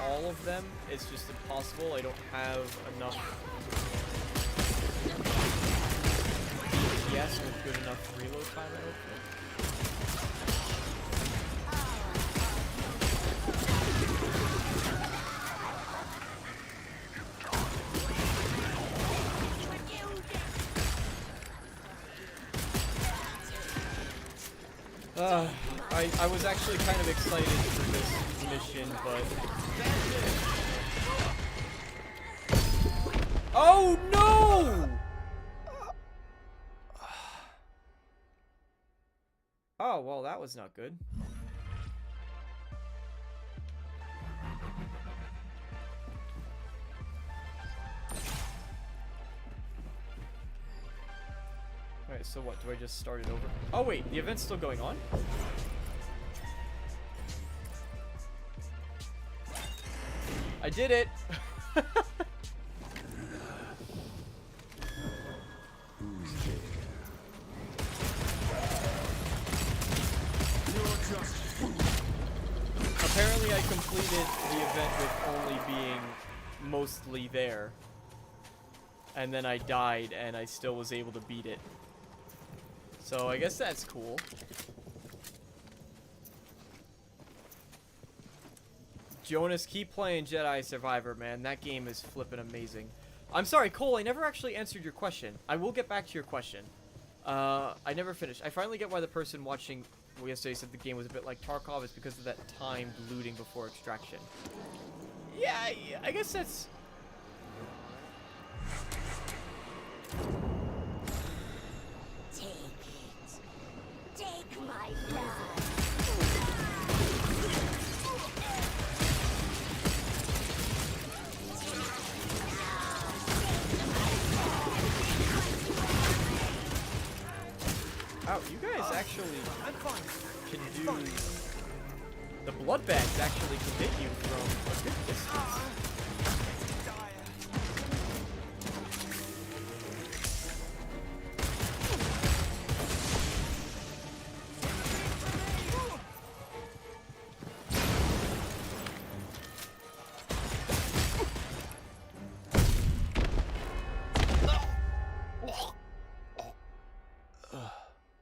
all of them. It's just impossible. I don't have enough DPS with good enough reload time, I don't think. I was actually kind of excited for this mission, but... Oh, no! Oh, well, that was not good. Alright, so what? Do I just start it over? Oh, wait, the event's still going on? I did it! Apparently I completed the event with only being mostly there. And then I died and I still was able to beat it. So I guess that's cool. Jonas, keep playing Jedi Survivor, man. That game is flippin' amazing. I'm sorry, Cole, I never actually answered your question. I will get back to your question. I never finished. I finally get why the person watching yesterday said the game was a bit like Tarkov. It's because of that timed looting before extraction. Yeah, I guess that's... Take it. Take my blood. Oh, you guys actually can do... The blood bags actually can hit you from a good distance.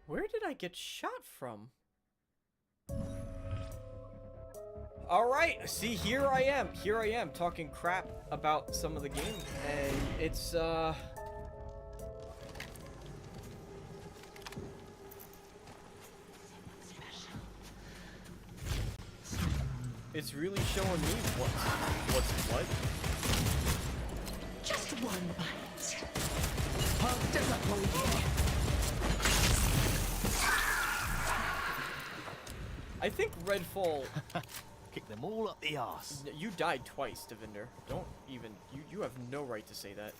Where did I get shot from? Alright, see, here I am talking crap about some of the game, and it's, it's really showing me what's what. Just one bite of disappointment. I think Redfall... Kick them all up the arse. You died twice, Devinder. Don't even... You have no right to say that.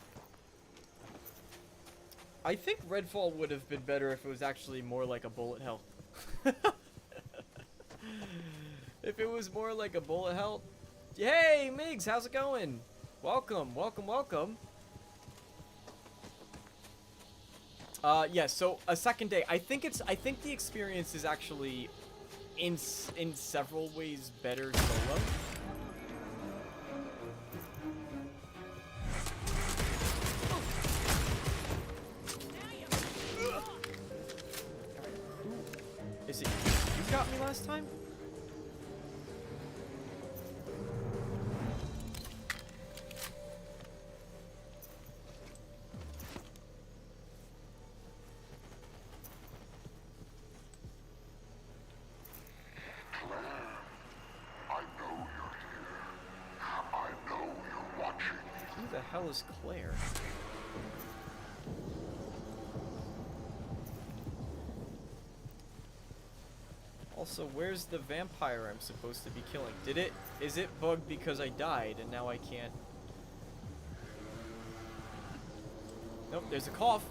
I think Redfall would have been better if it was actually more like a bullet hell. If it was more like a bullet hell... Hey, Migs, how's it going? Welcome, welcome, welcome. Yeah, so a second day. I think the experience is actually in several ways better solo. Is it you got me last time? Who the hell is Claire? Also, where's the vampire I'm supposed to be killing? Is it bugged because I died and now I can't? Nope, there's a cough.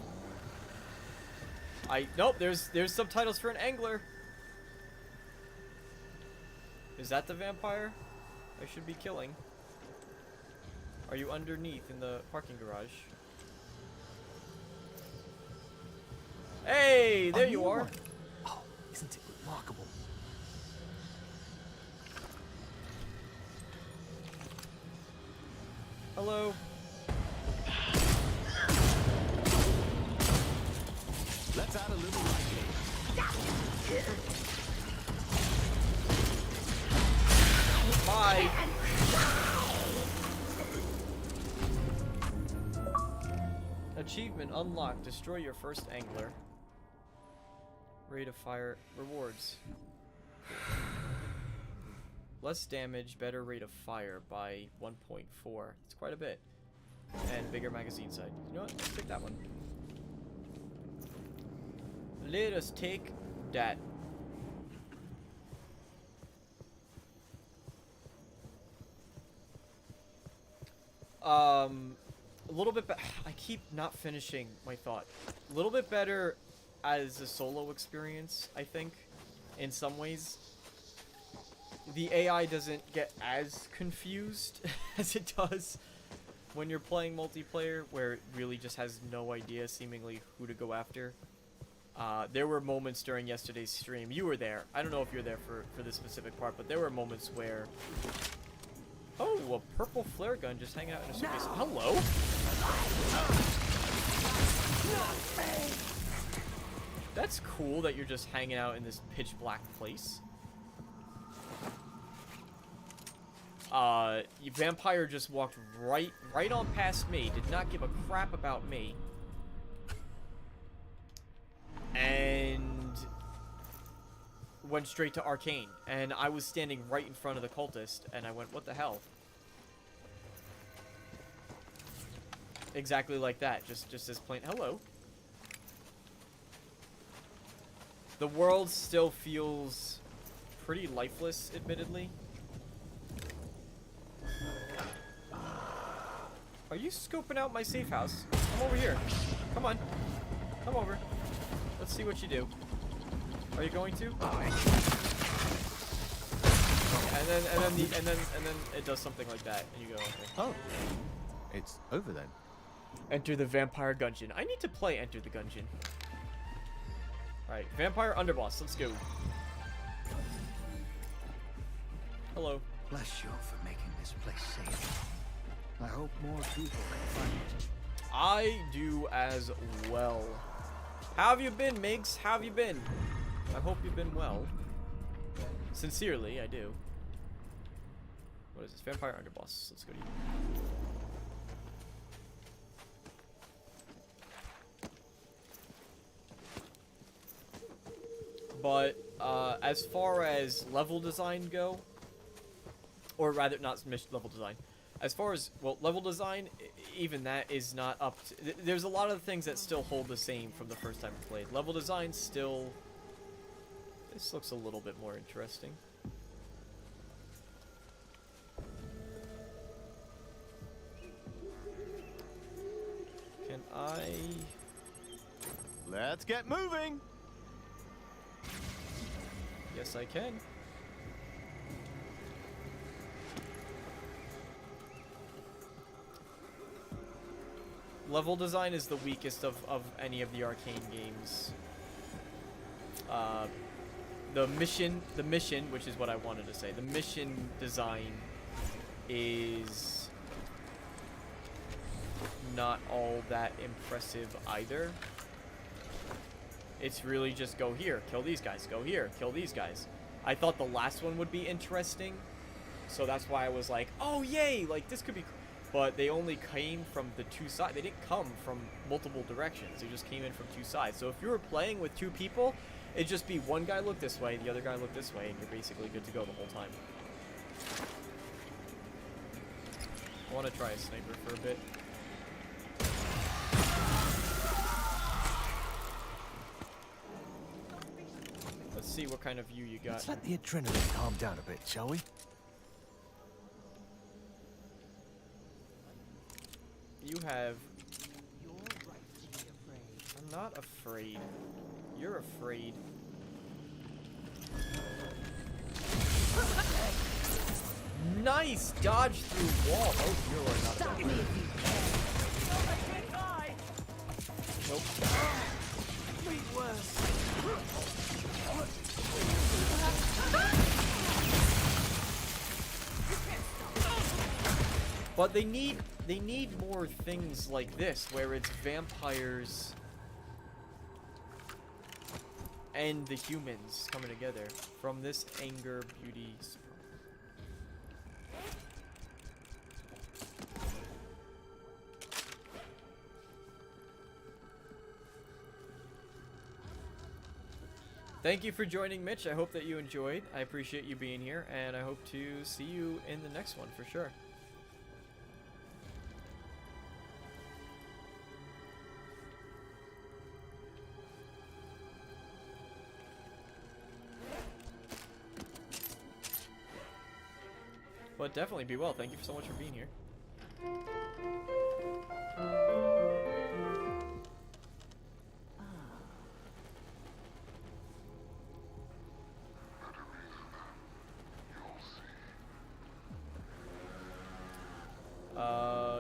Nope, there's subtitles for an angler. Is that the vampire I should be killing? Are you underneath in the parking garage? Hey, there you are. Oh, isn't it remarkable? Hello. Let's add a little light. Bye. Achievement unlocked. Destroy your first angler. Rate of fire rewards. Less damage, better rate of fire by 1.4. It's quite a bit. And bigger magazine size. You know what? Let's take that one. Let us take that. A little bit I keep not finishing my thought. A little bit better as a solo experience, I think, in some ways. The AI doesn't get as confused as it does when you're playing multiplayer, where it really just has no idea, seemingly, who to go after. There were moments during yesterday's stream, you were there, I don't know if you're there for this specific part, but there were moments where... Oh, a purple flare gun just hanging out in a suitcase. No. Hello? That's cool that you're just hanging out in this pitch black place. Vampire just walked right on past me, did not give a crap about me. And went straight to Arkane, and I was standing right in front of the cultist, and I went, what the hell? Exactly like that, just as plain, hello. The world still feels pretty lifeless, admittedly. Are you scoping out my safe house? Come over here. Come on. Come over. Let's see what you do. Are you going to? And then it does something like that, and you go, okay. Oh, it's over then. Enter the Vampire Gungeon. I need to play Enter the Gungeon. Alright, Vampire Underboss, let's go. Hello. Bless you for making this place safe. I hope more people can find it. I do as well. How have you been, Migs? How have you been? I hope you've been well. Sincerely, I do. What is this? Vampire Underboss. Let's go to you. But as far as level design go, or rather, not level design, as far as, well, level design, even that is not up to... There's a lot of things that still hold the same from the first time I played. Level design still This looks a little bit more interesting. Can I... Let's get moving! Yes, I can. Level design is the weakest of any of the Arkane games. The mission, which is what I wanted to say, the mission design is not all that impressive either. It's really just go here, kill these guys, go here, kill these guys. I thought the last one would be interesting, so that's why I was like, oh yay, like this could be cool. But they only came from the two sides. They didn't come from multiple directions. They just came in from two sides. So if you were playing with two people, it'd just be one guy look this way, the other guy look this way, and you're basically good to go the whole time. I want to try a sniper for a bit. Let's see what kind of view you got. Let's let the adrenaline calm down a bit, shall we? You have... You're right to be afraid. I'm not afraid. You're afraid. Nice! Dodge through wall. Oh, you're not a bad guy. Nope. But they need more things like this, where it's vampires and the humans coming together from this anger, beauty. Thank you for joining, Mitch. I hope that you enjoyed. I appreciate you being here, and I hope to see you in the next one for sure. But definitely be well. Thank you so much for being here.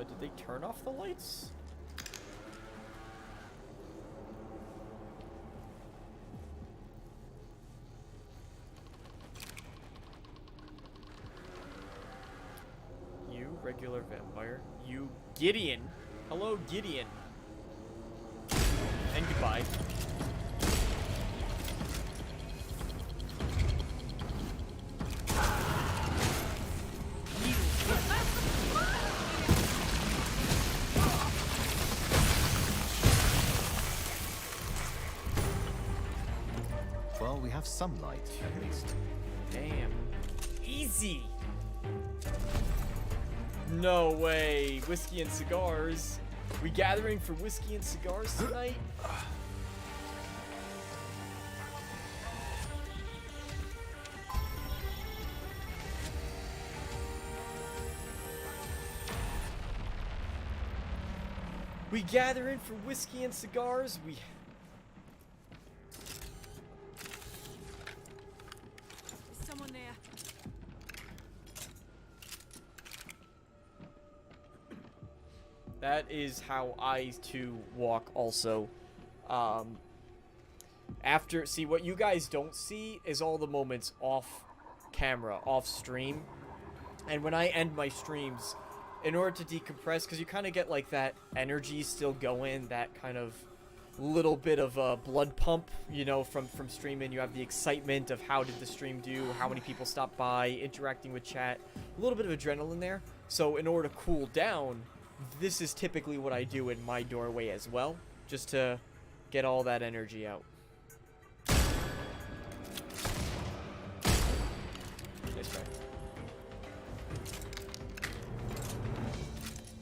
Did they turn off the lights? You, regular vampire. You, Gideon. Hello, Gideon. And goodbye. Well, we have some light, at least. Damn. Easy. No way. Whiskey and cigars. We gathering for whiskey and cigars tonight? We gathering for whiskey and cigars? We... Is someone there? That is how I too walk also. See, what you guys don't see is all the moments off camera, off stream. And when I end my streams, in order to decompress, because you kind of get like that energy still going, that kind of little bit of a blood pump, you know, from streaming. You have the excitement of how did the stream do, how many people stopped by, interacting with chat, a little bit of adrenaline there. So in order to cool down, this is typically what I do in my doorway as well, just to get all that energy out. Nice try.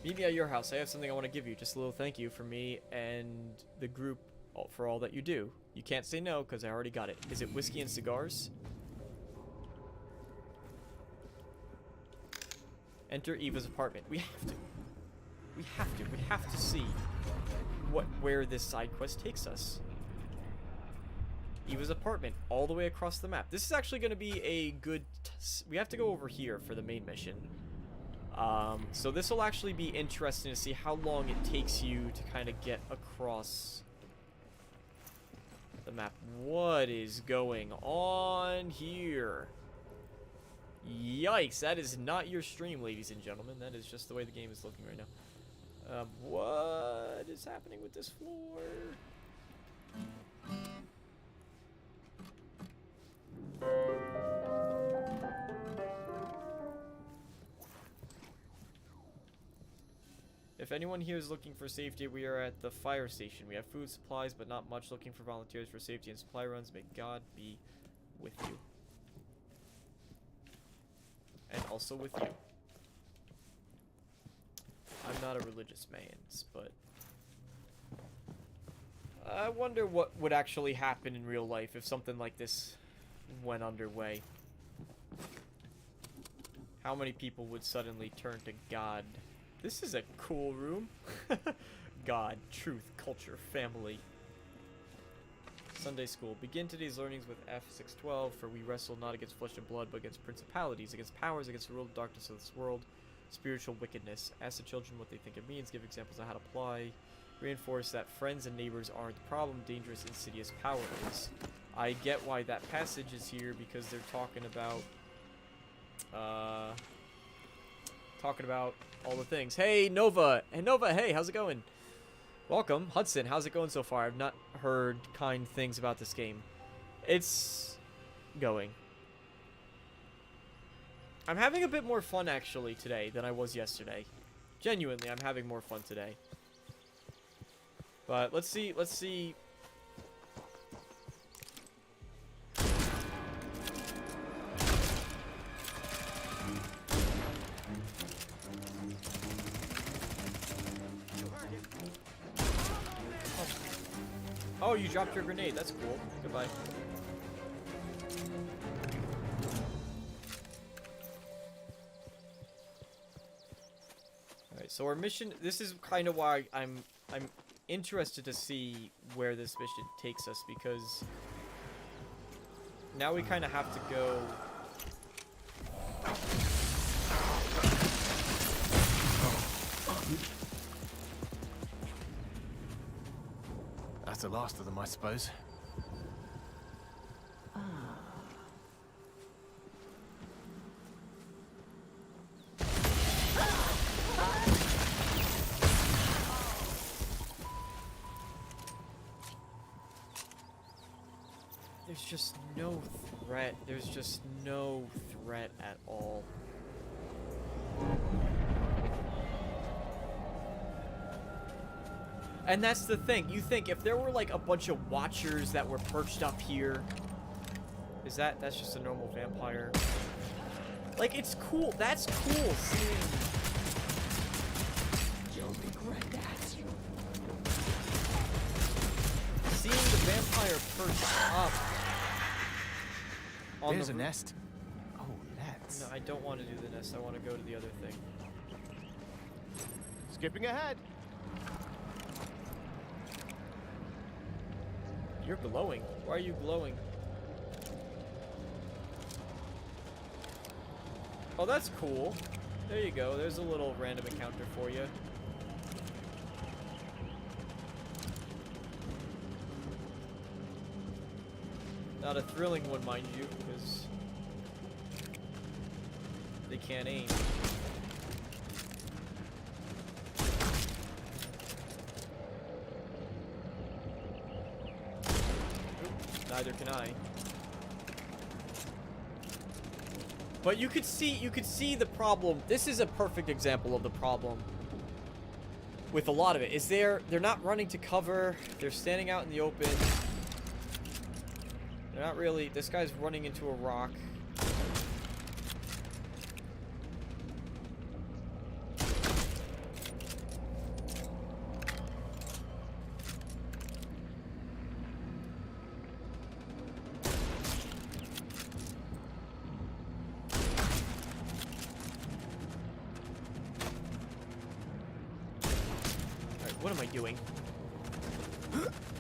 Meet me at your house. I have something I want to give you. Just a little thank you for me and the group for all that you do. You can't say no, because I already got it. Is it whiskey and cigars? Enter Eva's apartment. We have to. We have to. We have to see where this side quest takes us. Eva's apartment, all the way across the map. This is actually going to be a good... we have to go over here for the main mission. So this will actually be interesting to see how long it takes you to kind of get across the map. What is going on here? Yikes, that is not your stream, ladies and gentlemen. That is just the way the game is looking right now. What is happening with this floor? If anyone here is looking for safety, we are at the fire station. We have food supplies, but not much. Looking for volunteers for safety and supply runs. May God be with you. And also with you. I'm not a religious man, but I wonder what would actually happen in real life if something like this went underway. How many people would suddenly turn to God? This is a cool room. God, truth, culture, family. Sunday school. Begin today's learnings with F612, for we wrestle not against flesh and blood, but against principalities, against powers, against the rule of darkness of this world, spiritual wickedness. Ask the children what they think it means, give examples of how to apply, reinforce that friends and neighbors aren't the problem, dangerous, insidious power is. I get why that passage is here, because they're talking about all the things. Hey, Nova! Hey, Nova, hey, how's it going? Welcome. Hudson, how's it going so far? I've not heard kind things about this game. It's going. I'm having a bit more fun, actually, today than I was yesterday. Genuinely, I'm having more fun today. But let's see. Oh, you dropped your grenade. That's cool. Goodbye. Alright, so our mission... this is kind of why I'm interested to see where this mission takes us, because now we kind of have to go... That's the last of them, I suppose. There's just no threat. There's just no threat at all. And that's the thing. You think if there were like a bunch of watchers that were perched up here, that's just a normal vampire? Like, it's cool. That's cool seeing. You'll regret that. Seeing the vampire perched up on There's the a nest. Oh, nets. No, I don't want to do the nest. I want to go to the other thing. Skipping ahead. You're glowing. Why are you glowing? Oh, that's cool. There you go. There's a little random encounter for you. Not a thrilling one, mind you, because they can't aim. Neither can I. But you could see the problem. This is a perfect example of the problem with a lot of it. Is they're not running to cover. They're standing out in the open. They're not really. This guy's running into a rock. what am I doing?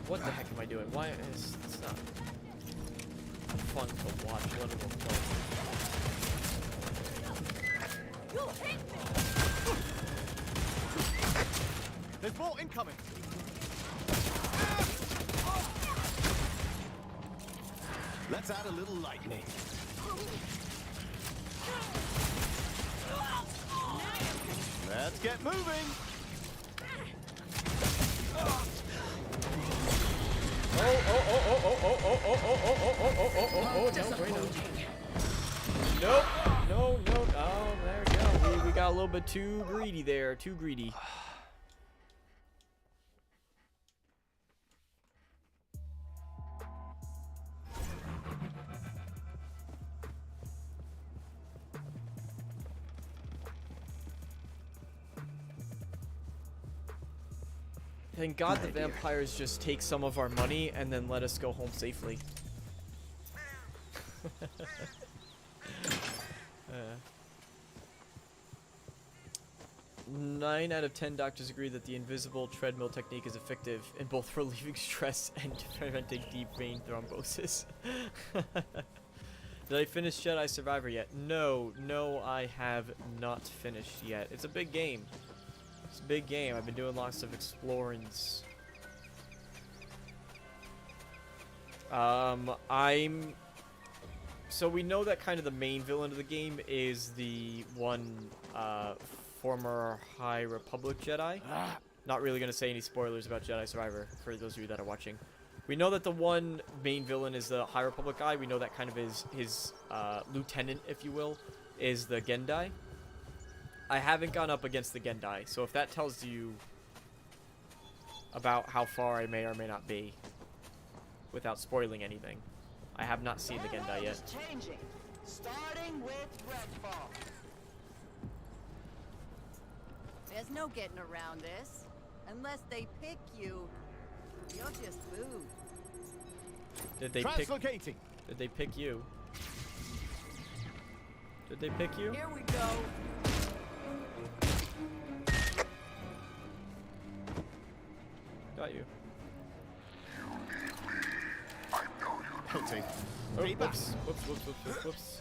What the heck am I doing? Why is it's not fun to watch, let alone play. There's more incoming. Let's add a little lightning. Let's get moving. Oh, no, Brano. Nope. No. Oh, there we go. We got a little bit too greedy there. Too greedy. Thank God the vampires just take some of our money and then let us go home safely. 9 out of 10 doctors agree that the invisible treadmill technique is effective in both relieving stress and preventing deep vein thrombosis. Did I finish Jedi Survivor yet? No, I have not finished yet. It's a big game. It's a big game. I've been doing lots of explorings. So we know that kind of the main villain of the game is the one former High Republic Jedi. Not really going to say any spoilers about Jedi Survivor for those of you that are watching. We know that the one main villain is the High Republic guy. We know that kind of his lieutenant, if you will, is the Gendai. I haven't gone up against the Gendai, so if that tells you about how far I may or may not be, without spoiling anything, I have not seen the Gendai yet. Changing, starting with Redfall. There's no getting around this. Unless they pick you, you'll just move. Did they Translocating. Did they pick you? Did they pick you? Here we go. Got you. Hilting. Oh, whoops.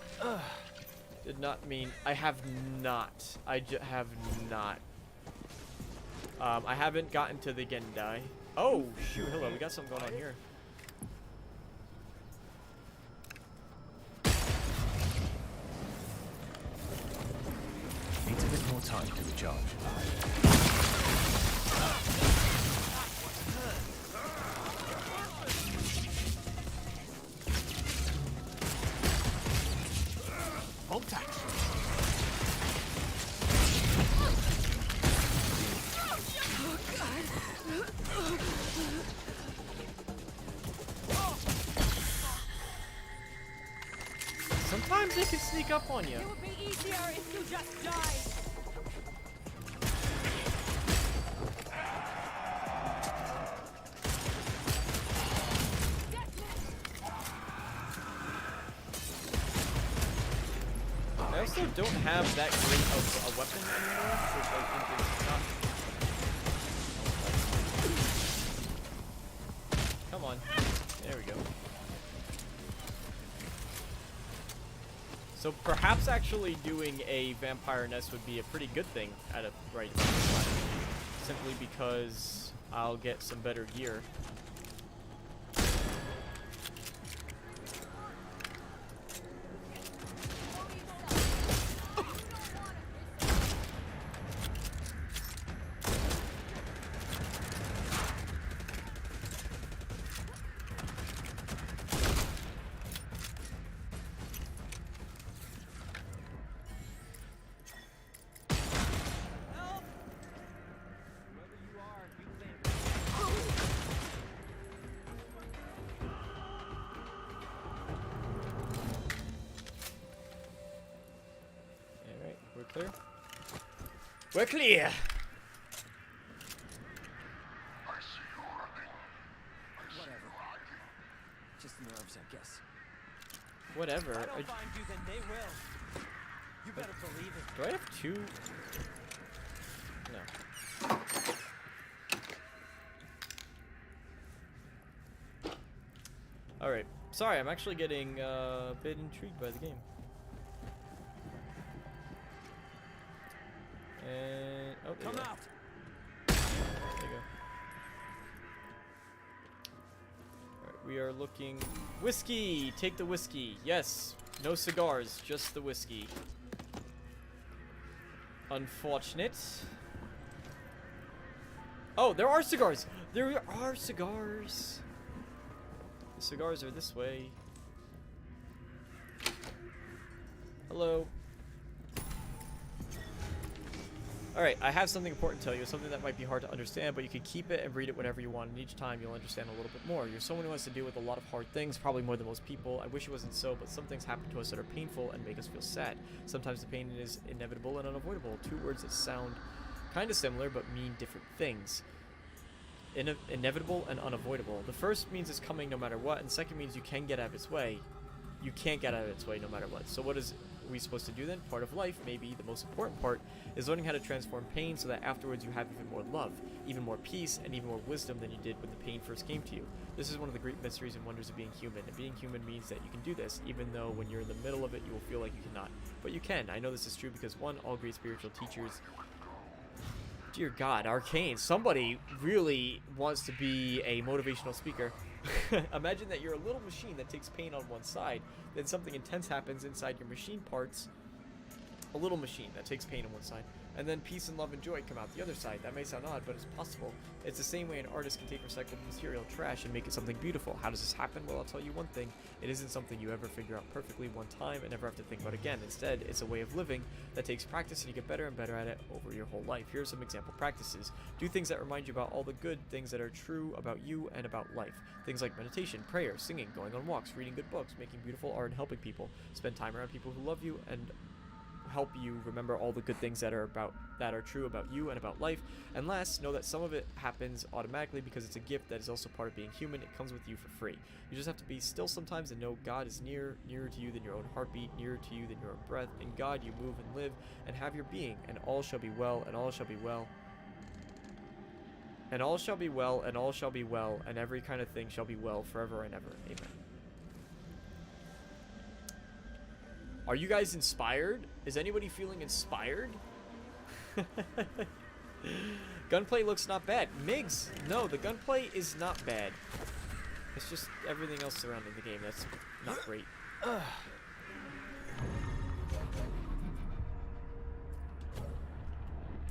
Did not mean. I have not. I have not. I haven't gotten to the Gendai. Oh, shoot. Hello. We got something going on here. Needs a bit more time to recharge. Sometimes they can sneak up on you. It would be easier if you just died. I also don't have that great of a weapon anymore, which I think is not. Come on. There we go. So perhaps actually doing a vampire nest would be a pretty good thing at a right time. Simply because I'll get some better gear. Clear? We're clear! Whatever. Just nerves, I guess. Whatever. If I don't find you, then they will. You better believe it. Do I have two? No. Alright. Sorry, I'm actually getting a bit intrigued by the game. And oh, there you go. out. There you go. Alright, we are looking whiskey. Take the whiskey. Yes. No cigars, just the whiskey. Unfortunate. Oh, there are cigars. There are cigars. The cigars are this way. Hello. Alright, I have something important to tell you, something that might be hard to understand, but you can keep it and read it whenever you want, and each time you'll understand a little bit more. You're someone who has to deal with a lot of hard things, probably more than most people. I wish it wasn't so, but some things happen to us that are painful and make us feel sad. Sometimes the pain is inevitable and unavoidable, two words that sound kind of similar but mean different things. Inevitable and unavoidable. The first means it's coming no matter what, and the second means you can get out of its way. You can't get out of its way no matter what. So what are we supposed to do then? Part of life, maybe the most important part, is learning how to transform pain so that afterwards you have even more love, even more peace, and even more wisdom than you did when the pain first came to you. This is one of the great mysteries and wonders of being human, and being human means that you can do this, even though when you're in the middle of it you will feel like you cannot. But you can. I know this is true because one, all great spiritual teachers... Dear God, Arkane, somebody really wants to be a motivational speaker. Imagine that you're a little machine that takes pain on one side, then something intense happens inside your machine parts. A little machine that takes pain on one side, and then peace and love and joy come out the other side. That may sound odd, but it's possible. It's the same way an artist can take recycled material, trash, and make it something beautiful. How does this happen? Well, I'll tell you one thing. It isn't something you ever figure out perfectly one time and never have to think about again. Instead, it's a way of living that takes practice and you get better and better at it over your whole life. Here are some example practices. Do things that remind you about all the good things that are true about you and about life. Things like meditation, prayer, singing, going on walks, reading good books, making beautiful art, and helping people. Spend time around people who love you and help you remember all the good things that are true about you and about life. And last, know that some of it happens automatically because it's a gift that is also part of being human. It comes with you for free. You just have to be still sometimes and know God is nearer to you than your own heartbeat, nearer to you than your own breath. In God you move and live and have your being, and all shall be well, and all shall be well. And all shall be well, and all shall be well, and every kind of thing shall be well forever and ever. Amen. Are you guys inspired? Is anybody feeling inspired? Gunplay looks not bad. Migs, no, the gunplay is not bad. It's just everything else surrounding the game that's not great. Alright,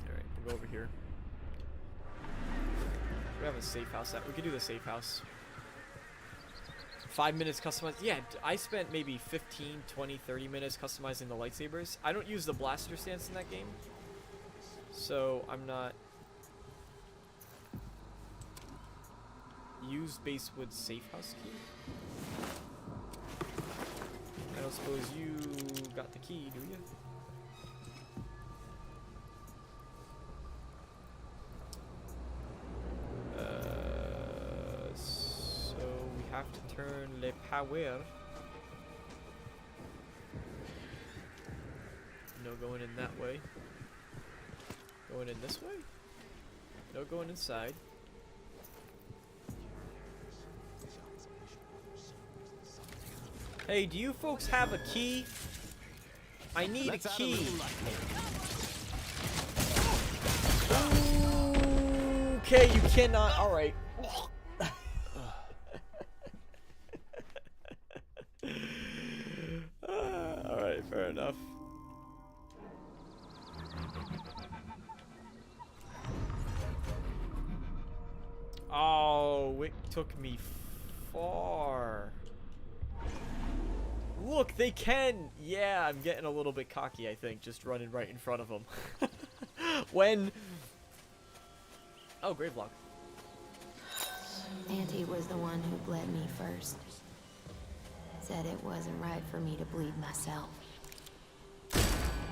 we'll go over here. We have a safe house. We could do the safe house. 5 minutes customized. Yeah, I spent maybe 15, 20, 30 minutes customizing the lightsabers. I don't use the blaster stance in that game, so I'm not... Use Basewood safe house key? I don't suppose you got the key, do you? Have to turn le power. No going in that way. Going in this way? No going inside. Hey, do you folks have a key? I need a key. Okay, you cannot. All right. Alright, fair enough. Oh, it took me far. Look, they can! Yeah, I'm getting a little bit cocky, I think, just running right in front of them. When... Oh, grave log. Auntie was the one who bled me first. Said it wasn't right for me to bleed myself.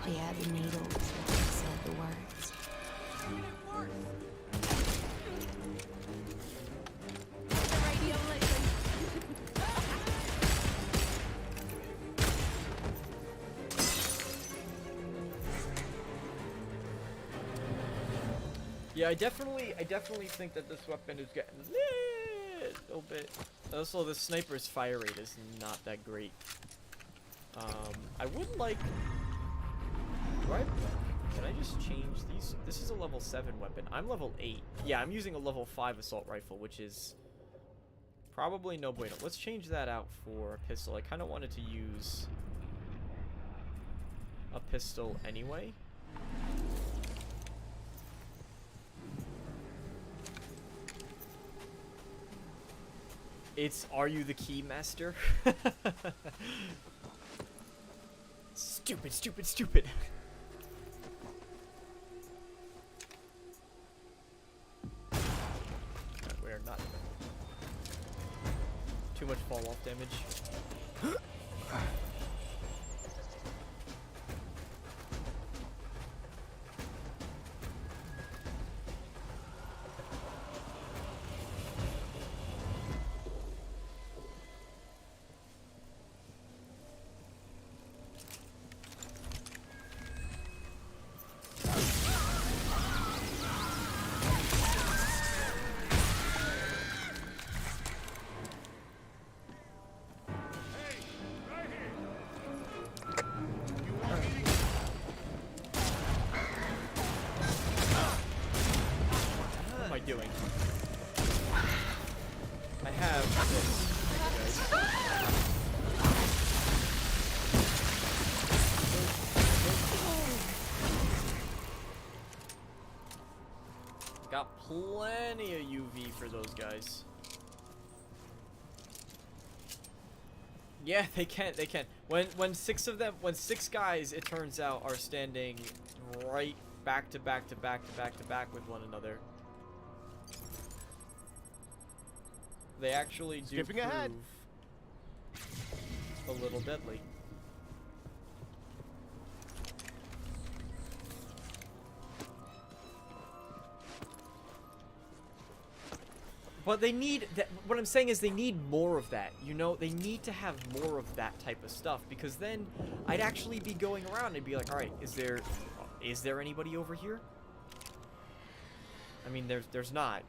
She had the needles and said the words. Yeah, I definitely think that this weapon is getting a little bit Also, the sniper's fire rate is not that great. I would like... Can I just change these? This is a level 7 weapon. I'm level 8. Yeah, I'm using a level 5 assault rifle, which is probably no bueno. Let's change that out for a pistol. I kind of wanted to use a pistol anyway. It's, are you the key master? Stupid, stupid, stupid. We're not. Too much fall off damage. Doing. I have this. Got plenty of UV for those guys. Yeah, they can. They can. When 6 of them, when 6 guys, it turns out, are standing right back to back to back to back to back with one another. They actually do Skipping ahead. A little deadly. But they need that. What I'm saying is they need more of that. You know, they need to have more of that type of stuff, because then I'd actually be going around and be like, all right, is there anybody over here? I mean, there's not.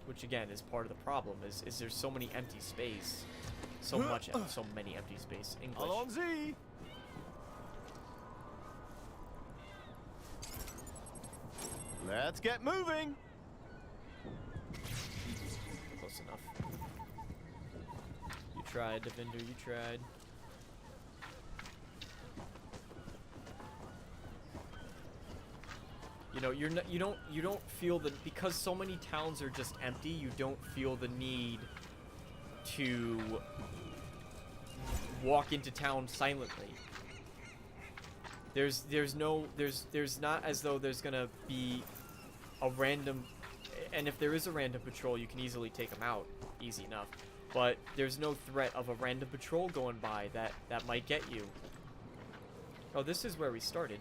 Which again is part of the problem, is there's so many empty space. So many empty space. English. Allons-y! Let's get moving! Close enough. You tried, Devinder, you tried. You know, you don't feel the, because so many towns are just empty, you don't feel the need to walk into town silently. There's not as though there's gonna be a random, and if there is a random patrol, you can easily take them out, easy enough. But there's no threat of a random patrol going by that might get you. Oh, this is where we started.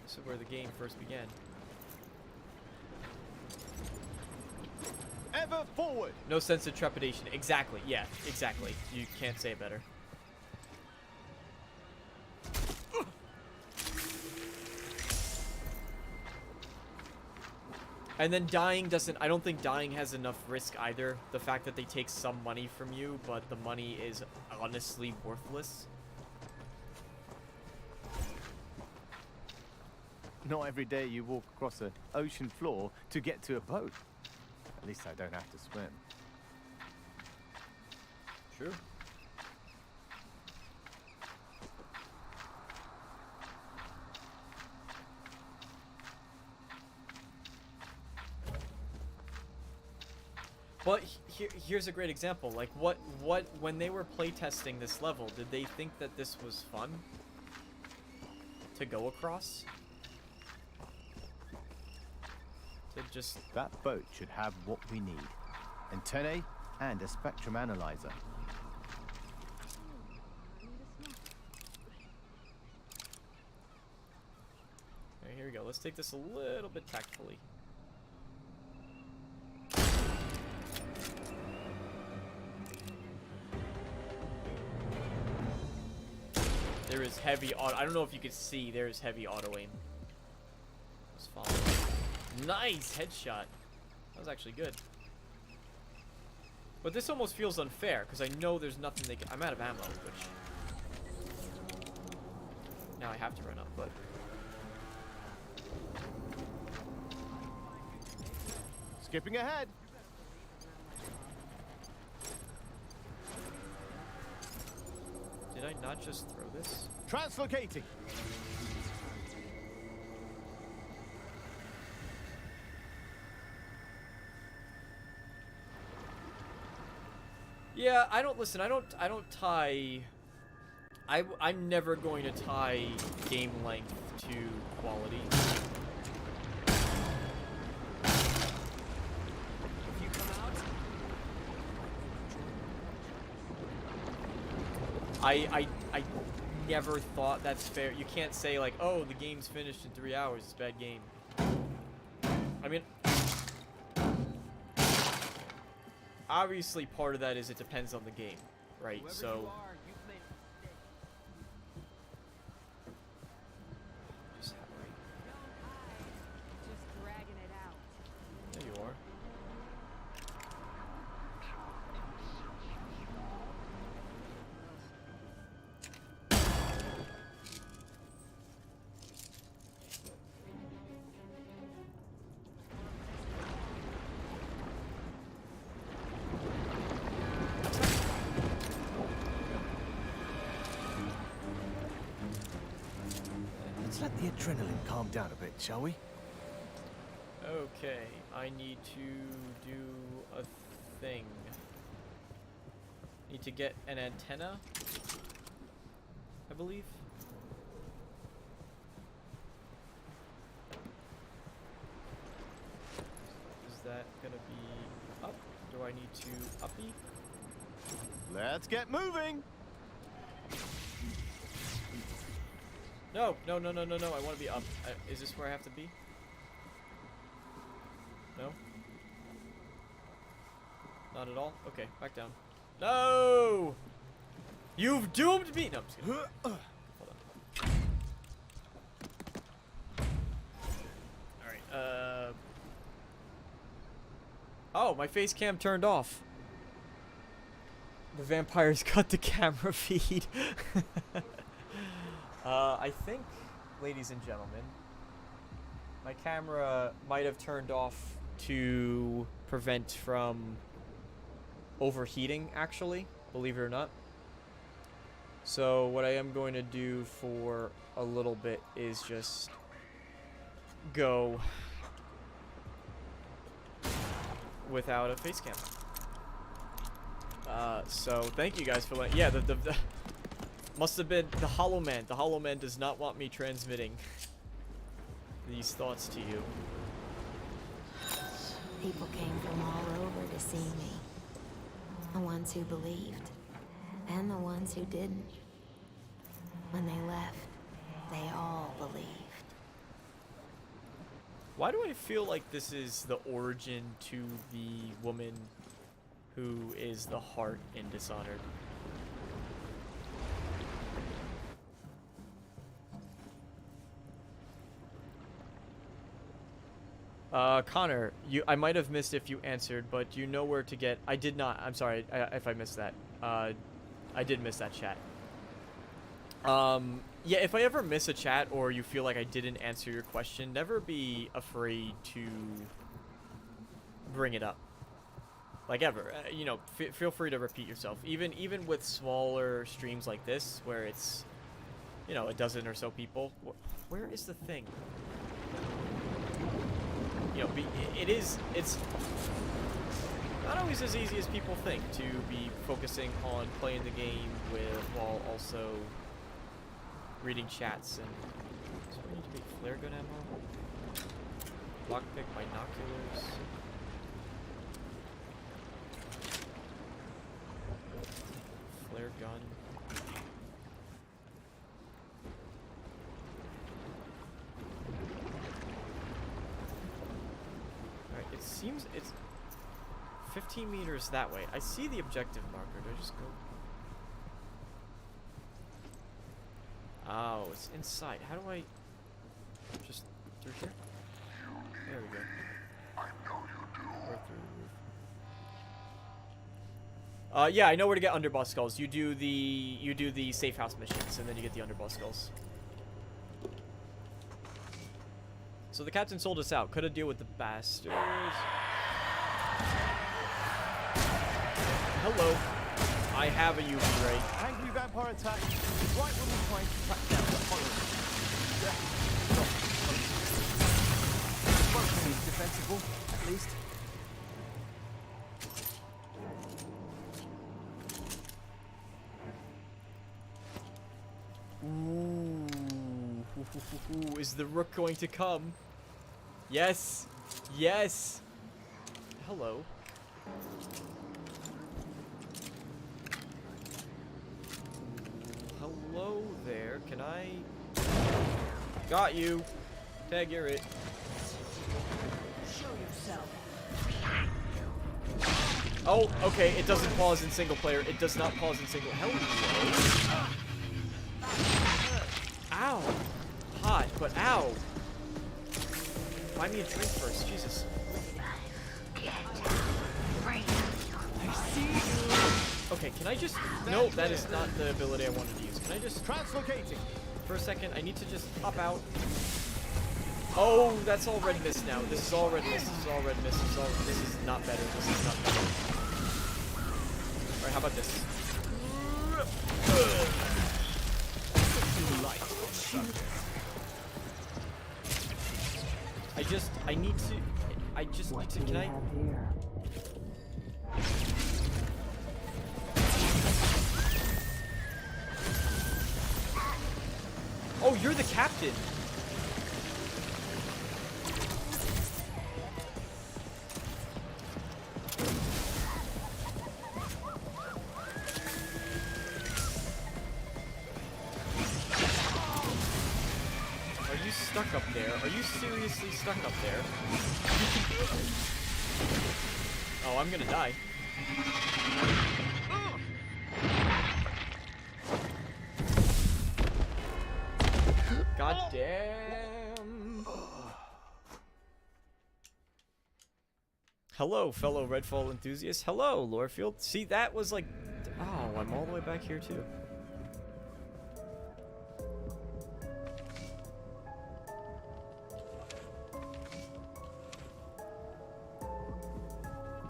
This is where the game first began. Ever forward! No sense of trepidation. Exactly. Yeah, exactly. You can't say it better. And then dying doesn't... I don't think dying has enough risk either. The fact that they take some money from you, but the money is honestly worthless. Not every day you walk across an ocean floor to get to a boat. At least I don't have to swim. True. But here's a great example. Like, when they were playtesting this level, did they think that this was fun to go across? That boat should have what we need. Antennae and a spectrum analyzer. Okay, here we go. Let's take this a little bit tactfully. There is heavy auto. I don't know if you can see. There is heavy auto aim. Just follow. Nice headshot. That was actually good. But this almost feels unfair, because I know there's nothing they can... I'm out of ammo, which... Now I have to run up, but... Skipping ahead. Did I not just throw this? Translocating. Yeah, I don't listen. I don't tie. I'm never going to tie game length to quality. If you come out, I never thought that's fair. You can't say like, oh, the game's finished in 3 hours. It's a bad game. I mean, obviously part of that is it depends on the game, right? whoever So. you are, you've made a mistake. Just have right. Just dragging it out. There you are. Let's let the adrenaline calm down a bit, shall we? Okay, I need to do a thing. Need to get an antenna, I believe. Is that gonna be up? Do I need to uppy? Let's get moving. No, no, no, no, no, no. I want to be up. Is this where I have to be? No? Not at all? Okay, back down. No! You've doomed me! No, I'm just kidding. Hold on. Alright, oh, my face cam turned off. The vampires cut the camera feed. I think, ladies and gentlemen, my camera might have turned off to prevent from overheating, actually, believe it or not. So what I am going to do for a little bit is just go without a face cam. So thank you guys for letting, yeah, the must have been the Hollow Man. The Hollow Man does not want me transmitting these thoughts to you. People came from all over to see me. The ones who believed, and the ones who didn't. When they left, they all believed. Why do I feel like this is the origin to the woman who is the heart in Dishonored? Connor, I might have missed if you answered, but you know where to get... I did not. I'm sorry if I missed that. I did miss that chat. Yeah, if I ever miss a chat or you feel like I didn't answer your question, never be afraid to bring it up. Like, ever. You know, feel free to repeat yourself. Even with smaller streams like this, where it's, you know, a dozen or so people. Where is the thing? You know, it's not always as easy as people think to be focusing on playing the game while also reading chats. And so I need to make flare gun ammo, lockpick, binoculars, flare gun. It seems it's 15 meters that way. I see the objective marker. Do I just go? Oh, it's inside. How do I just through here? There we go. I know you do. Or through the roof. Yeah, I know where to get underboss skulls. You do the safe house missions, and then you get the underboss skulls. So the captain sold us out. Could have deal with the bastards. Hello. I have a UV ray. Angry vampire attack right when we're trying to track down the followers. Both seems defensible, at least. Ooh, is the rook going to come? Yes. Yes. Hello. Hello there. Can I? Got you. Tag, you're it. Show yourself. Oh, okay. It doesn't pause in single player. It does not pause in single. Hello. Ow. Hot, but ow. Buy me a drink first. Jesus. Okay, can I just... No, that is not the ability I wanted to use. Can I just... Translocating. For a second, I need to just pop out. Oh, that's all red mist now. This is all red mist. This is all red mist. This is not better. This is not better. Alright, how about this? I need to, can I? Oh, you're the captain. Are you stuck up there? Are you seriously stuck up there? Oh, I'm gonna die. God damn. Hello, fellow Redfall enthusiasts. Hello, Lorefield. See, that was like... Oh, I'm all the way back here, too.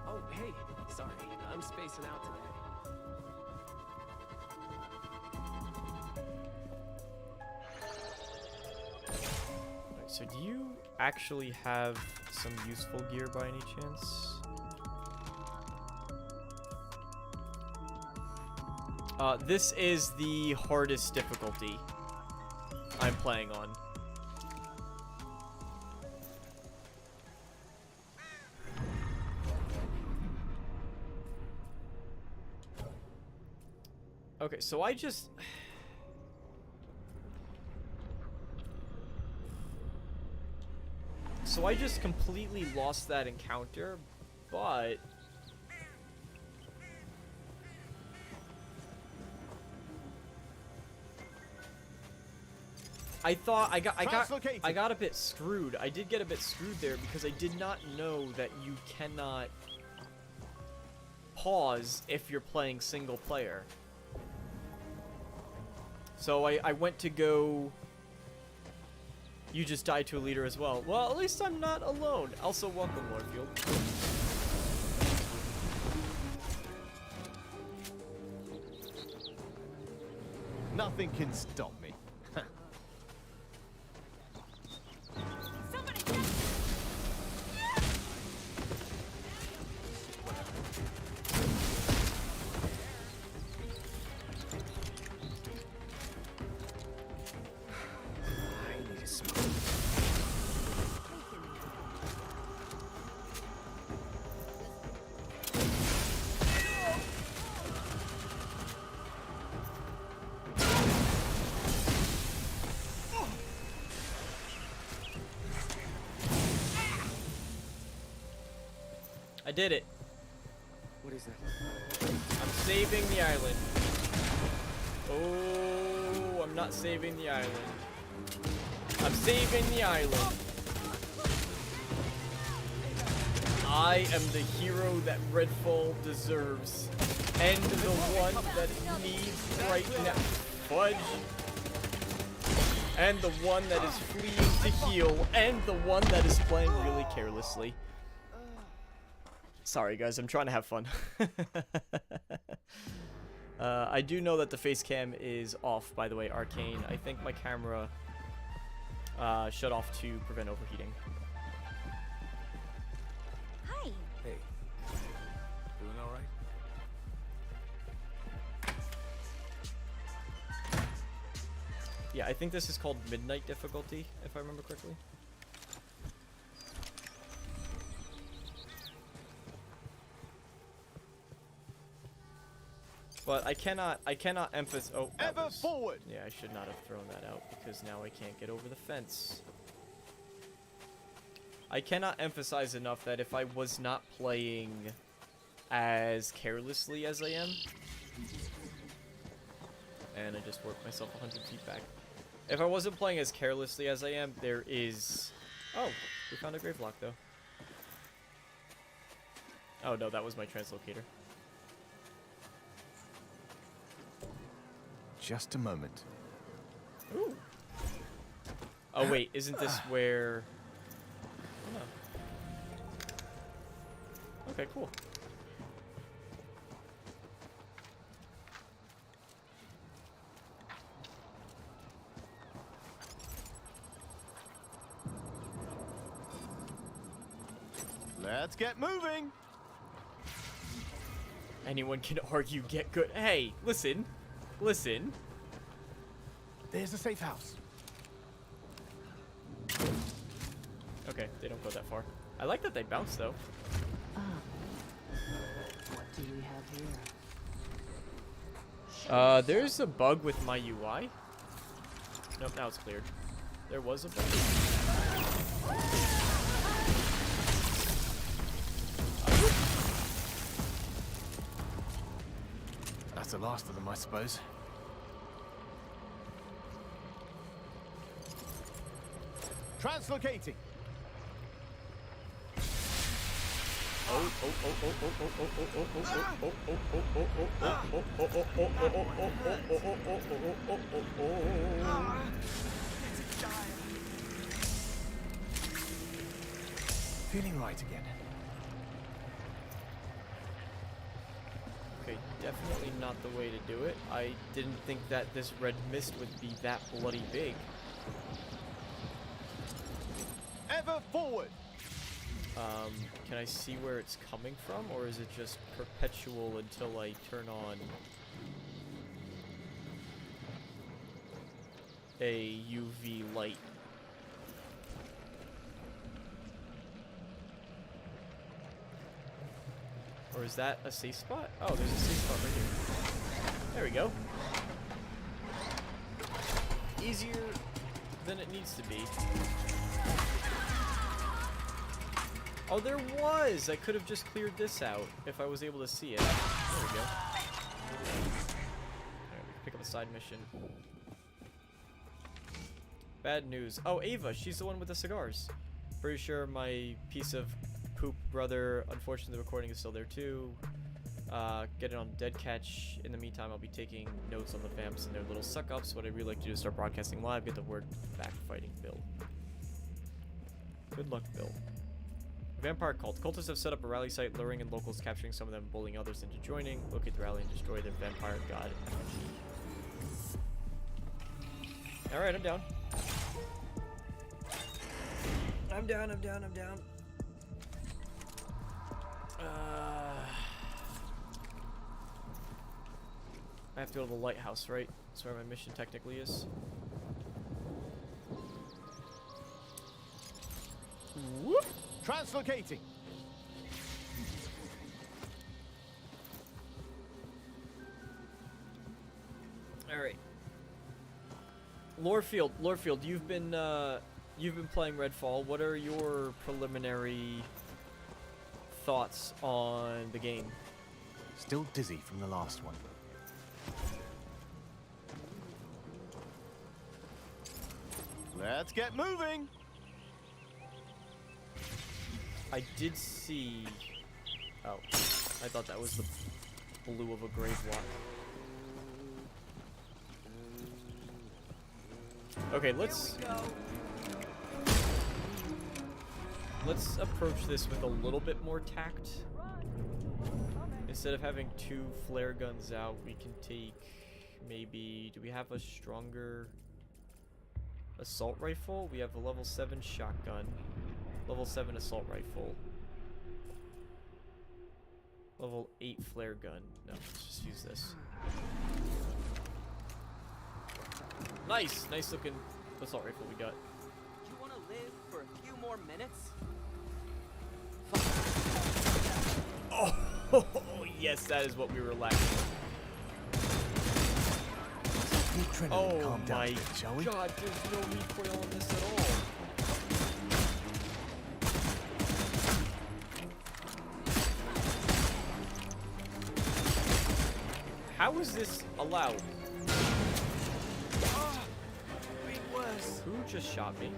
Oh, hey. Sorry, I'm spacing out today. So do you actually have some useful gear by any chance? This is the hardest difficulty I'm playing on. Okay, so I just... So I just completely lost that encounter, but... I thought I got a bit screwed. I did get a bit screwed there because I did not know that you cannot pause if you're playing single player. So I went to go... You just died to a leader as well. Well, at least I'm not alone. Also, welcome, Lorefield. Nothing can stop me. I did it. What is that? I'm saving the island. Oh, I'm not saving the island. I'm saving the island. I am the hero that Redfall deserves. and the one that needs right now. Fudge. And the one that is fleeing to heal, and the one that is playing really carelessly. Sorry guys, I'm trying to have fun. I do know that the face cam is off, by the way, Arkane. I think my camera shut off to prevent overheating. Hi. Hey. Doing all right? Yeah, I think this is called Midnight difficulty, if I remember correctly. But I cannot emphasize. Oh, Ever forward. Yeah, I should not have thrown that out because now I can't get over the fence. I cannot emphasize enough that if I was not playing as carelessly as I am, and I just worked myself 100 feet back. If I wasn't playing as carelessly as I am, there is. Oh, we found a grave lock though. Oh no, that was my translocator. Just a moment. Ooh. Oh wait, isn't this where? Oh, no. Okay, cool. Let's get moving. Anyone can argue get good. Hey, listen. Listen. There's a safe house. Okay, they don't go that far. I like that they bounce though. What do we have here? There's a bug with my UI. Nope, now it's cleared. There was a bug. That's the last of them, I suppose. Translocating. Feeling right again. Okay, definitely not the way to do it. I didn't think that this red mist would be that bloody big. Ever forward. Can I see where it's coming from, or is it just perpetual until I turn on a UV light? Or is that a safe spot? Oh, there's a safe spot right here. There we go. Easier than it needs to be. Oh, there was! I could have just cleared this out if I was able to see it. There we go. Alright, we can pick up a side mission. Bad news. Oh, Ava, she's the one with the cigars. Pretty sure my piece of poop brother, unfortunately the recording is still there too. Get it on dead catch. In the meantime, I'll be taking notes on the vamps and their little suck-ups. What I'd really like to do is start broadcasting live, get the word back fighting Bill. Good luck, Bill. Vampire cult. Cultists have set up a rally site, luring in locals, capturing some of them, bullying others into joining. Locate the rally and destroy their vampire god effigy. Alright, I'm down. I'm down. I have to go to the lighthouse, right? That's where my mission technically is. Whoop. Translocating. All right. Lorefield, you've been playing Redfall. What are your preliminary thoughts on the game? Still dizzy from the last one. Let's get moving. I did see. Oh, I thought that was the blue of a grave walk. Okay, let's approach this with a little bit more tact. Instead of having 2 flare guns out, we can take maybe... Do we have a stronger assault rifle? We have a level 7 shotgun, level 7 assault rifle, level 8 flare gun. No, let's just use this. Nice! Nice looking assault rifle we got. Do you want to live for a few more minutes? Oh, yes, that is what we were lacking. Oh calm down my a bit, shall we? god, there's no recoil on this at all. How is this allowed? Who just shot me?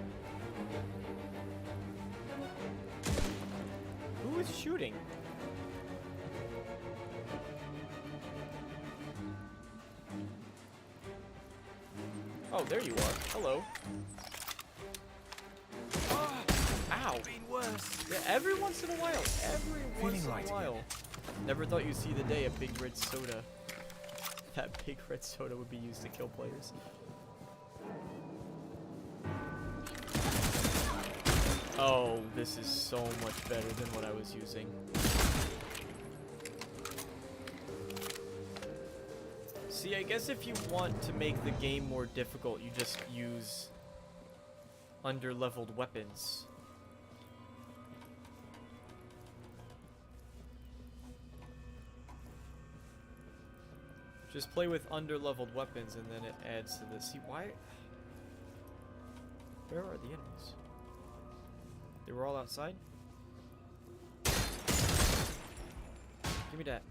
Who is shooting? Oh, there you are. Hello. Ow. Yeah, every once in a while. Every once in a while. Never thought you'd see the day a big red soda. That big red soda would be used to kill players. Oh, this is so much better than what I was using. See, I guess if you want to make the game more difficult, you just use under-leveled weapons. Just play with under-leveled weapons and then it adds to this. See, why? Where are the enemies? They were all outside? Give me that.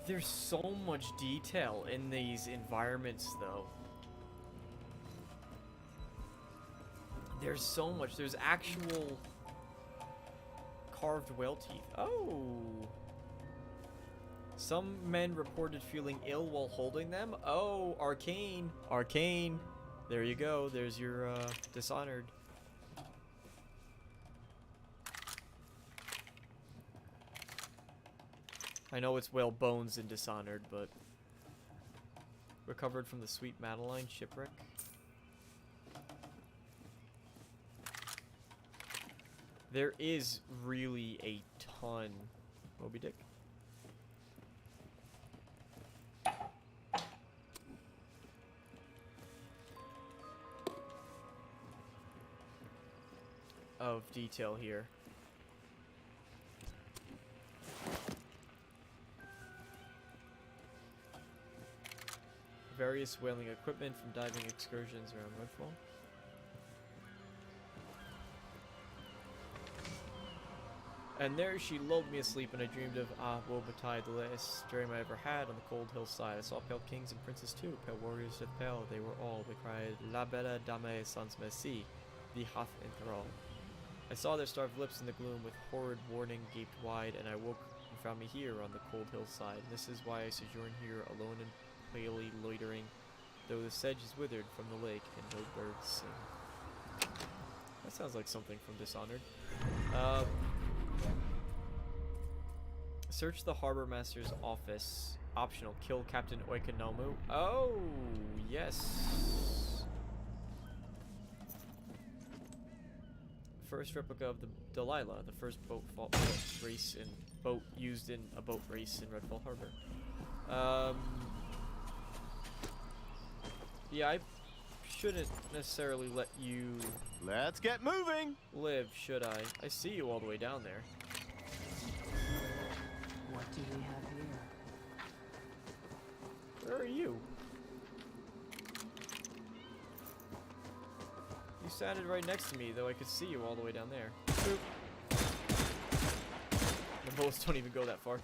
There's so much detail in these environments, though. There's so much. There's actual carved whale teeth. Oh! Some men reported feeling ill while holding them. Oh, Arkane. Arkane. There you go. There's your Dishonored. I know it's whale bones in Dishonored, but recovered from the Sweet Madeline shipwreck. There is really a ton. Moby Dick. Of detail here. Various whaling equipment from diving excursions around Redfall. And there she lulled me asleep, and I dreamed of Wobatai, the last dream I ever had on the cold hillside. I saw pale kings and princes too, pale warriors with pale, they were all. They cried, La bella dame sans merci, the hath enthralled. I saw their starved lips in the gloom with horrid warning gaped wide, and I woke and found me here on the cold hillside. And this is why I sojourn here alone and palely loitering, though the sedge is withered from the lake and no birds sing. That sounds like something from Dishonored. Search the harbor master's office. Optional. Kill Captain Oikonomu. Oh, yes. First replica of the Delilah, the first boat used in a boat race in Redfall Harbor. Yeah, I shouldn't necessarily let you... Let's get moving! Live, should I? I see you all the way down there. What do we have here? Where are you? You sounded right next to me, though I could see you all the way down there. Boop. The bullets don't even go that far.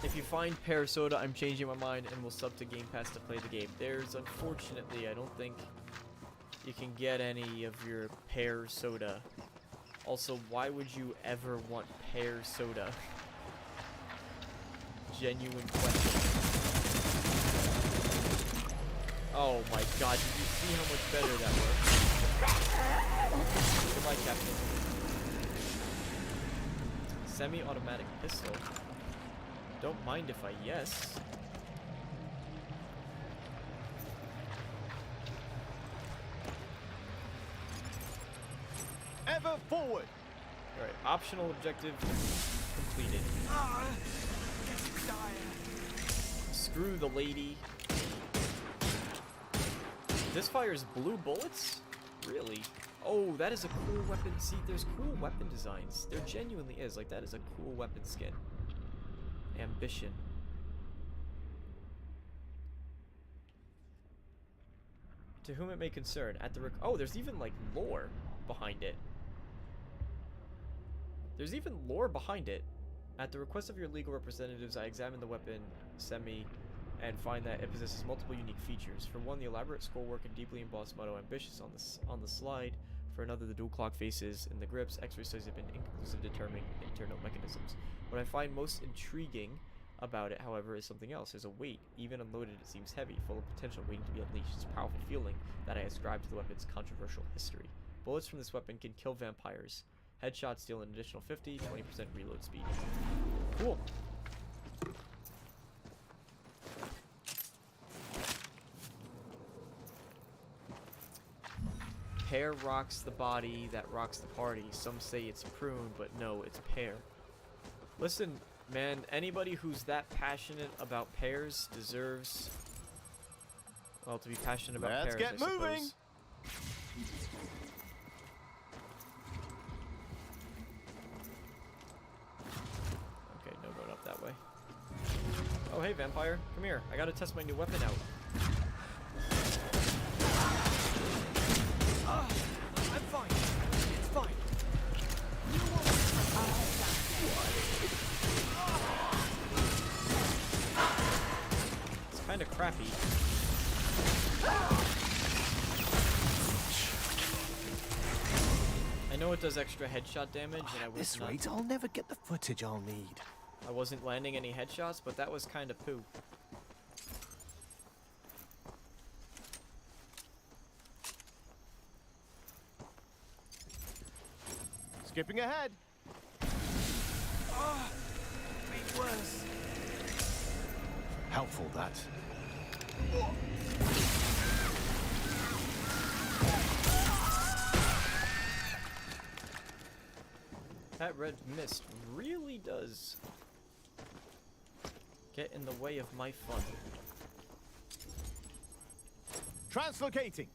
If you find pear soda, I'm changing my mind and will sub to Game Pass to play the game. There's, unfortunately, I don't think you can get any of your pear soda. Also, why would you ever want pear soda? Genuine question. Oh my god, did you see how much better that works? Goodbye, Captain. Semi-automatic pistol. Don't mind if I yes. Ever forward! Alright, optional objective completed. Screw the lady. This fires blue bullets? Really? Oh, that is a cool weapon. See, there's cool weapon designs. There genuinely is. Like, that is a cool weapon skin. Ambition. To whom it may concern. At the oh, there's even, like, lore behind it. There's even lore behind it. At the request of your legal representatives, I examined the weapon, Semi, and find that it possesses multiple unique features. For one, the elaborate scrollwork and deeply embossed motto "Ambitious" on the slide. For another, the dual clock faces in the grips. X-ray studies have been inconclusive determining internal mechanisms. What I find most intriguing about it, however, is something else. There's a weight. Even unloaded, it seems heavy, full of potential waiting to be unleashed. It's a powerful feeling that I ascribe to the weapon's controversial history. Bullets from this weapon can kill vampires. Headshots deal an additional 50, 20% reload speed. Cool. Pear rocks the body, that rocks the party. Some say it's prune, but no, it's pear. Listen, man, anybody who's that passionate about pears deserves, well, to be passionate about pears, Let's get moving! Okay, no going up that way. Oh, hey, vampire. Come here. I gotta test my new weapon out. I'm fine. It's fine. It's kind of crappy. I know it does extra headshot damage, and I was This not... rate, I'll never get the footage I'll need. I wasn't landing any headshots, but that was kind of poo. Skipping ahead. Ah, made worse. Helpful, that. That red mist really does get in the way of my fun. Translocating.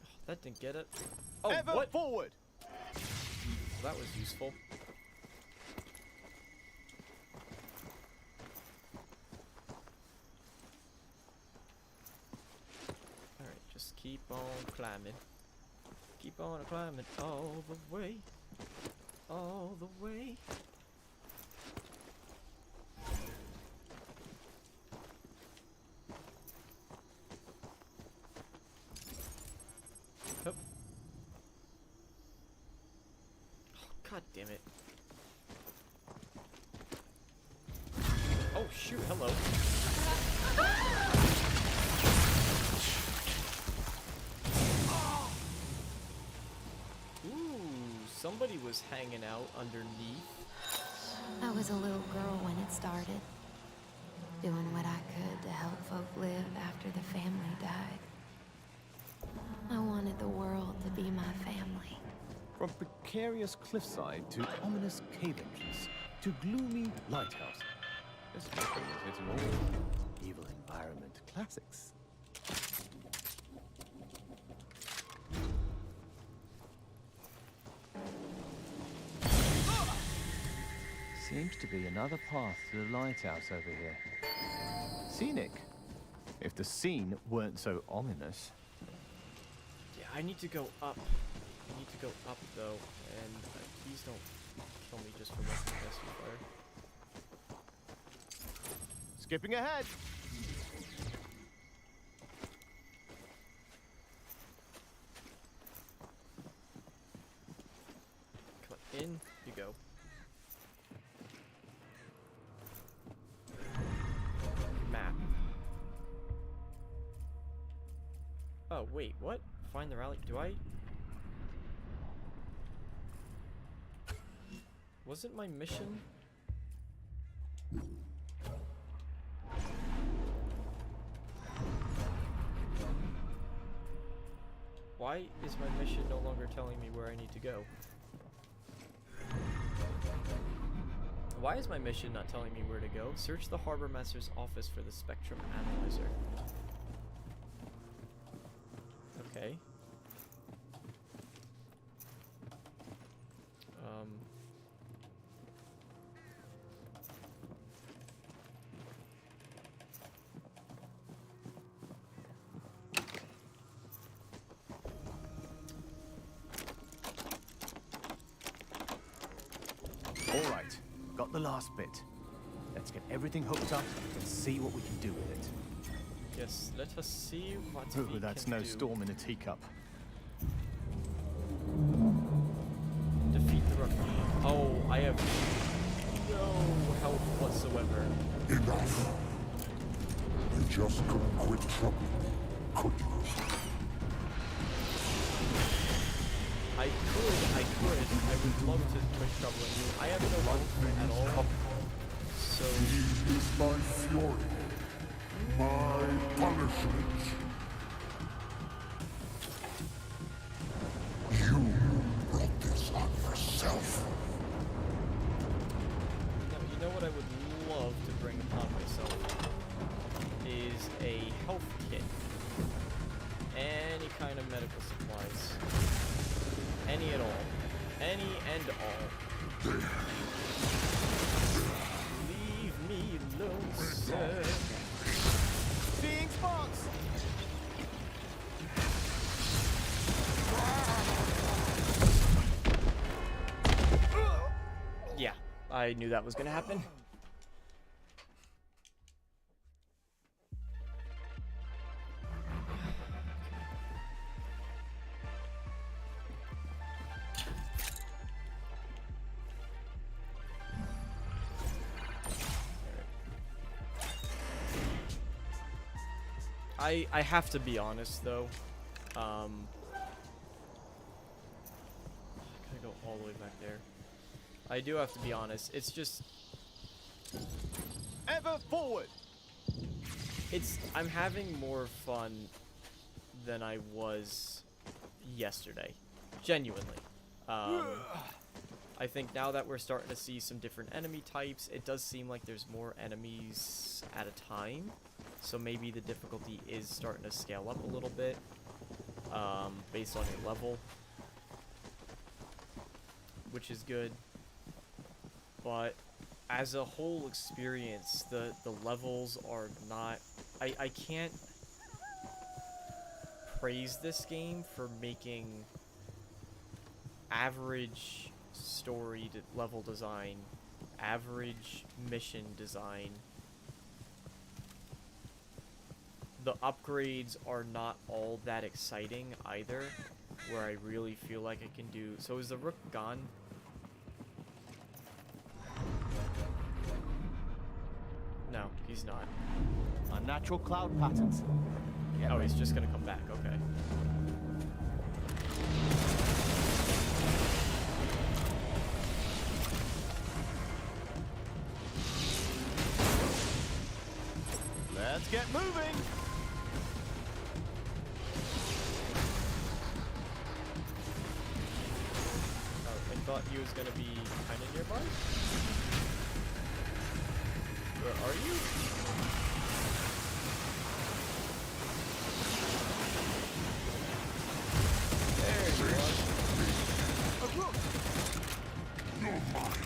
Oh, that didn't get it. Oh, Ever what? forward. Well, that was useful. Alright, just keep on climbing. Keep on climbing all the way. All the way. Hup. Oh, god damn it. Oh shoot, hello. Somebody was hanging out underneath. I was a little girl when it started, doing what I could to help folk live after the family died. I wanted the world to be my family. From precarious cliffside to ominous cave entrance to gloomy lighthouse. This country is hitting all evil environment classics. Seems to be another path to the lighthouse over here. Scenic. If the scene weren't so ominous. Yeah, I need to go up. I need to go up though, and please don't kill me just for my capacity fire. Skipping ahead. Come on, in you go. Map. Oh, wait, what? Find the rally. Do I? Wasn't my mission? Why is my mission no longer telling me where I need to go? Why is my mission not telling me where to go? Search the Harbor Master's office for the Spectrum Analyzer. Okay. All right, got the last bit. Let's get everything hooked up and see what we can do with it. Yes, let us see what Ooh, we that's can no do. storm in a teacup. Defeat the Arkane. Oh, I have no help whatsoever. Enough. You just couldn't quit troubling me, could you? I would love to quit troubling you. I have no help at all. So He is my fury, my punishment. You brought this on yourself. now, you know what I would love to bring upon myself is a health kit. Any kind of medical supplies. Any at all. Any and all. Leave me alone, sir. Seeing spots. Yeah, I knew that was gonna happen. I have to be honest though. Gotta go all the way back there. I do have to be honest. It's just Ever forward. I'm having more fun than I was yesterday. Genuinely. I think now that we're starting to see some different enemy types, it does seem like there's more enemies at a time. So maybe the difficulty is starting to scale up a little bit, based on your level, which is good. But as a whole experience, the levels are not... I can't praise this game for making average story level design, average mission design. The upgrades are not all that exciting either, where I really feel like I can do... So is the Rook gone? No, he's not. Unnatural cloud patterns. Oh, he's just gonna come back, okay. Let's get moving. Oh, I thought he was gonna be kind of nearby. Where are you? There you are. A rook. You're mine.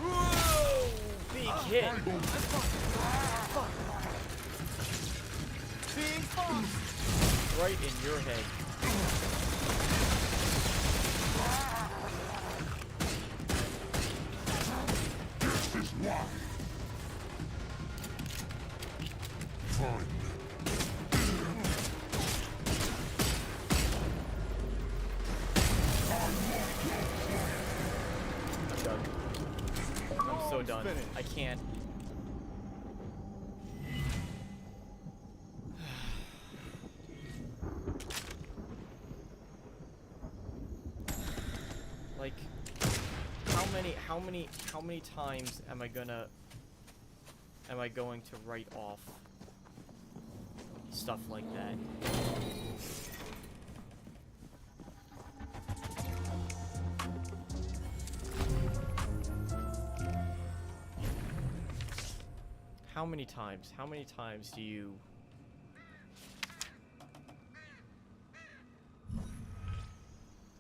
Whoa! Big hit. Seeing spots. Right in your head. This is I'm done. I'm so done. I can't. Like, how many times am I going to write off stuff like that? How many times? How many times do you...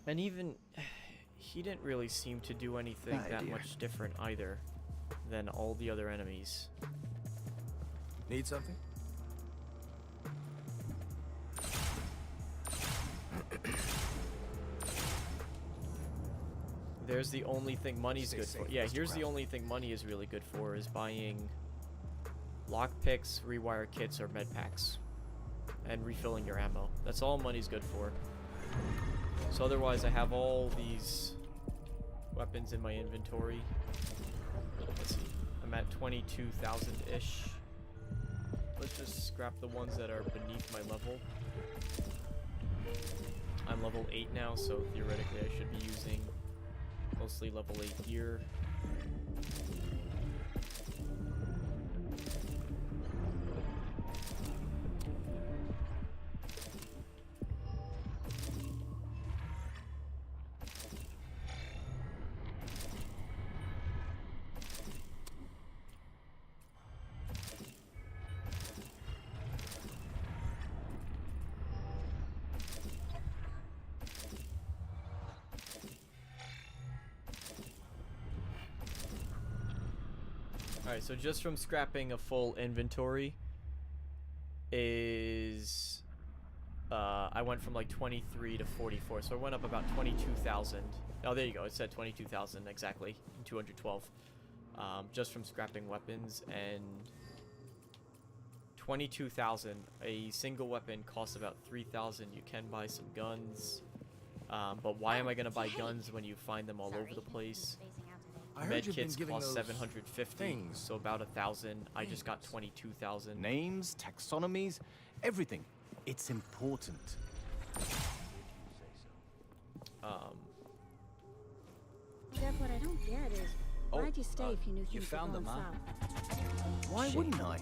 And even... He didn't really seem to do anything that much different either than all the other enemies. Need something? There's the only thing money's good for. Yeah, here's the only thing money is really good for, is buying lockpicks, rewire kits, or med packs. And refilling your ammo. That's all money's good for. So otherwise I have all these weapons in my inventory. Let's see. I'm at 22,000-ish. Let's just scrap the ones that are beneath my level. I'm level 8 now, so theoretically I should be using mostly level 8 gear. Alright, so just from scrapping a full inventory is... I went from like 23 to 44, so I went up about 22,000. Oh, there you go, it said 22,000 exactly, in 212. Just from scrapping weapons, and 22,000. A single weapon costs about 3,000. You can buy some guns. But why am I going to buy guns when you find them all over the place? Med kits cost 750, so about 1,000. I just got 22,000. Names, taxonomies, everything. It's important. Jeff, what I don't get is, why'd you stay if you knew things were going south? Why wouldn't I?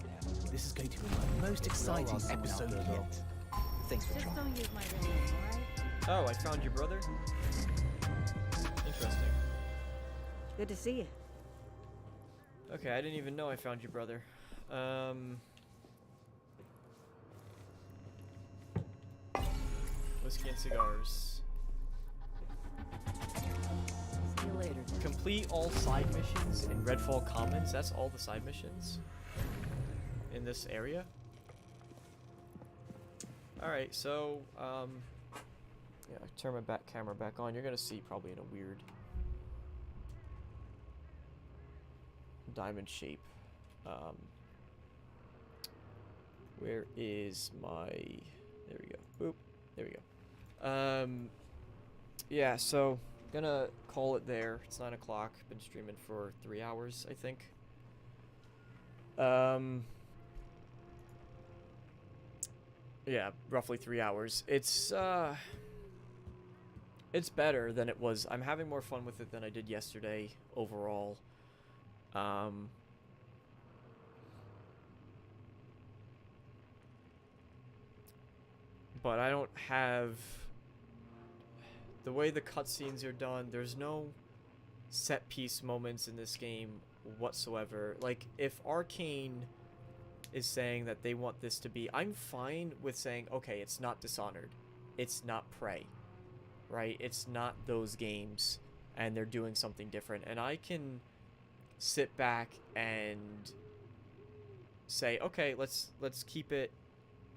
This is going to be my most exciting episode yet. Thanks for Just trying. don't use my real name, alright? Oh, I found your brother? Interesting. Good to see you. Okay, I didn't even know I found your brother. Whiskey and cigars. See you later. Complete all side missions in Redfall Commons. That's all the side missions in this area. Alright, so, yeah, turn my back camera back on. You're gonna see probably in a weird diamond shape. Where is my... There we go. Boop. There we go. Yeah, so gonna call it there. It's 9 o'clock. Been streaming for 3 hours, I think. Yeah, roughly 3 hours. It's better than it was. I'm having more fun with it than I did yesterday overall. But I don't have... The way the cutscenes are done, there's no set-piece moments in this game whatsoever. Like, if Arkane is saying that they want this to be... I'm fine with saying, okay, it's not Dishonored. It's not Prey. Right? It's not those games. And they're doing something different. And I can sit back and say, okay, let's keep it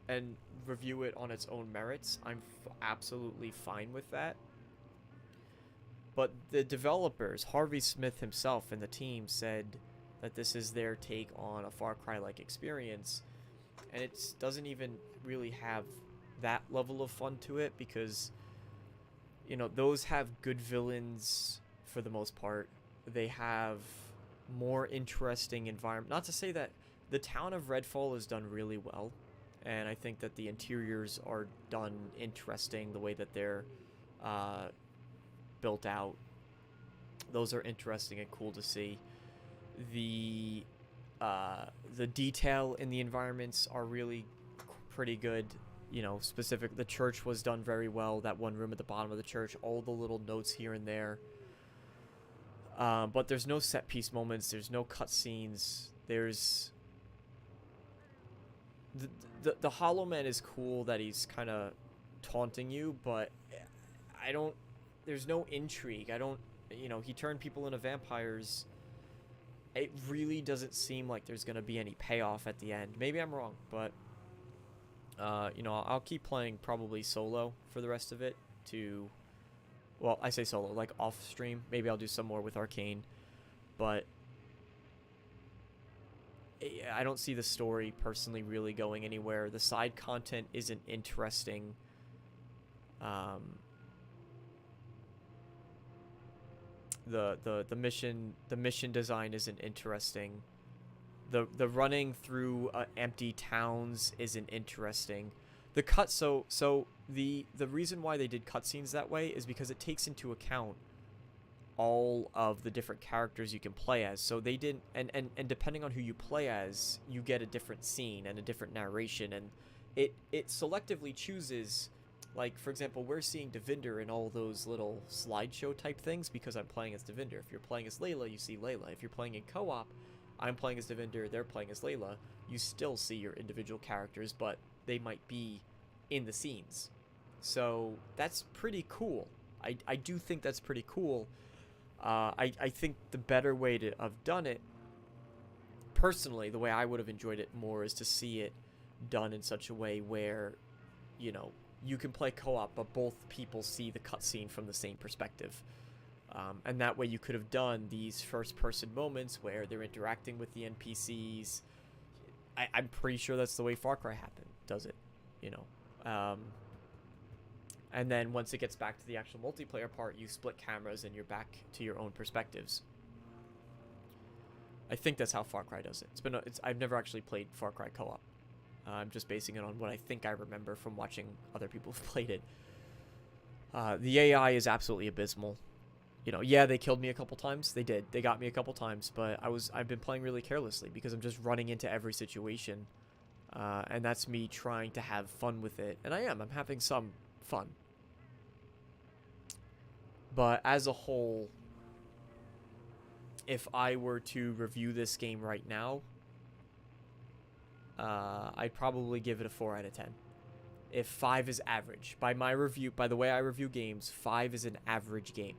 and review it on its own merits. I'm absolutely fine with that. But the developers, Harvey Smith himself and the team, said that this is their take on a Far Cry-like experience. And it doesn't even really have that level of fun to it because, you know, those have good villains for the most part. They have more interesting environment. Not to say that the town of Redfall is done really well, and I think that the interiors are done interesting, the way that they're built out. Those are interesting and cool to see. The detail in the environments are really pretty good. You know, the church was done very well. That one room at the bottom of the church, all the little notes here and there. But there's no set piece moments. There's no cutscenes. There's the Hollow Man is cool that he's kind of taunting you, but there's no intrigue. You know, he turned people into vampires. It really doesn't seem like there's gonna be any payoff at the end. Maybe I'm wrong, but you know, I'll keep playing probably solo for the rest of it well, I say solo, like off stream. Maybe I'll do some more with Arkane, but I don't see the story personally really going anywhere. The side content isn't interesting. The mission design isn't interesting. The running through empty towns isn't interesting. The reason why they did cutscenes that way is because it takes into account all of the different characters you can play as. So they didn't, and depending on who you play as, you get a different scene and a different narration, and it selectively chooses. Like, for example, we're seeing Devinder in all those little slideshow type things because I'm playing as Devinder. If you're playing as Layla, you see Layla. If you're playing in co-op, I'm playing as Devinder, they're playing as Layla. You still see your individual characters, but they might be in the scenes. So that's pretty cool. I do think that's pretty cool. I think the better way to have done it, personally, the way I would have enjoyed it more is to see it done in such a way where, you know, you can play co-op, but both people see the cutscene from the same perspective. And that way you could have done these first-person moments where they're interacting with the NPCs. I'm pretty sure that's the way Far Cry does it, you know. And then once it gets back to the actual multiplayer part, you split cameras and you're back to your own perspectives. I think that's how Far Cry does it. I've never actually played Far Cry co-op. I'm just basing it on what I think I remember from watching other people who've played it. The AI is absolutely abysmal. You know, yeah, they killed me a couple times. They did. They got me a couple times, but I've been playing really carelessly because I'm just running into every situation. And that's me trying to have fun with it. And I'm having some fun. But as a whole, if I were to review this game right now, I'd probably give it a 4 out of 10. If 5 is average. By the way I review games, 5 is an average game.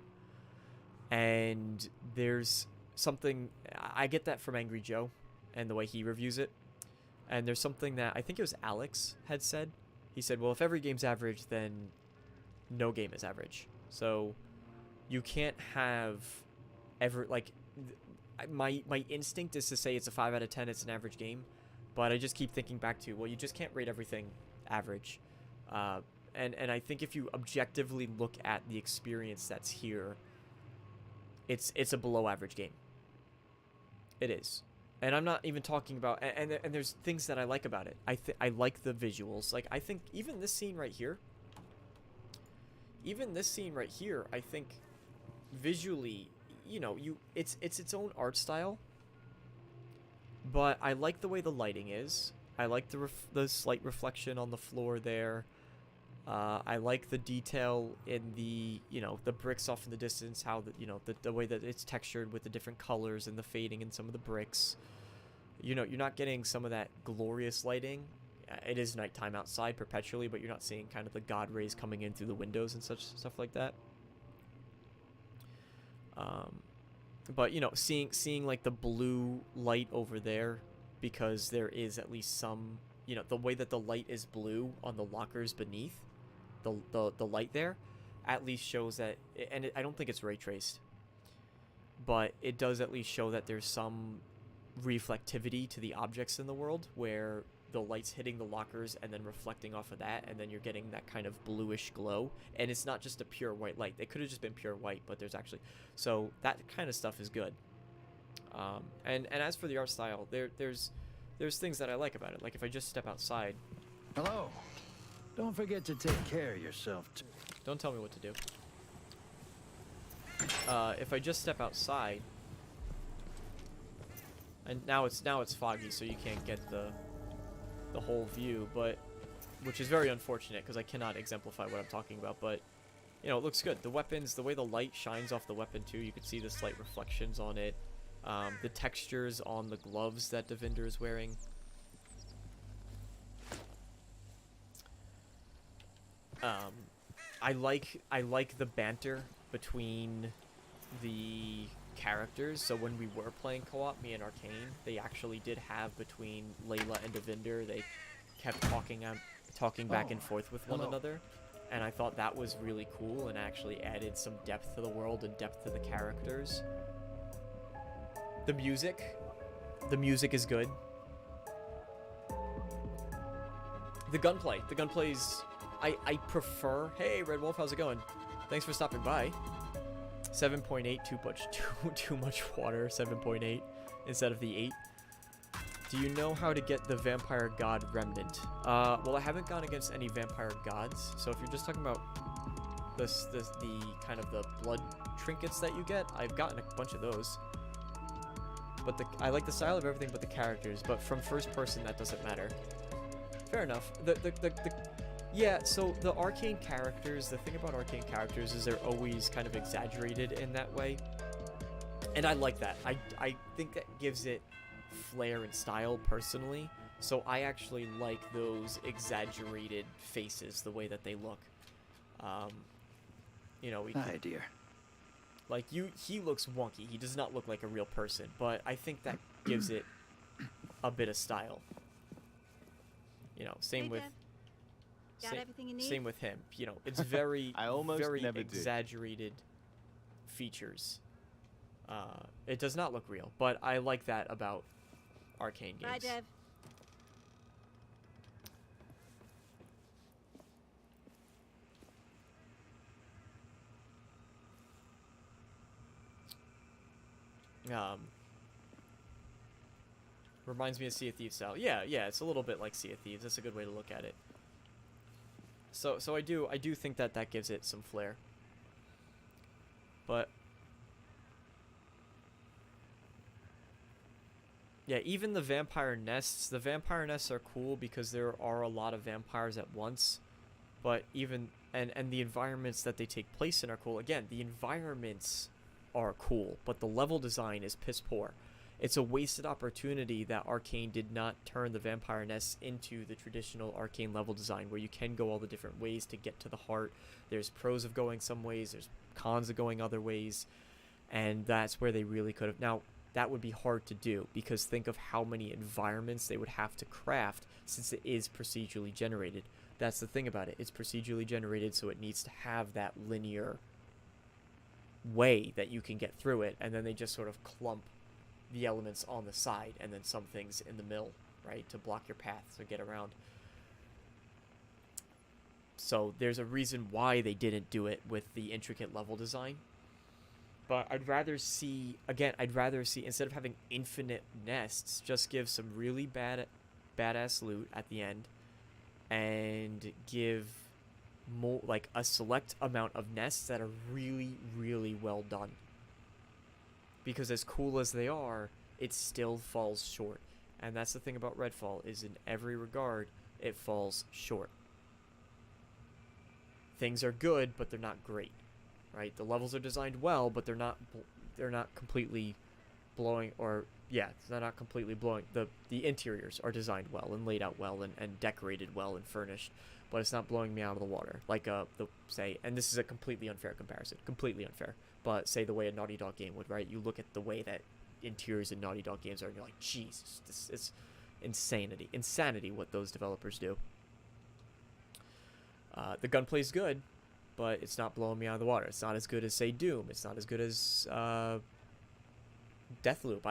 And there's something, I get that from Angry Joe and the way he reviews it. And there's something that I think it was Alex had said. He said, well, if every game's average, then no game is average. So you can't have my instinct is to say it's a 5 out of 10, it's an average game. But I just keep thinking back to, well, you just can't rate everything average. And I think if you objectively look at the experience that's here, it's a below average game. It is. And I'm not even talking about, and there's things that I like about it. I like the visuals. Like, I think even this scene right here, I think visually, you know, it's its own art style. But I like the way the lighting is. I like the slight reflection on the floor there. I like the detail in the, you know, the bricks off in the distance, how the way that it's textured with the different colors and the fading in some of the bricks. You know, you're not getting some of that glorious lighting. It is nighttime outside perpetually, but you're not seeing kind of the god rays coming in through the windows and such stuff like that. But, you know, seeing like the blue light over there, because there is at least some, you know, the way that the light is blue on the lockers beneath, the light there, at least shows that, and I don't think it's ray traced, but it does at least show that there's some reflectivity to the objects in the world, where the light's hitting the lockers and then reflecting off of that, and then you're getting that kind of bluish glow. And it's not just a pure white light. It could have just been pure white, but there's actually... So that kind of stuff is good. And as for the art style, there's things that I like about it. Like if I just step outside... Hello. Don't forget to take care of yourself. Don't tell me what to do. If I just step outside... And now it's foggy, so you can't get the whole view, but which is very unfortunate because I cannot exemplify what I'm talking about. But you know, it looks good. The weapons, the way the light shines off the weapon too, you can see the slight reflections on it. The textures on the gloves that Devinder is wearing. I like the banter between the characters. So when we were playing co-op, me and Arkane, they actually did have between Layla and Devinder, they kept talking back and forth with one another, and I thought that was really cool and actually added some depth to the world and depth to the characters. The music is good. The gunplay's I prefer. Hey Red Wolf, how's it going? Thanks for stopping by. 7.8, too much water. 7.8 instead of the 8. Do you know how to get the vampire god remnant? Well, I haven't gone against any vampire gods, so if you're just talking about the kind of the blood trinkets that you get, I've gotten a bunch of those. But I like the style of everything but the characters, but from first person that doesn't matter. Fair enough. Yeah, so the Arkane characters, the thing about Arkane characters is they're always kind of exaggerated in that way. And I like that. I think that gives it flair and style personally. So I actually like those exaggerated faces, the way that they look. You know, Hi, dear. Like he looks wonky. He does not look like a real person, but I think that gives it a bit of style. You know, same with everything you need? Same with him. You know, it's very very never exaggerated features. It does not look real, but I like that about Arkane games. Bye, Dev. Reminds me of Sea of Thieves style. Yeah, it's a little bit like Sea of Thieves. That's a good way to look at it. So I do think that gives it some flair. But yeah, even the vampire nests. The vampire nests are cool because there are a lot of vampires at once. But even and the environments that they take place in are cool. Again, the environments are cool, but the level design is piss poor. It's a wasted opportunity that Arkane did not turn the vampire nests into the traditional Arkane level design, where you can go all the different ways to get to the heart. There's pros of going some ways, there's cons of going other ways, and that's where they really could have. Now, that would be hard to do, because think of how many environments they would have to craft, since it is procedurally generated. That's the thing about it. It's procedurally generated, so it needs to have that linear way that you can get through it, and then they just sort of clump the elements on the side and then some things in the middle, right, to block your path, so get around. So there's a reason why they didn't do it with the intricate level design. But I'd rather see, instead of having infinite nests, just give some really badass loot at the end, and give more, like, a select amount of nests that are really, really well done. Because as cool as they are, it still falls short. And that's the thing about Redfall, is in every regard, it falls short. Things are good, but they're not great, right? The levels are designed well, but they're not completely blowing, or yeah, they're not completely blowing. The interiors are designed well and laid out well and decorated well and furnished, but it's not blowing me out of the water. Like say, and this is a completely unfair comparison, completely unfair. But say the way a Naughty Dog game would, right? You look at the way that interiors in Naughty Dog games are, and you're like, Jesus, this is insanity what those developers do. The gunplay's good, but it's not blowing me out of the water. It's not as good as, say, Doom. It's not as good as Deathloop.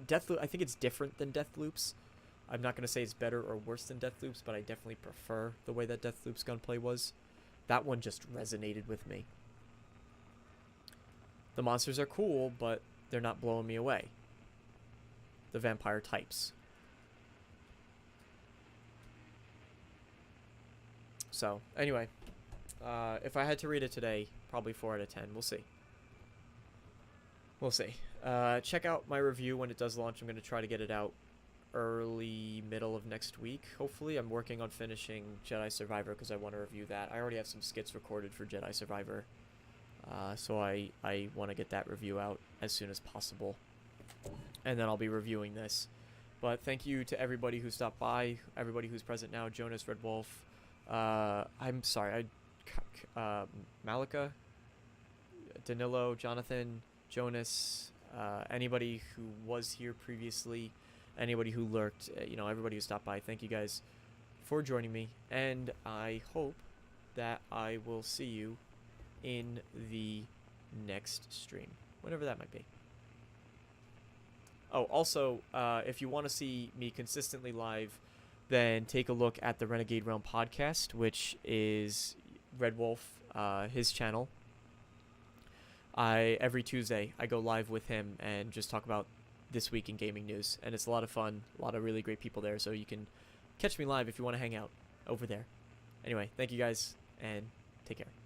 Deathloop, I think it's different than Deathloop's I'm not going to say it's better or worse than Deathloop's, but I definitely prefer the way that Deathloop's gunplay was. That one just resonated with me. The monsters are cool, but they're not blowing me away. The vampire types. So, anyway. If I had to rate it today, probably 4 out of 10. We'll see. We'll see. Check out my review when it does launch. I'm going to try to get it out early, middle of next week, hopefully. I'm working on finishing Jedi Survivor because I want to review that. I already have some skits recorded for Jedi Survivor, so I want to get that review out as soon as possible, and then I'll be reviewing this. But thank you to everybody who stopped by, everybody who's present now. Jonas, Red Wolf, I'm sorry, Malika, Danilo, Jonathan, Jonas, anybody who was here previously, anybody who lurked, you know, everybody who stopped by, thank you guys for joining me, and I hope that I will see you in the next stream, whenever that might be. Oh, also, if you want to see me consistently live, then take a look at the Renegade Realm podcast, which is Red Wolf, his channel. Every Tuesday, I go live with him and just talk about this week in gaming news, and it's a lot of fun, a lot of really great people there, so you can catch me live if you want to hang out over there. Anyway, thank you guys, and take care.